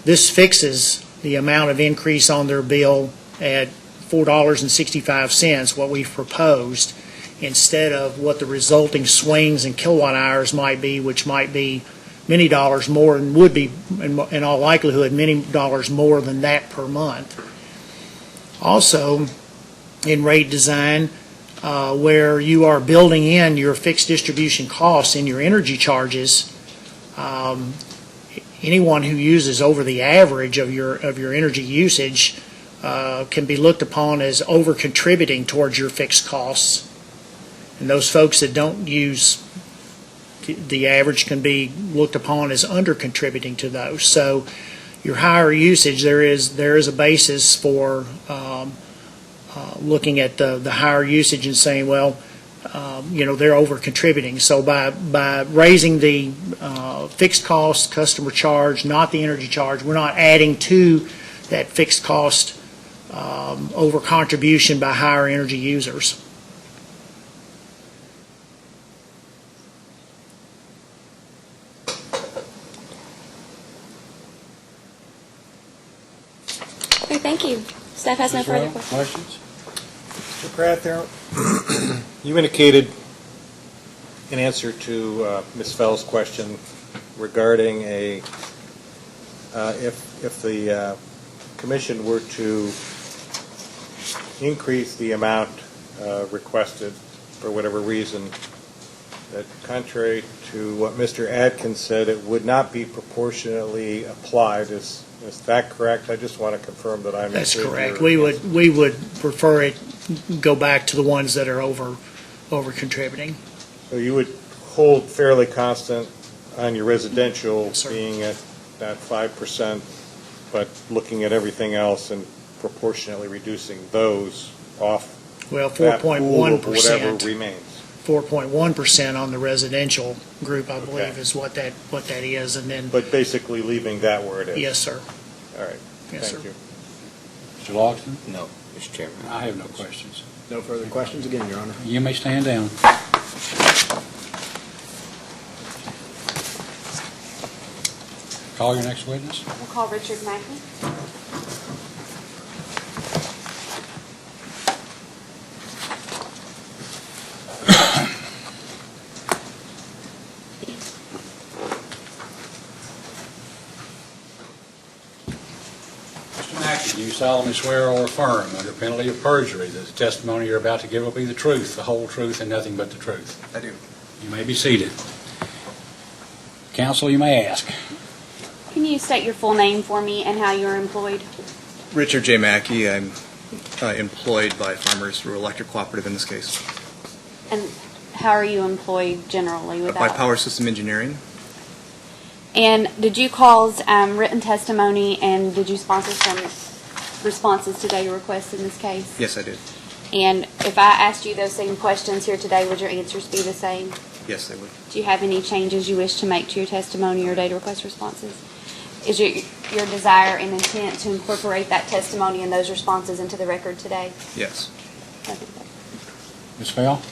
this fixes the amount of increase on their bill at $4.65, what we've proposed, instead of what the resulting swings in kilowatt hours might be, which might be many dollars more, and would be, in all likelihood, many dollars more than that per month. Also, in rate design, where you are building in your fixed distribution costs in your energy charges, anyone who uses over the average of your energy usage can be looked upon as over-contributing towards your fixed costs. And those folks that don't use the average can be looked upon as under-contributing to those. So your higher usage, there is a basis for looking at the higher usage and saying, well, they're over-contributing. So by raising the fixed cost customer charge, not the energy charge, we're not adding to that fixed cost over-contribution by higher energy users. Okay, thank you. Staff has no Ms. further Rowe, questions. Mr. Prather, you indicated in answer to Ms. Fell's question regarding if the commission were to increase the amount requested for whatever reason, that contrary to what Mr. Adkins said, it would not be proportionately applied. Is that correct? I just want to confirm that I'm. That's correct. We would prefer it go back to the ones that are over contributing. So you would hold fairly constant on your residential Yes, sir. being at that 5%, but looking at everything else and proportionately reducing those off Well, that pool of whatever 4.1%. remains. 4.1% on the residential group, I believe, Okay. is what that is, and then, But basically leaving that where it is. yes, sir. All right. Yes, Thank sir. you. Mr. Logston? No, Mr. Chairman. I have no questions. No further questions again, Your Honor. You may stand down. Call your next witness. We'll call Richard Mackey. Mr. Mackey, do you solemnly swear or affirm under penalty of perjury that the testimony you're about to give will be the truth, the whole truth, and nothing but the truth? I do. You may be seated. Counsel, you may ask. Can you state your full name for me and how you're employed? Richard J. Mackey. I'm employed by Farmers Rural Electric Cooperative in this case. And how are you employed generally By without? Power System Engineering. And did you cause written testimony and did you sponsor some responses to your requests in this case? Yes, I did. And if I asked you those same questions here today, would your answers be the same? Yes, they would. Do you have any changes you wish to make to your testimony or data request responses? Is your desire and intent to incorporate that testimony and those responses into the record today? Yes. Ms. Bell?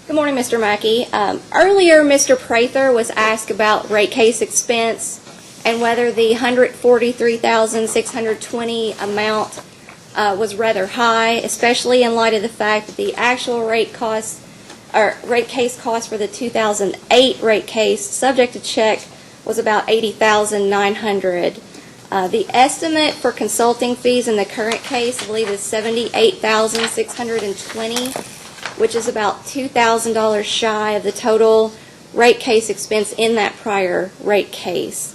Good morning, Mr. Mackey. Earlier, Mr. Prather was asked about rate case expense and whether the $143,620 amount was rather high, especially in light of the fact that the actual rate case cost for the 2008 rate case, subject to check, was about $80,900. The estimate for consulting fees in the current case, I believe, is $78,620, which is about $2,000 shy of the total rate case expense in that prior rate case.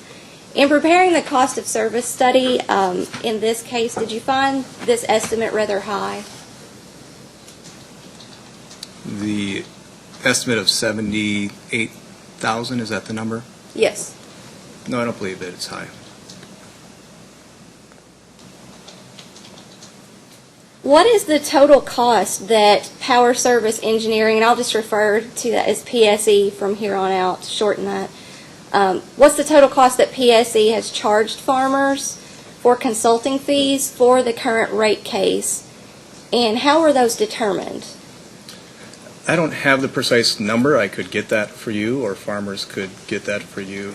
In preparing the cost of service study in this case, did you find this estimate rather high? The estimate of 78,000, is that the number? Yes. No, I don't believe that it's high. What is the total cost that Power Service Engineering, and I'll just refer to that as PSE from here on out, shorten that. What's the total cost that PSE has charged farmers for consulting fees for the current rate case, and how were those determined? I don't have the precise number. I could get that for you, or farmers could get that for you.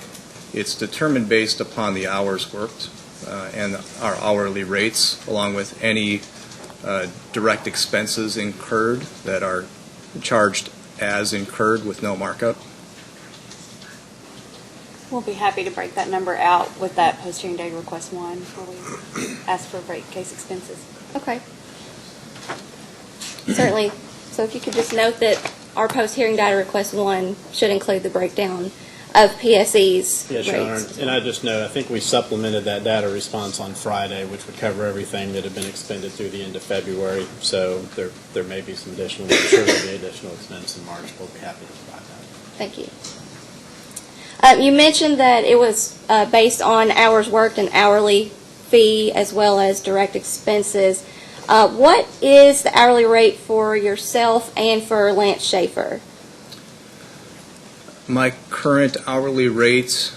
It's determined based upon the hours worked and our hourly rates, along with any direct expenses incurred that are charged as incurred with no markup. We'll be happy to break that number out with that post-hearing data request 1 where we ask for rate case expenses. Okay. Certainly. So if you could just note that our post-hearing data request 1 should include the breakdown of PSE's Yes, Your Honor. rates. And I just know, I think we supplemented that data response on Friday, which would cover everything that had been expended through the end of February. So there may be some additional, I'm sure there'll be additional expense in March. We'll be happy to provide that. Thank you. You mentioned that it was based on hours worked and hourly fee as well as direct expenses. What is the hourly rate for yourself and for Lance Schaefer? My current hourly rate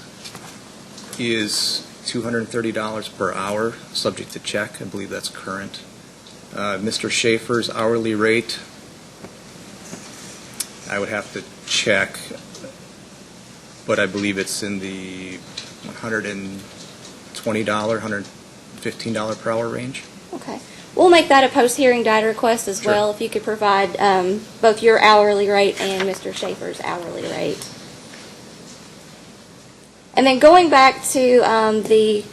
is $230 per hour, subject to check. I believe that's current. Mr. Schaefer's hourly rate, I would have to check, but I believe it's in the $120, $115 per hour range. Okay. We'll make that a post-hearing data request as Sure. well, if you could provide both your hourly rate and Mr. Schaefer's hourly rate. And then going back to the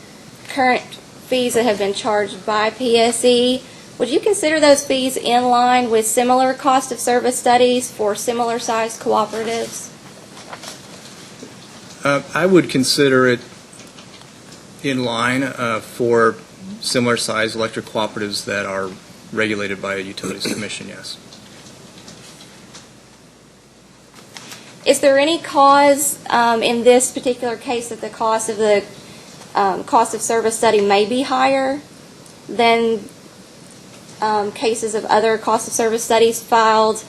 current fees that have been charged by PSE, would you consider those fees in line with similar cost of service studies for similar-sized cooperatives? I would consider it in line for similar size electric cooperatives that are regulated by a utilities commission, yes. Is there any cause in this particular case that the cost of the cost of service study may be higher than cases of other cost of service studies filed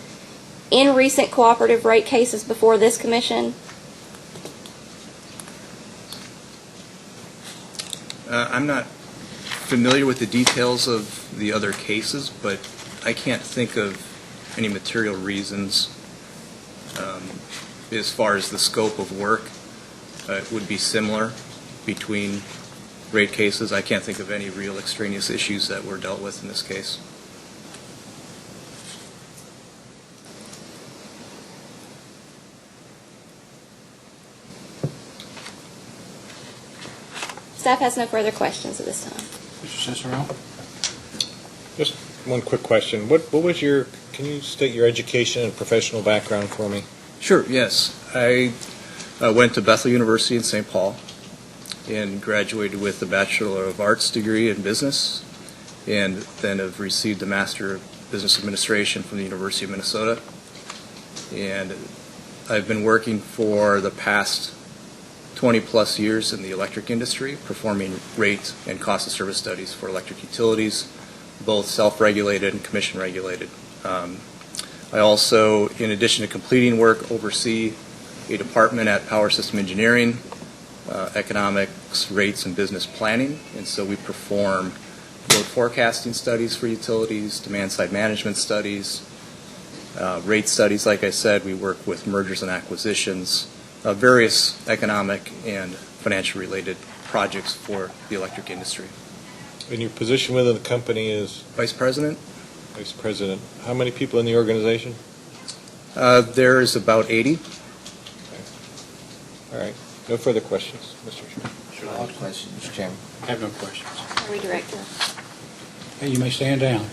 in recent cooperative rate cases before this commission? I'm not familiar with the details of the other cases, but I can't think of any material reasons as far as the scope of work. It would be similar between rate cases. I can't think of any real extraneous issues that were dealt with in this case. Staff has no further questions at this time. Mr. Cicero? Just one quick question. What was your, can you state your education and professional background for me? Sure, yes. I went to Bethel University in St. Paul and graduated with a Bachelor of Arts degree in business, and then have received a Master of Business Administration from the University of Minnesota. And I've been working for the past 20-plus years in the electric industry, performing rate and cost of service studies for electric utilities, both self-regulated and commission-regulated. I also, in addition to completing work, oversee a department at Power System Engineering, economics, rates, and business planning. And so we perform load forecasting studies for utilities, demand-side management studies, rate studies. Like I said, we work with mergers and acquisitions, various economic and financial-related projects for the electric industry. And your position within the company is Vice President? Vice President. How many people in the organization? There is about 80. All right. No further questions, Mr. Chairman. I have a question, Mr. Chairman. I have no questions. Redirector. Hey, you may stand down.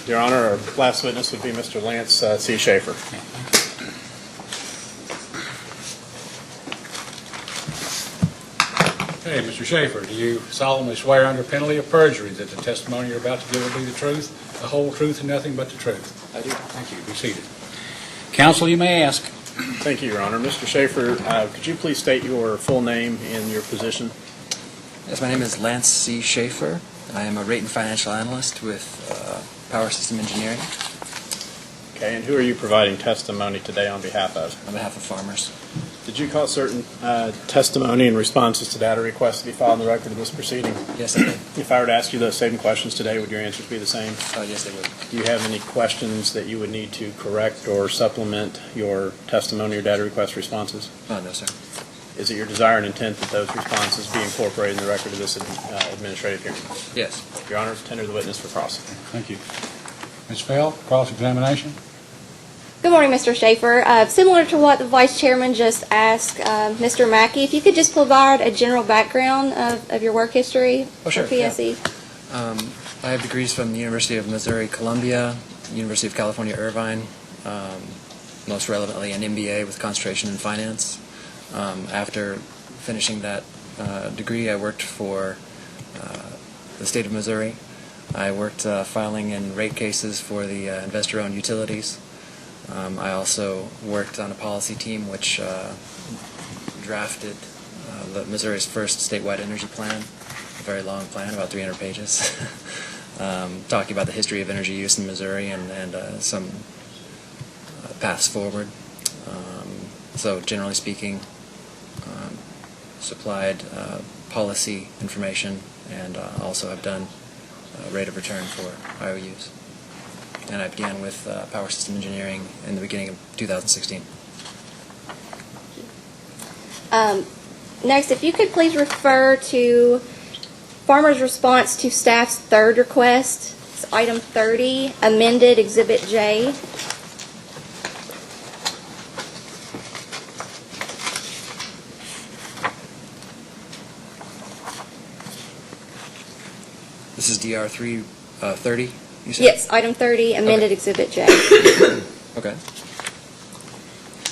Your Honor, our last witness would be Mr. Lance C. Schaefer. Hey, Mr. Schaefer, do you solemnly swear under penalty of perjury that the testimony you're about to give will be the truth, the whole truth, and nothing but the truth? I do. Thank you. Be seated. Counsel, you may ask. Thank you, Your Honor. Mr. Schaefer, could you please state your full name and your position? Yes, my name is Lance C. Schaefer. I am a rate and financial analyst with Power System Engineering Okay, and who are you providing testimony today on behalf of? on behalf of farmers. Did you cause certain testimony and responses to data requests to be filed in the record of this proceeding? Yes, I did. If I were to ask you those same questions today, would your answers be the same? Yes, they would. Do you have any questions that you would need to correct or supplement your testimony or data request responses? No, sir. Is it your desire and intent that those responses be incorporated in the record of this administrative hearing? Yes. Your Honor, tender the witness for cross. Thank you. Ms. Fell, cross-examination. Good morning, Mr. Schaefer. Similar to what the Vice Chairman just asked Mr. Mackey, if you could just provide a general background of your work history sure, for PSE. I have degrees from the University of Missouri, Columbia, University of California, Irvine, most relevantly an MBA with concentration in finance. After finishing that degree, I worked for the state of Missouri. I worked filing in rate cases for the investor-owned utilities. I also worked on a policy team which drafted Missouri's first statewide energy plan, a very long plan, about 300 pages, talking about the history of energy use in Missouri and some paths forward. So generally speaking, supplied policy information, and also have done rate of return for IOUs. And I began with Power System Engineering in the beginning of 2016. Next, if you could please refer to Farmer's response to staff's third request. It's item 30, amended Exhibit J. This is DR 330, you said? Yes, item 30, amended Exhibit J. Okay.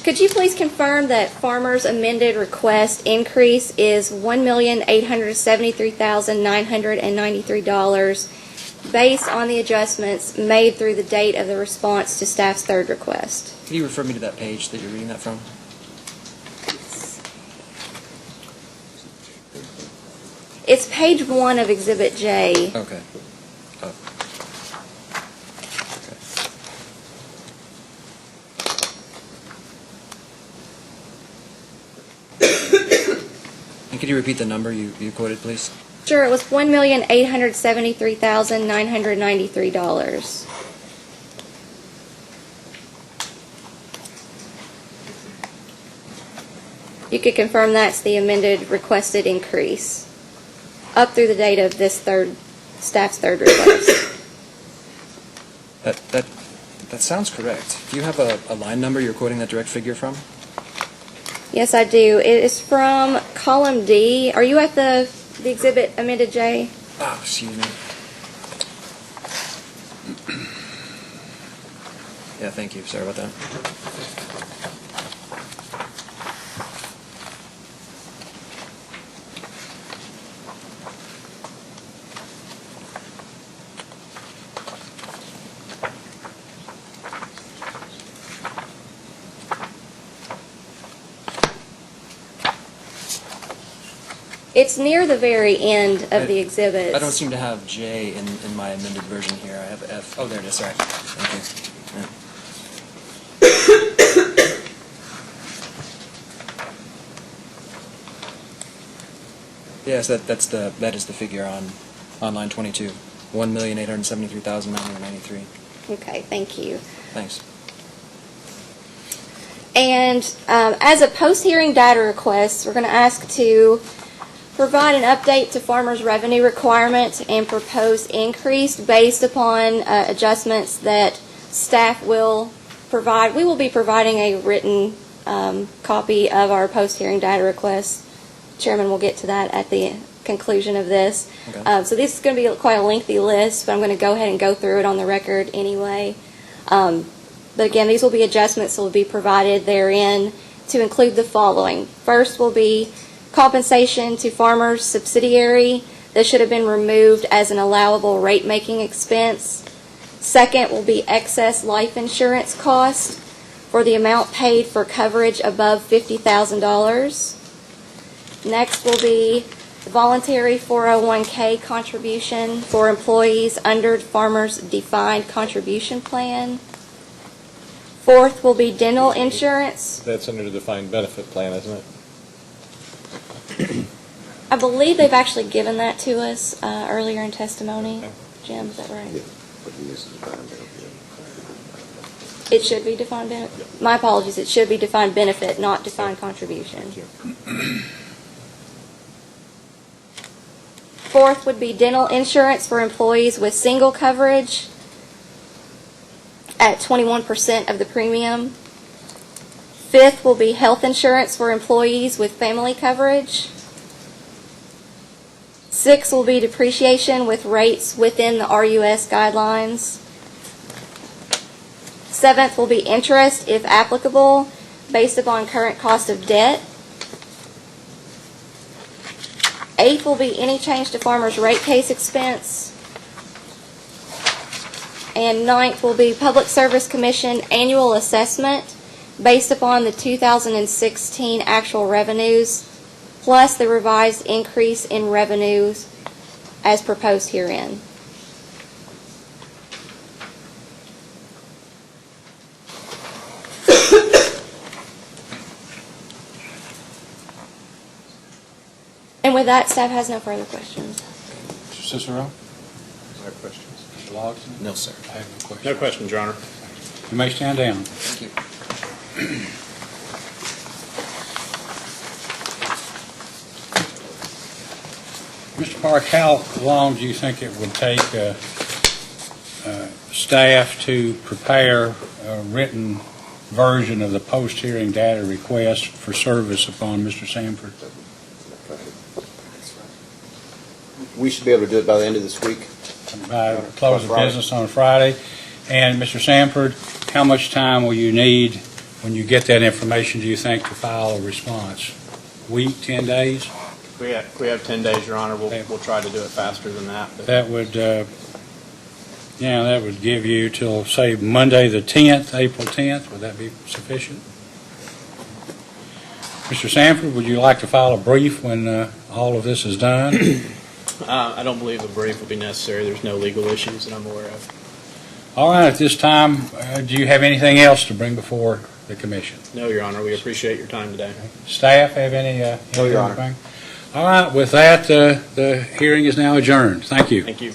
Could you please confirm that farmers' amended request increase is $1,873,993 based on the adjustments made through the date of the response to staff's third request? Can you refer me to that page that you're reading that from? It's page 1 of Exhibit J. Okay. Oh. And could you repeat the number you quoted, please? Sure, it was $1,873,993. You could confirm that's the amended requested increase up through the date of this staff's third request. That sounds correct. Do you have a line number you're quoting that direct figure from? Yes, I do. It is from column D. Are you at the exhibit amended J? Oh, excuse me. Yeah, thank you. Sorry about that. It's near the very end of the exhibit. I don't seem to have J in my amended version here. I have F. Oh, there it is. Sorry. Thank you. Yes, that is the figure on line 22. 1,873,993. Okay, thank you. Thanks. And as a post-hearing data request, we're going to ask to provide an update to farmers' revenue requirement and proposed increase based upon adjustments that staff will provide. We will be providing a written copy of our post-hearing data request. Chairman will get to that at the conclusion of this. Okay. So this is going to be quite a lengthy list, but I'm going to go ahead and go through it on the record anyway. But again, these will be adjustments that will be provided therein to include the following. First will be compensation to farmers subsidiary that should have been removed as an allowable rate-making expense. Second will be excess life insurance cost for the amount paid for coverage above $50,000. Next will be the voluntary 401k contribution for employees under farmers' defined contribution plan. Fourth will be dental insurance. That's under the defined benefit plan, isn't it? I believe they've actually given that to us earlier in testimony. Jim, is that right? It should be defined benefit? My apologies, it should be defined benefit, not defined contribution. Fourth would be dental insurance for employees with single coverage at 21% of the premium. Fifth will be health insurance for employees with family coverage. Sixth will be depreciation with rates within the RUS guidelines. Seventh will be interest, if applicable, based upon current cost of debt. Eighth will be any change to farmers' rate case expense. And ninth will be Public Service Commission annual assessment based upon the 2016 actual revenues, plus the revised increase in revenues as proposed herein. And with that, staff has no further questions. Mr. Cicero? No questions. Mr. Logsdon? No, sir. I have no questions. No questions, Your Honor. You may stand down. Thank you. Mr. Park, how long do you think it would take staff to prepare a written version of the post-hearing data request for service upon Mr. Sanford? We should be able to do it by the end of this week. By close of Friday. business on Friday? And Mr. Sanford, how much time will you need when you get that information, do you think, to file a response? Week, 10 days? We have 10 days, Your Honor. We'll try to do it faster than that. But That would, that would give you till, say, Monday the 10th, April 10th. Would that be sufficient? Mr. Sanford, would you like to file a brief when all of this is done? I don't believe a brief will be necessary. There's no legal issues that I'm aware of. All right, at this time, do you have anything else to bring before the commission? No, Your Honor. We appreciate your time today. Staff have any? No, Your Honor. anything? All right, with that, the hearing is now adjourned. Thank you. Thank you.